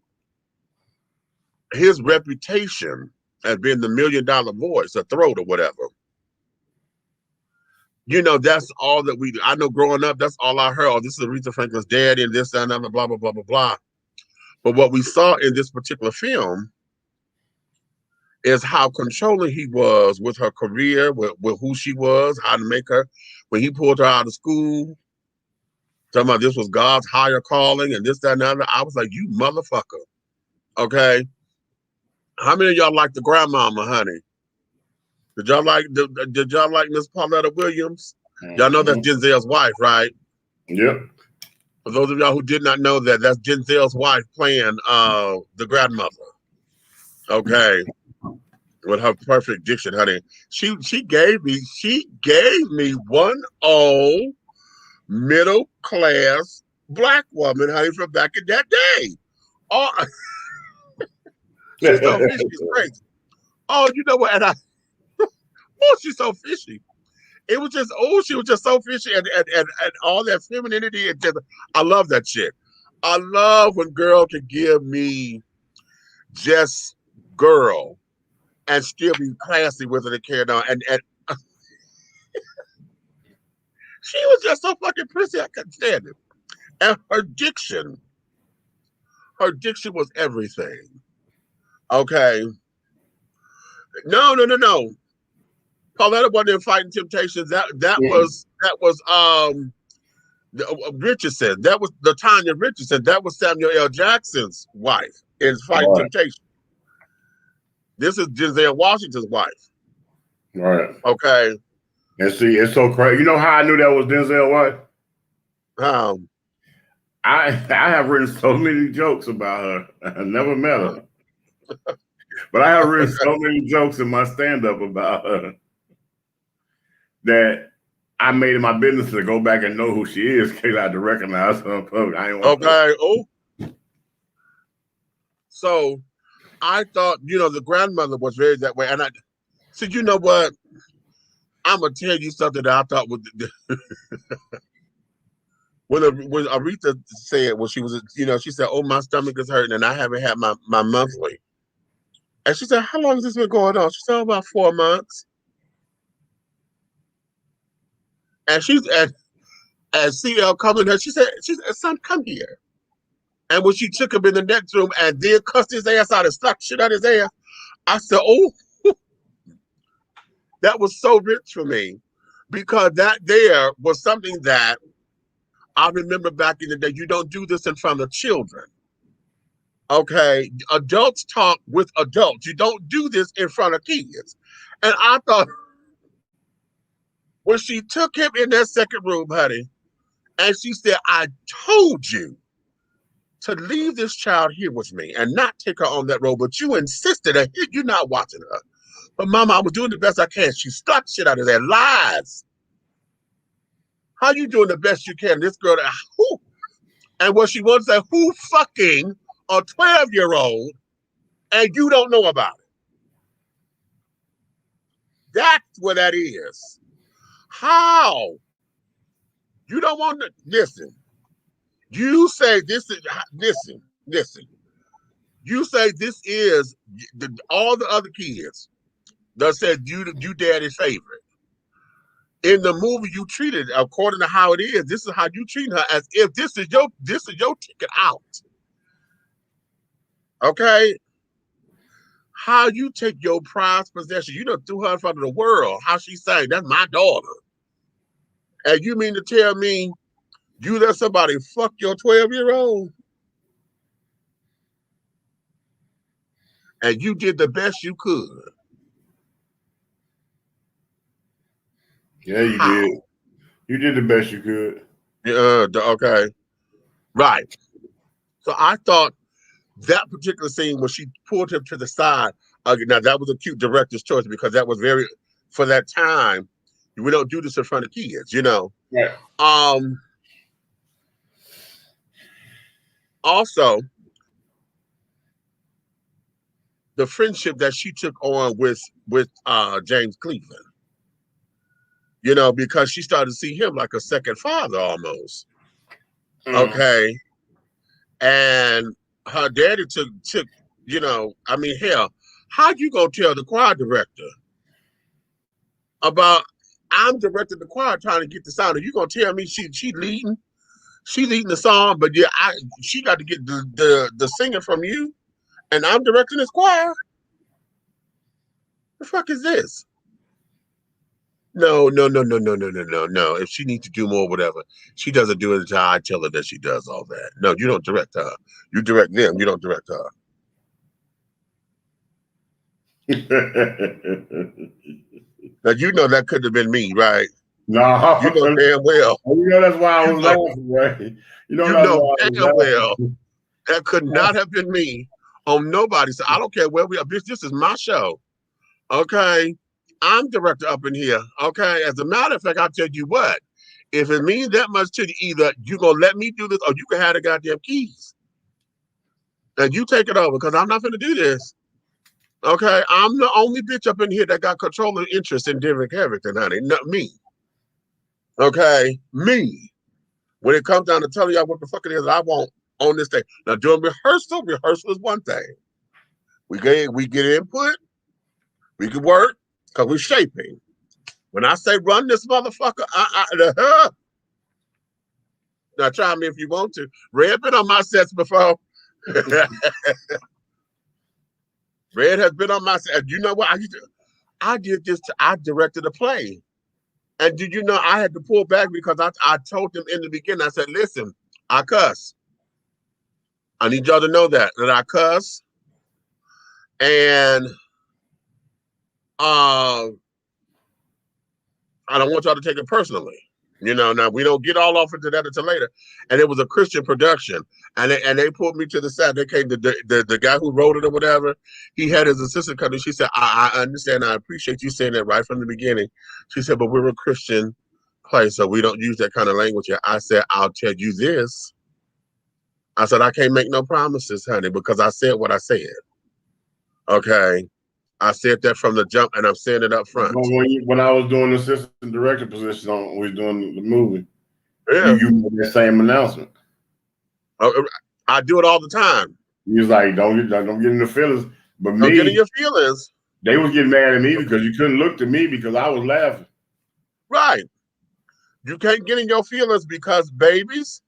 his reputation as being the $1 million voice, a throat or whatever. You know, that's all that I know growing up, that's all I heard. Oh, this is Aretha Franklin's daddy and this, that, and that, blah, blah, blah, blah, blah. But what we saw in this particular film is how controlling he was with her career, with who she was, how to make her, when he pulled her out of school, talking about this was God's higher calling and this, that, and that. I was like, you motherfucker. Okay. How many of y'all like the grandmama, honey? Did y'all like Miss Pauletta Williams? Y'all know that's Denzel's wife, right? Yep. For those of y'all who did not know that, that's Denzel's wife playing the grandmother. Okay. With her perfect diction, honey. She gave me one old middle class black woman, honey, from back in that day. Oh, she's so fishy, she's crazy. Oh, you know what? And she's so fishy. It was just, she was just so fishy and all that femininity. And just, I love that shit. I love when girl can give me just girl and still be classy with it and carry on. And she was just so fucking prissy, I couldn't stand it. And her diction Her diction was everything. Okay. No. Pauletta wasn't in Fighting Temptations. That was Richardson. That was LaTanya Richardson. That was Samuel L. Jackson's wife in Fighting Temptations. This is Denzel Washington's wife. Right. Okay. And see, it's so crazy. You know how I knew that was Denzel's wife? I have written so many jokes about her. I never met her. But I have written so many jokes in my stand-up about her that I made it my business to go back and know who she is in case I had to recognize her in public. I ain't So I thought, the grandmother was very that way. And I said, you know what? I'm going to tell you something that I thought was... when Aretha said, when she was, she said, oh, my stomach is hurting and I haven't had my monthly. And she said, how long has this been going on? She said, about 4 months. And as CL coming her, she said, son, come here. And when she took him in the next room and then cussed his ass out and slapped shit out his ass, I said, oh, that was so rich for me. Because that there was something that I remember back in the day. You don't do this in front of children. Okay, adults talk with adults. You don't do this in front of kids. And I thought, when she took him in that second room, honey, and she said, I told you to leave this child here with me and not take her on that road, but you insisted that you're not watching her. But Mama, I was doing the best I can. She stuck shit out of there. Lies. How you doing the best you can? This girl, who? And what she wants to say, who fucking a 12-year-old and you don't know about it? That's what that is. How? You don't want to listen. You say this is listen. You say this is all the other kids that said you daddy's favorite. In the movie, you treated according to how it is. This is how you treat her, as if this is your ticket out. Okay. How you take your prized possession, threw her in front of the world. How she sang, that's my daughter. And you mean to tell me you let somebody fuck your 12-year-old? And you did the best you could. Yeah, you did. You did the best you could. Okay. Right. So I thought that particular scene when she pulled him to the side, now that was a cute director's choice because that was very, for that time, we don't do this in front of kids, Yeah. Also, the friendship that she took on with James Cleveland, because she started to see him like a second father almost. Okay. And her daddy took, hell, how you gonna tell the choir director about I'm directing the choir trying to get the sound? Are you gonna tell me she leading the song, but yeah, she got to get the singer from you, and I'm directing this choir? The fuck is this? No. If she needs to do more, whatever, she doesn't do it until I tell her that she does all that. No, you don't direct her. You direct them. You don't direct her. Now, that could have been me, right? No. You know damn well. That's why I was laughing, right? Damn well. That could not have been me on nobody. So I don't care where we are. Bitch, this is my show. Okay? I'm director up in here. Okay? As a matter of fact, I'll tell you what. If it means that much to you, either you're going to let me do this or you can have the goddamn keys. And you take it over because I'm not going to do this. Okay? I'm the only bitch up in here that got controlling interest in different everything, honey. Not me. Okay? Me. When it comes down to telling y'all what the fuck it is I want on this thing. Now, during rehearsal is one thing. We get input. We can work because we're shaping. When I say run this motherfucker, now try me if you want to. Red been on my sets before. Red has been on my side. You know what? I did this. I directed a play. And did you know I had to pull back because I told them in the beginning, I said, listen, I cuss. I need y'all to know that I cuss. And I don't want y'all to take it personally. You know, now we don't get all off into that until later. And it was a Christian production. And they pulled me to the side. They came, the guy who wrote it or whatever, he had his assistant come in. She said, I understand. I appreciate you saying that right from the beginning. She said, but we're a Christian place, so we don't use that kind of language here. I said, I'll tell you this. I said, I can't make no promises, honey, because I said what I said. Okay. I said that from the jump, and I'm saying it up front. When I was doing the assistant director position on, we was doing the movie. Yeah. You made that same announcement. I do it all the time. He was like, don't get in the feelings. But me, get in your feelings. They was getting mad at me because you couldn't look to me because I was laughing. Right. You can't get in your feelings because, babies,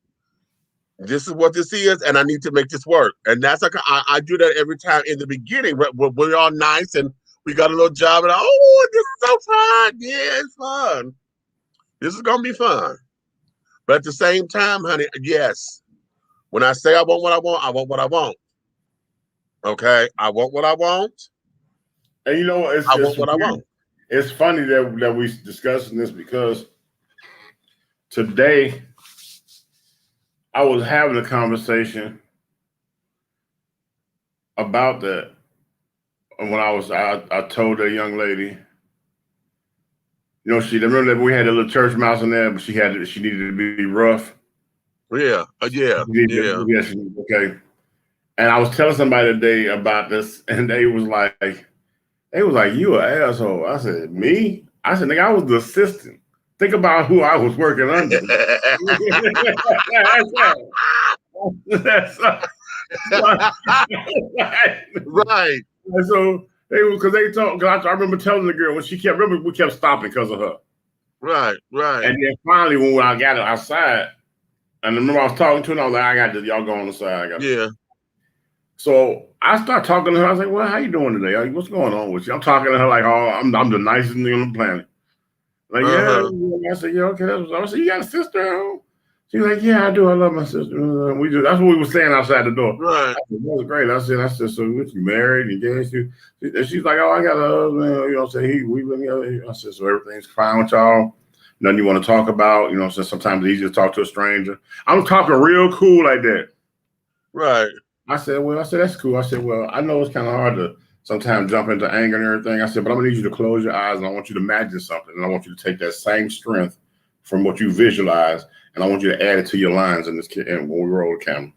this is what this is, and I need to make this work. And that's like I do that every time in the beginning. We're all nice and we got a little job, and oh, this is so fun. Yeah, it's fun. This is gonna be fun. But at the same time, honey, yes. When I say I want what I want, I want what I want. Okay, I want what I want. And you know, I want what I want. It's funny that we discussing this because today I was having a conversation about that. And when I told that young lady, you know, remember that we had a little church mouse in there, but she needed to be rough. Yeah. Yeah. Okay. And I was telling somebody today about this, and they was like, you an asshole. I said, me? I said, nigga, I was the assistant. Think about who I was working under. Right. And so I remember telling the girl when we kept stopping because of her. Right. And then finally, when I got it outside, and I remember I was talking to her, and I was like, I got this, y'all go on the side. Yeah. So I started talking to her. I was like, well, how you doing today? Like, what's going on with you? I'm talking to her like, oh, I'm the nicest nigga on the planet. Like, yeah. I said, yeah, okay. I said, you got a sister at home? She's like, yeah, I do. I love my sister. That's what we were saying outside the door. Right. I said, that was great. I said, so what, you married? Engaged? She's like, oh, I got a husband. You know, we live together. I said, so everything's fine with y'all? Nothing you want to talk about? You know, so sometimes it's easier to talk to a stranger. I'm talking real cool like that. Right. I said, that's cool. I said, well, I know it's kind of hard to sometimes jump into anger and everything. I said, but I'm gonna need you to close your eyes and I want you to imagine something. And I want you to take that same strength from what you visualize and I want you to add it to your lines in this when we roll the camera.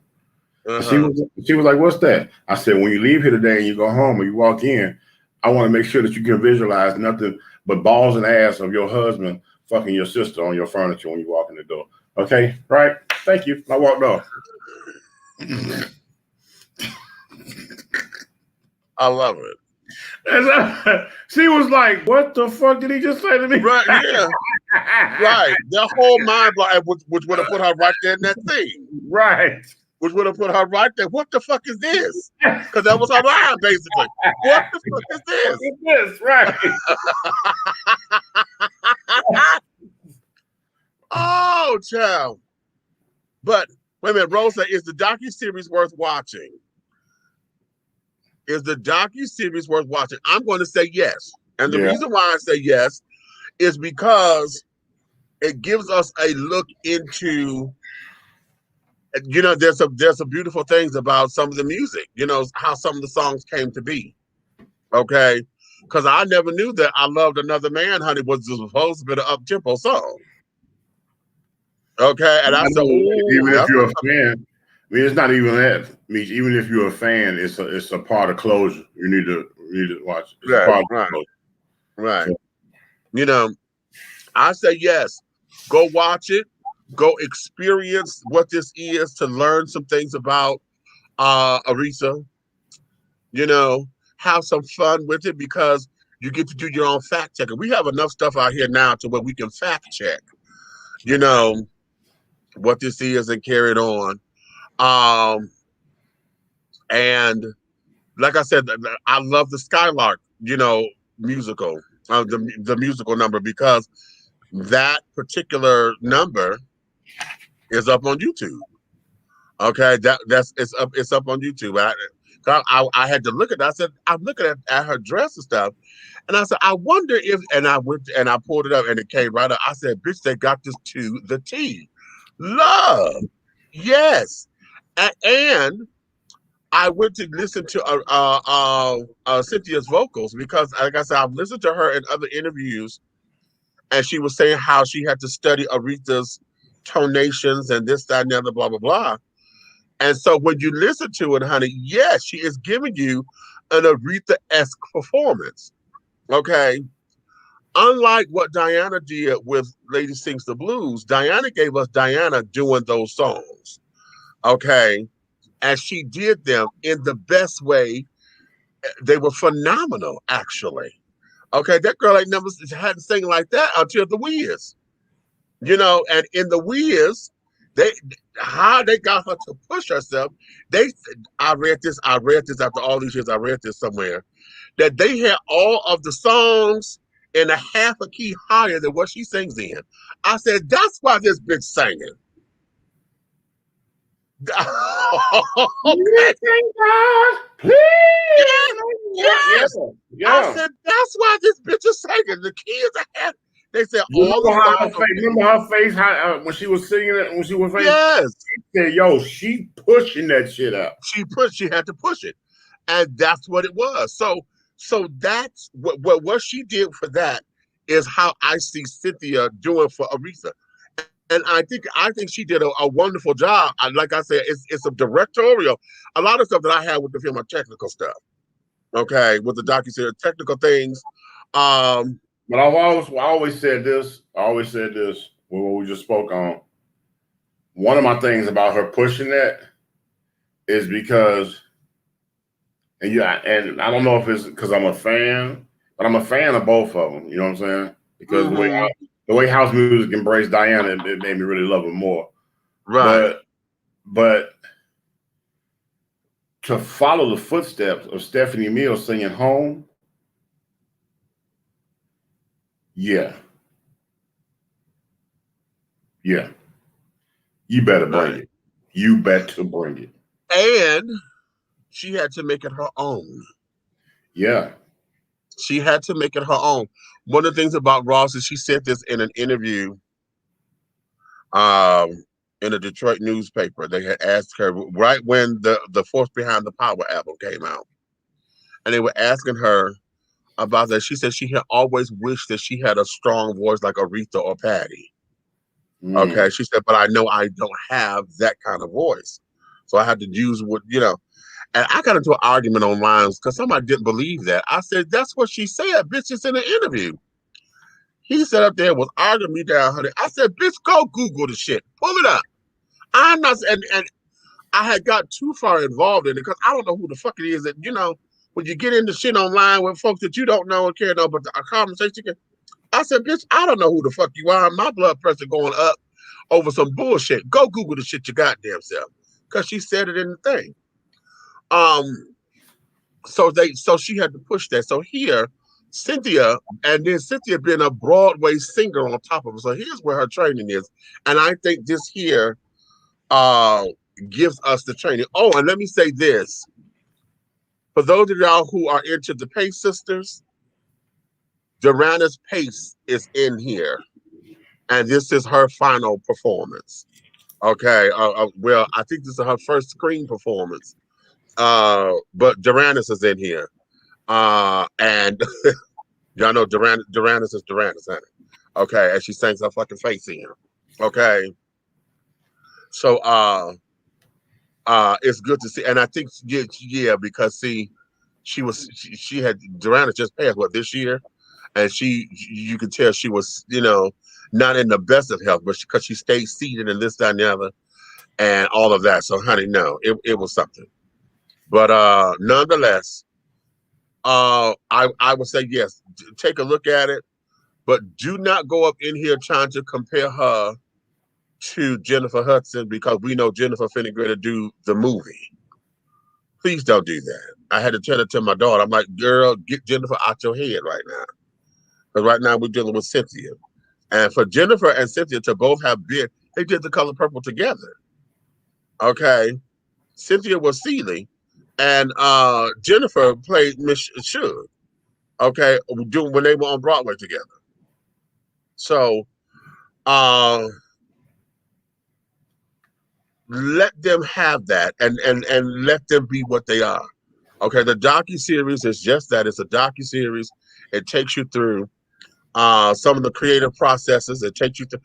She was like, what's that? I said, when you leave here today and you go home or you walk in, I want to make sure that you can visualize nothing but balls and ass of your husband fucking your sister on your furniture when you walk in the door. Okay, right? Thank you. I walked off. I love it. And she was like, what the fuck did he just say to me? Right, yeah. Right. Their whole mind, which would have put her right there in that thing. Right. Which would have put her right there. What the fuck is this? Because that was her line, basically. What the fuck is this? What is this? Right. Oh, child. But, wait a minute, Rosa, is the docuseries worth watching? Is the docuseries worth watching? I'm going to say yes. And the reason why I say yes is because it gives us a look into, you know, there's some beautiful things about some of the music, you know, how some of the songs came to be. Okay? Because I never knew that I Loved Another Man, honey, was supposed to be an up-tempo song. Okay? And I said, even if you're a fan, I mean, it's not even that. I mean, even if you're a fan, it's a part of closure. You need to watch. It's a part of closure. Right. So, you know, I say yes. Go watch it. Go experience what this is to learn some things about ARETHA. You know, have some fun with it because you get to do your own fact checking. We have enough stuff out here now to where we can fact check, you know, what this is and carry it on. And like I said, I love the Skylark, musical, the musical number, because that particular number is up on YouTube. Okay, it's up on YouTube. I had to look at it. I said, I'm looking at her dress and stuff, and I said, I wonder if, and I went and I pulled it up, and it came right up. I said, bitch, they got this to the T. Love, yes, and I went to listen to Cynthia's vocals, because, like I said, I've listened to her in other interviews, and she was saying how she had to study Aretha's tonations and this, that, and the other, blah, blah, blah. And so when you listen to it, honey, yes, she is giving you an Aretha-esque performance, okay? Unlike what Diana did with Lady Sings the Blues, Diana gave us Diana doing those songs, okay? And she did them in the best way. They were phenomenal, actually. Okay, that girl hadn't sang like that until the Wiz. And in the Wiz, how they got her to push herself. I read this after all these years, I read this somewhere, that they had all of the songs in a half a key higher than what she sings in. I said, that's why this bitch singing. Okay. Please. Yes. Yeah. I said, that's why this bitch is singing. The kids are they said remember her face how, when she was singing it, when she was singing, yes. She said, yo, she pushing that shit out. She had to push it. And that's what it was. So that's what she did for that is how I see Cynthia doing for Aretha. And I think she did a wonderful job. Like I said, it's a directorial. A lot of stuff that I had with the film are technical stuff. Okay, with the docuseries, technical things. But I always said this. When we just spoke on. One of my things about her pushing that is because, and I don't know if it's because I'm a fan, but I'm a fan of both of them. You know what I'm saying? Because the way house music embraced Diana, it made me really love her more. Right. But to follow the footsteps of Stephanie Mills singing Home, yeah. You better bring it. You better bring it. And she had to make it her own. Yeah. She had to make it her own. One of the things about Ross is she said this in an interview in a Detroit newspaper. They had asked her right when the Force Behind the Power album came out. And they were asking her about that. She said she had always wished that she had a strong voice like Aretha or Patti. Okay, she said, but I know I don't have that kind of voice. So I had to use what, and I got into an argument online because somebody didn't believe that. I said, that's what she said, bitch, it's in an interview. He sat up there and was arguing me down, honey. I said, bitch, go Google the shit. Pull it up. I'm not, and I had got too far involved in it because I don't know who the fuck it is that, when you get into shit online with folks that you don't know and care about, but a conversation can, I said, bitch, I don't know who the fuck you are. My blood pressure going up over some bullshit. Go Google the shit your goddamn self. Because she said it in the thing. So she had to push that. So here, Cynthia, and then Cynthia being a Broadway singer on top of it. So here's where her training is. And I think this here gives us the training. Oh, and let me say this. For those of y'all who are into the Pace sisters, Durana's Pace is in here. And this is her final performance. Okay. Well, I think this is her first screen performance. But Duranis is in here. And y'all know Duranis is Duranis, honey. Okay. And she sings her fucking face in. Okay. So it's good to see. And I think yeah, because see, she had Duranis just passed this year? And you could tell she was, not in the best of health, but because she stayed seated and this, that, and the other, and all of that. So, honey, no, it was something. But nonetheless, I would say yes. Take a look at it, but do not go up in here trying to compare her to Jennifer Hudson because we know Jennifer finna go to do the movie. Please don't do that. I had to tell it to my daughter. I'm like, girl, get Jennifer out your head right now. Because right now we're dealing with Cynthia. And for Jennifer and Cynthia to both have been, they did The Color Purple together. Okay. Cynthia was Celie, and Jennifer played Miss Suge. Okay, when they were on Broadway together. So let them have that and let them be what they are. Okay, the docuseries is just that. It's a docuseries. It takes you through some of the creative processes. It takes you through.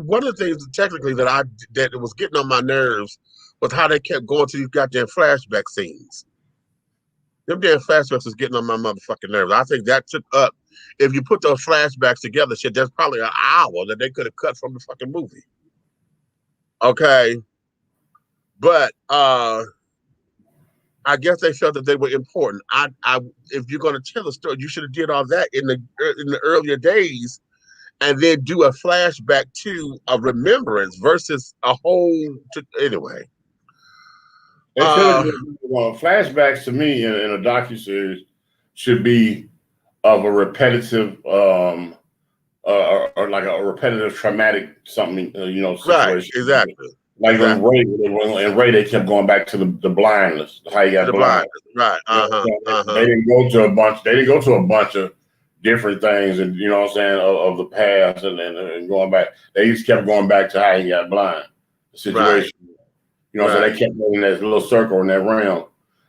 One of the things technically that was getting on my nerves was how they kept going to these goddamn flashback scenes. Them damn flashbacks is getting on my motherfucking nerves. I think that took up, if you put those flashbacks together, shit, that's probably an hour that they could have cut from the fucking movie. Okay. But I guess they felt that they were important. If you're going to tell a story, you should have did all that in the earlier days, and then do a flashback to a remembrance versus a whole. Anyway, flashbacks to me in a docuseries should be of a repetitive, or like a repetitive traumatic something, situation. Right, exactly. Like in Ray, they kept going back to the blindness, how he got blind. Right. They didn't go to a bunch. They didn't go to a bunch of different things, and you know what I'm saying, of the past, and going back. They just kept going back to how he got blind. The situation. Right. You know, so they kept in that little circle in that realm,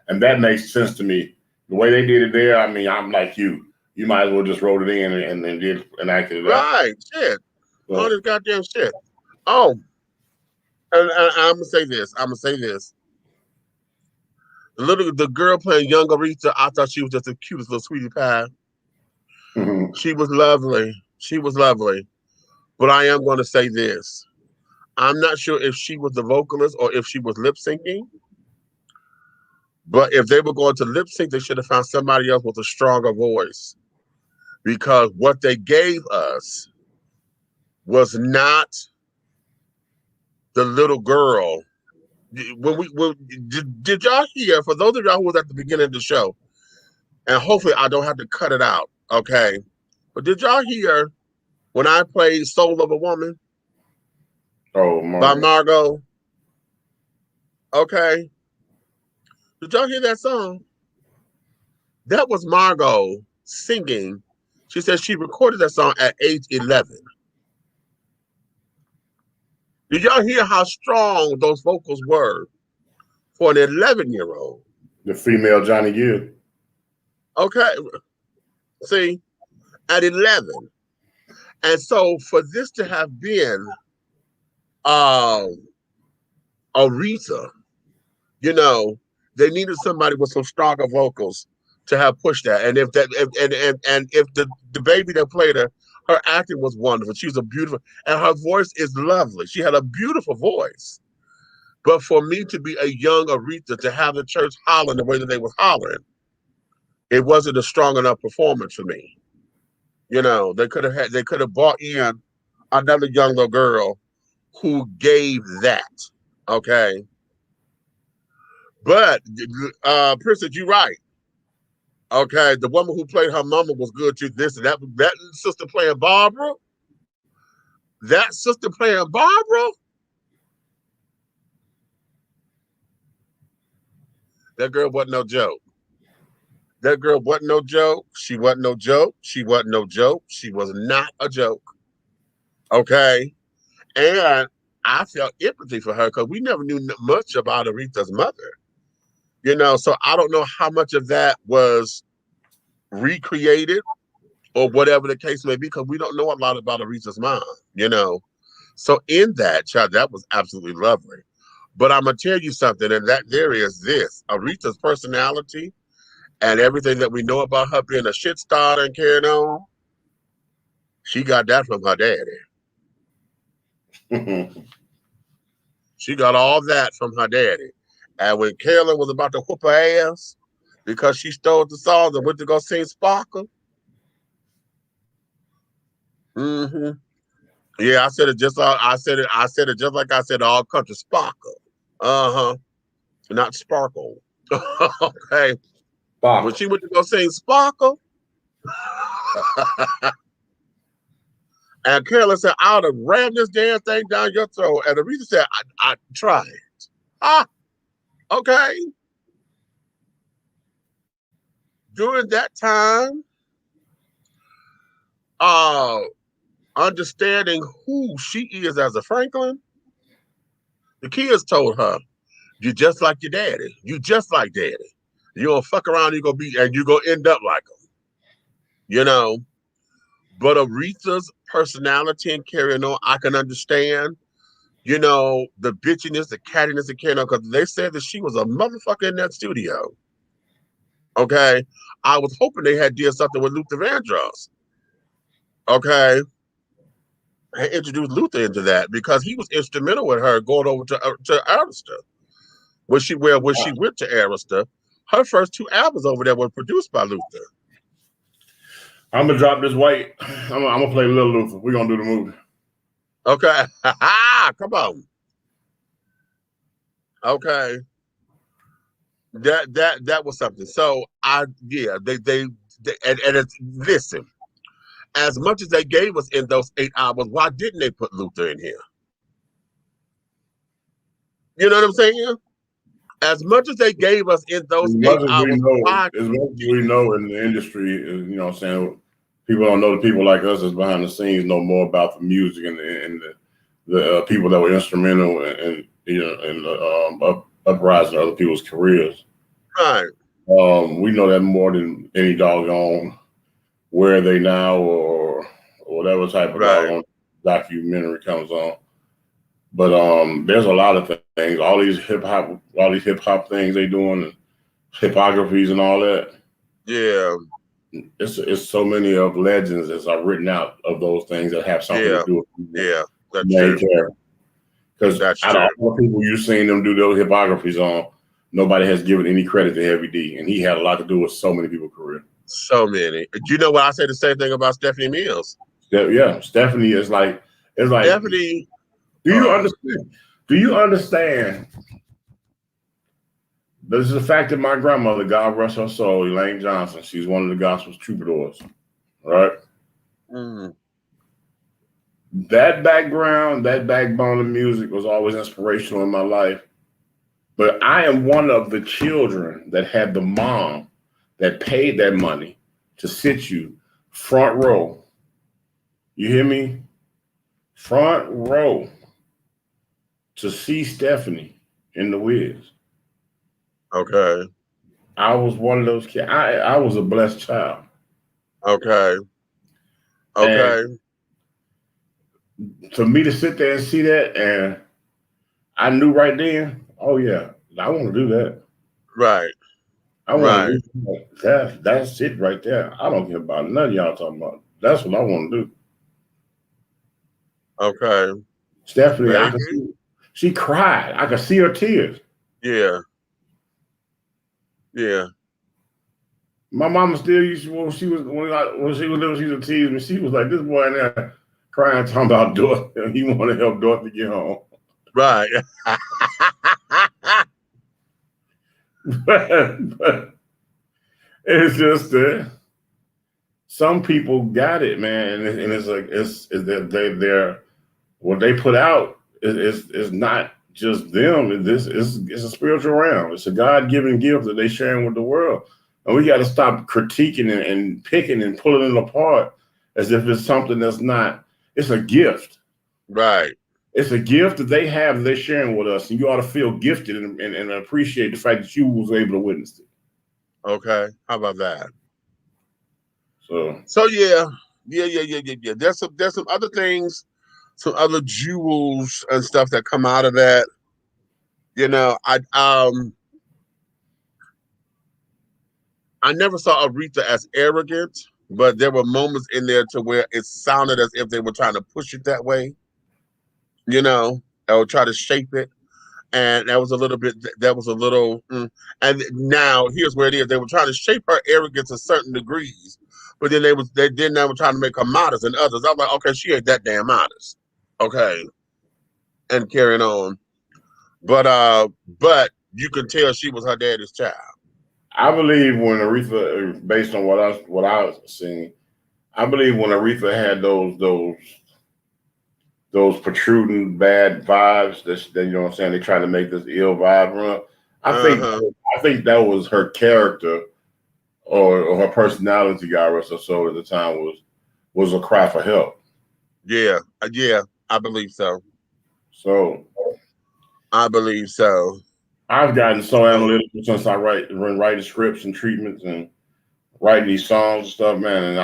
and that makes sense to me. The way they did it there, I mean, I'm like you. You might as well just wrote it in and did and acted it out. Right, shit. So, all this goddamn shit. Oh. And I'm gonna say this. The girl playing young Aretha, I thought she was just the cutest little sweetie pie. Mm-hmm. She was lovely. But I am going to say this. I'm not sure if she was the vocalist or if she was lip syncing. But if they were going to lip sync, they should have found somebody else with a stronger voice. Because what they gave us was not the little girl. Did y'all hear, for those of y'all who was at the beginning of the show, and hopefully I don't have to cut it out, okay? But did y'all hear when I played Soul of a Woman? Oh, Margo. By Margo. Okay. Did y'all hear that song? That was Margo singing. She said she recorded that song at age 11. Did y'all hear how strong those vocals were for an 11-year-old? The female Johnny Gill. Okay. See, at 11. And so for this to have been Aretha, they needed somebody with some stronger vocals to have pushed that. And if the baby that played her acting was wonderful. She was a beautiful, and her voice is lovely. She had a beautiful voice. But for me to be a young Aretha, to have the church hollering the way that they was hollering, it wasn't a strong enough performance for me. They could have brought in another young little girl who gave that. Okay. But Princess, you're right. Okay, the woman who played her mama was good too. That sister playing Barbara. That girl wasn't no joke. She wasn't no joke. She was not a joke. Okay, and I felt empathy for her because we never knew much about Aretha's mother. So I don't know how much of that was recreated or whatever the case may be, because we don't know a lot about Aretha's mom, So in that, child, that was absolutely lovely. But I'm going to tell you something, and that there is this. Aretha's personality and everything that we know about her being a shit starter and carrying on, she got that from her daddy. She got all that from her daddy. And when Carolyn was about to whoop her ass because she stole the songs and went to go sing Sparkle. Mm-hmm. Yeah, I said it just like I said all country Sparkle. Uh-huh. Not Sparkle. Okay. Sparkle. When she went to go sing Sparkle, and Carolyn said, I would have rammed this damn thing down your throat. And Aretha said, I tried. Okay. During that time, understanding who she is as a Franklin, the kids told her, "You just like your daddy. You just like daddy. You gonna fuck around, you're gonna end up like him." You know. But Aretha's personality and carrying on, I can understand. You know, the bitchiness, the cattiness, and carrying on, because they said that she was a motherfucker in that studio. Okay. I was hoping they had did something with Luther Vandross. Okay. I introduced Luther into that because he was instrumental with her going over to ARETHA. When she went to ARETHA, her first 2 albums over there were produced by Luther. I'm gonna drop this white. I'm gonna play Little Luther. We're gonna do the movie. Okay. Come on. Okay. That was something. So they it's, listen, as much as they gave us in those 8 albums, why didn't they put Luther in here? You know what I'm saying? As much as they gave us in those 8 albums, as much as we know in the industry, you know what I'm saying, people don't know the people like us that's behind the scenes know more about the music and the people that were instrumental in uprising other people's careers. Right. We know that more than any doggone Where Are They Now or whatever type of doggone documentary comes on. But there's a lot of things, all these hip hop things they doing, and hippographies and all that. Yeah. It's so many of legends that are written out of those things that have something to do with that's true. Because out of all the people you've seen them do those hippographies on, nobody has given any credit to Heavy D, and he had a lot to do with so many people's career. So many. Do you know what I say the same thing about Stephanie Mills? Yeah, Stephanie is like Stephanie. Do you understand? Do you understand? This is the fact that my grandmother, God rest her soul, Elaine Johnson, she's one of the gospel troubadours, right? Mm. That background, that backbone of music was always inspirational in my life. But I am one of the children that had the mom that paid that money to sit you front row. You hear me? Front row to see Stephanie in the Wiz. Okay. I was one of those kids. I was a blessed child. Okay. Okay. And for me to sit there and see that, and I knew right then, oh yeah, I want to do that. Right. I want to do that. That's it right there. I don't care about none of y'all talking about. That's what I want to do. Okay. Stephanie, I could see, she cried. I could see her tears. Yeah. Yeah. My mama still used to, when she was little, she used to tease me. She was like, this boy in there crying, talking about Dorothy. He want to help Dorothy get home. Right. but it's just some people got it, man, and it's like they're what they put out is not just them. It's a spiritual realm. It's a God-given gift that they sharing with the world, and we got to stop critiquing and picking and pulling it apart as if it's something that's not. It's a gift, right? It's a gift that they have that they're sharing with us, and you ought to feel gifted and appreciate the fact that you was able to witness it. Okay, how about that? So yeah. There's some other things, some other jewels and stuff that come out of that. You know, I never saw Aretha as arrogant, but there were moments in there to where it sounded as if they were trying to push it that way. You know, or try to shape it. And that was a little. And now here's where it is. They were trying to shape her arrogance to certain degrees, but then they were trying to make her modest in others. I was like, okay, she ain't that damn modest. Okay. And carrying on. But you could tell she was her daddy's child. I believe when Aretha, based on what I was seeing, I believe when Aretha had those protruding bad vibes that you know what I'm saying, they try to make this ill vibe run. I think that was her character or her personality, God rest her soul, at the time was a cry for help. Yeah, I believe so. So I believe so. I've gotten so analytical since I been writing scripts and treatments and writing these songs and stuff, man. And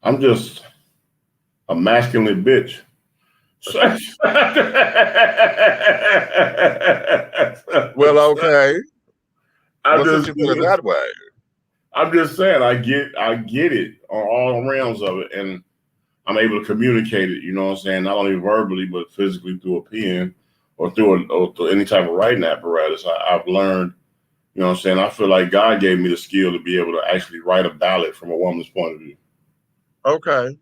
I'm just a masculine bitch. Well, okay. I'm just you put it that way. I'm just saying I get it on all realms of it, and I'm able to communicate it, you know what I'm saying, not only verbally but physically through a pen or through any type of writing apparatus. I've learned, you know what I'm saying, I feel like God gave me the skill to be able to actually write a ballad from a woman's point of view. Okay.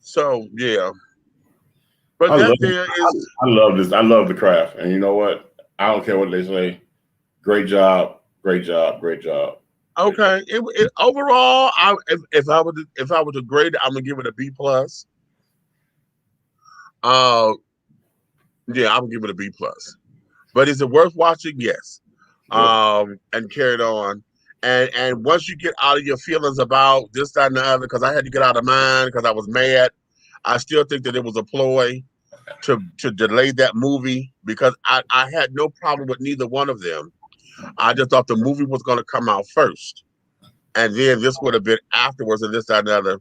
So yeah. But I love this. I love the craft. And you know what? I don't care what they say. Great job. Great job. Great job. Okay. Overall, if I were to grade it, I'm gonna give it a B+. Yeah, I'm gonna give it a B+. But is it worth watching? Yes. And carried on. And once you get out of your feelings about this, that, and the other, because I had to get out of mine because I was mad, I still think that it was a ploy to delay that movie, because I had no problem with neither one of them. I just thought the movie was going to come out first, and then this would have been afterwards, and this, that, and the other.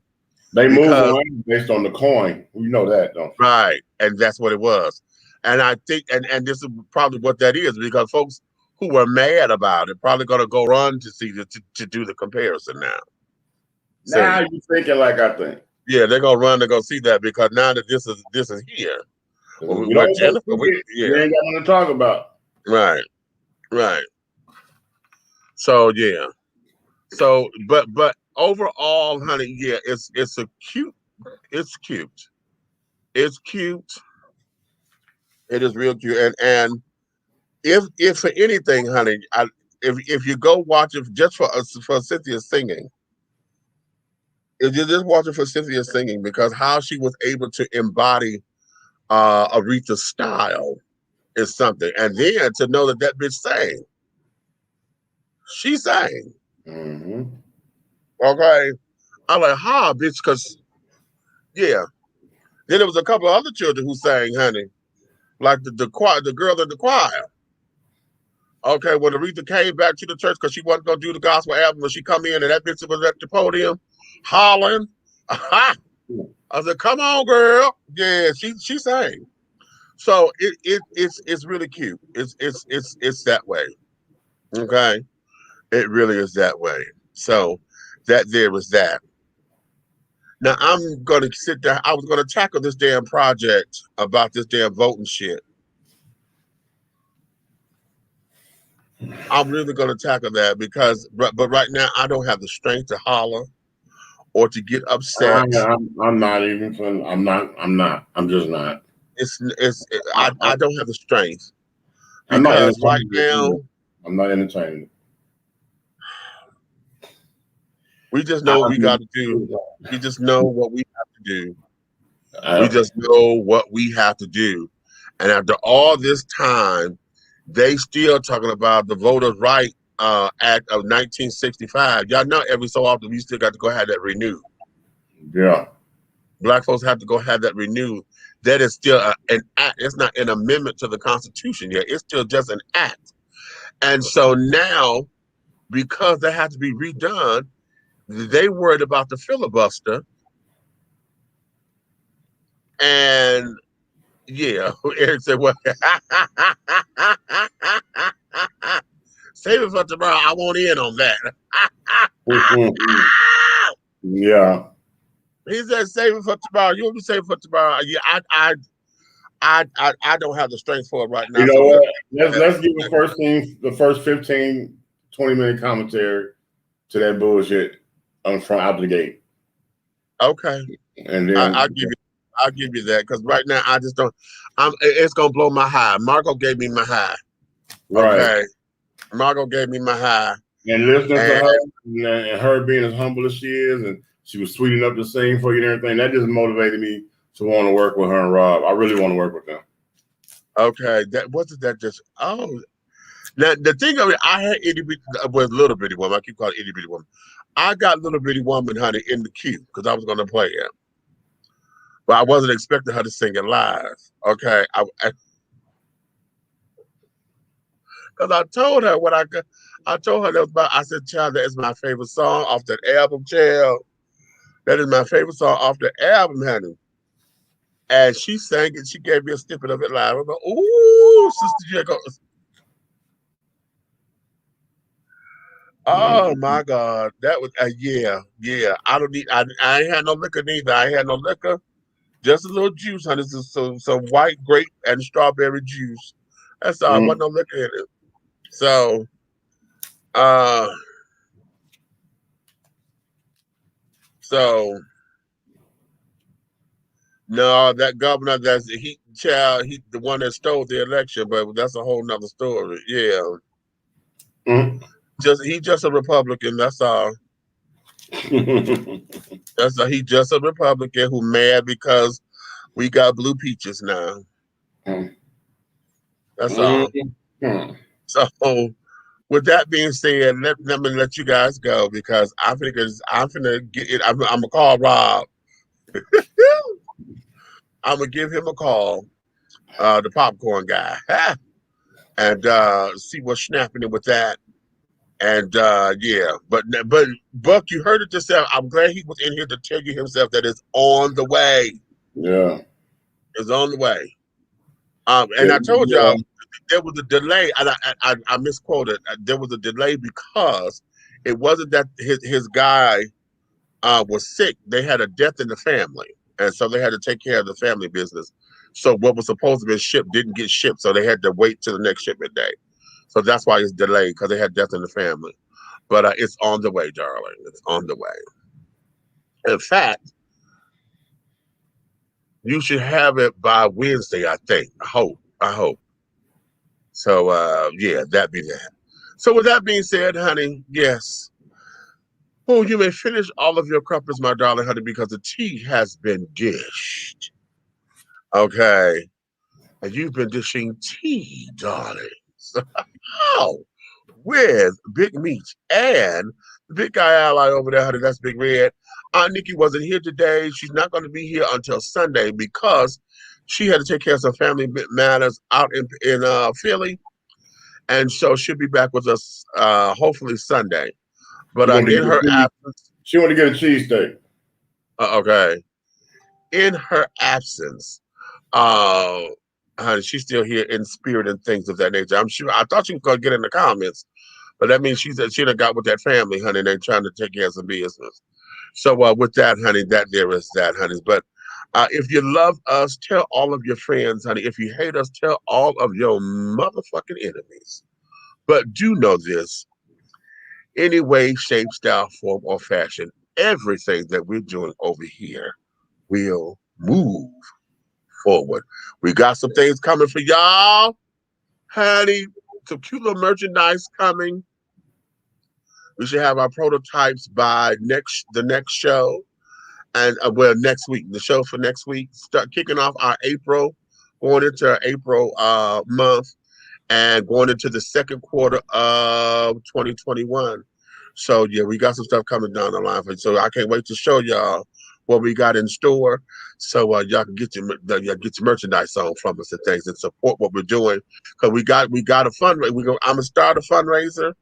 They move around based on the coin. You know that, don't you? Right, and that's what it was. And I think, and this is probably what that is, because folks who were mad about it probably going to go run to see to do the comparison now. Now you're thinking like I think. Yeah, they're gonna run to go see that, because now that this is here. We ain't got nothing to talk about. Right. So yeah. So but overall, honey, yeah, it's cute. It is real cute. And if for anything, honey, if you go watch it just for Cynthia singing. If you just watch it for Cynthia singing, because how she was able to embody Aretha's style is something. And then to know that bitch sang. She sang. Mm-hmm. Okay. I'm like, bitch, because, yeah. Then there was a couple of other children who sang, honey. Like the choir, the girl in the choir. Okay, when Aretha came back to the church because she wasn't going to do the gospel album, when she come in and that bitch was at the podium hollering. I said, come on, girl. Yeah, she sang. So it's really cute. It's that way. Okay. It really is that way. So that there was that. Now I'm gonna sit down. I was gonna tackle this damn project about this damn voting shit. I'm really gonna tackle that because but right now I don't have the strength to holler or to get upset. I'm not even fun. I'm just not. I don't have the strength. Because right now I'm not entertaining. We just know what we got to do. We just know what we have to do. We just know what we have to do. And after all this time, they still talking about the Voters' Right Act of 1965. Y'all know every so often we still got to go have that renewed. Yeah. Black folks have to go have that renewed. That is still an act. It's not an amendment to the Constitution yet. It's still just an act. And so now, because they have to be redone, they worried about the filibuster. And yeah, Eric said, well, save it for tomorrow. I won't in on that. Yeah. He said, save it for tomorrow. You want me to save it for tomorrow? Yeah, I don't have the strength for it right now. You know what? Let's give the first 15, 20-minute commentary to that bullshit from out the gate. Okay. And then I'll give you. I'll give you that because right now I just don't. It's gonna blow my high. Margo gave me my high. Right. Okay. Margo gave me my high. And listening to her and her being as humble as she is, and she was sweet enough to sing for you and everything, that just motivated me to want to work with her and Rob. I really want to work with them. Okay. That wasn't that just now the thing of it, I had Little Bitty Woman. I keep calling it Itty Bitty Woman. I got Little Bitty Woman, honey, in the queue because I was gonna play it. But I wasn't expecting her to sing it live. Okay. Because I told her I told her that was about, I said, child, that is my favorite song off that album, child. That is my favorite song off the album, honey. And she sang it. She gave me a snippet of it live. I'm like, ooh, Sister Jacob. Oh my God. That was yeah. I ain't had no liquor neither. I ain't had no liquor. Just a little juice, honey. Some white grape and strawberry juice. That's all. Wasn't no liquor in it. So no, that governor, the one that stole the election, but that's a whole nother story. Yeah. He's just a Republican, that's all. He's just a Republican who mad because we got blue peaches now. That's all. So with that being said, let me let you guys go because I'm gonna call Rob. I'm gonna give him a call, the popcorn guy, and see what's snapping with that. And yeah, but Buck, you heard it yourself. I'm glad he was in here to tell you himself that it's on the way. Yeah, it's on the way. And I told y'all there was a delay, and I misquoted. There was a delay because it wasn't that his guy was sick. They had a death in the family, and so they had to take care of the family business. So what was supposed to be shipped didn't get shipped, so they had to wait till the next shipment day. So that's why it's delayed, because they had death in the family. But it's on the way, darling. It's on the way. In fact, you should have it by Wednesday, I think. I hope. So yeah, that be that. So with that being said, honey, yes. Oh, you may finish all of your crumpets, my darling honey, because the tea has been dished. Okay. And you've been dishing tea, darling. With Big Meach and the big guy ally over there, honey, that's Big Red. Aunt Nikki wasn't here today. She's not going to be here until Sunday because she had to take care of some family matters out in Philly. And so she'll be back with us hopefully Sunday. But in her absence, she wanted to get a cheesesteak. Okay. In her absence, honey, she's still here in spirit and things of that nature. I'm sure. I thought she was gonna get in the comments, but that means she done got with that family, honey. And they're trying to take care of some business. So with that, honey, there is that, honey. But if you love us, tell all of your friends, honey. If you hate us, tell all of your motherfucking enemies. But do know this: any way, shape, style, form, or fashion, everything that we're doing over here will move forward. We got some things coming for y'all, honey. Some cute little merchandise coming. We should have our prototypes by the next show, and next week. The show for next week, start kicking off our April, going into our April month, and going into the second quarter of 2021. So yeah, we got some stuff coming down the line for you. So I can't wait to show y'all what we got in store, so y'all can get your merchandise on from us and things, and support what we're doing. Because we got a fundraiser. I'm gonna start a fundraiser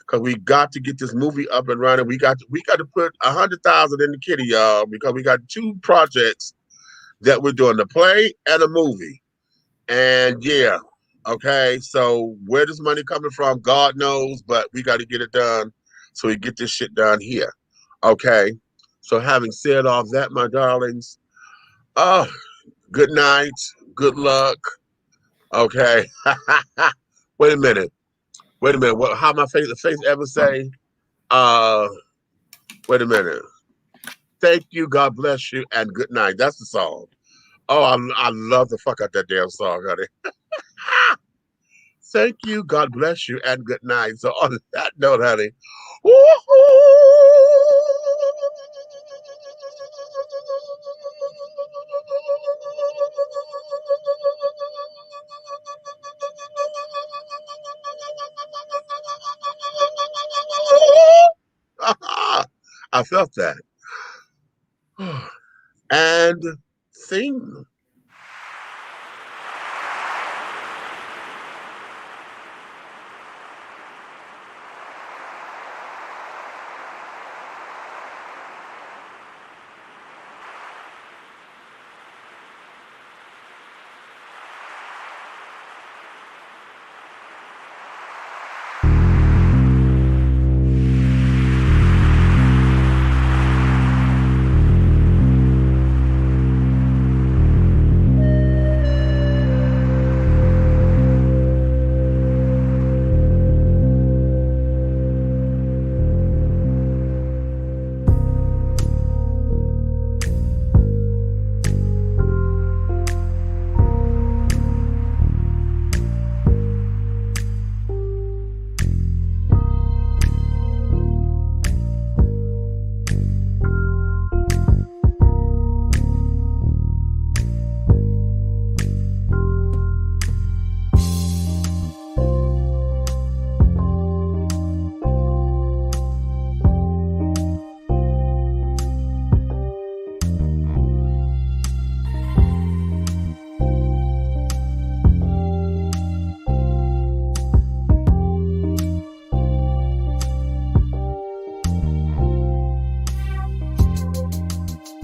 because we got to get this movie up and running. We got to put 100,000 in the kitty, y'all, because we got 2 projects that we're doing: the play and a movie. And yeah, okay. So where this money coming from, God knows, but we got to get it done so we get this shit done here. Okay. So having said all that, my darlings, good night, good luck. Okay. Wait a minute. What? How my face ever say? Wait a minute. Thank you, God bless you, and good night. That's the song. Oh, I love the fuck out that damn song, honey. Thank you, God bless you, and good night. So on that note, honey, I felt that. And sing.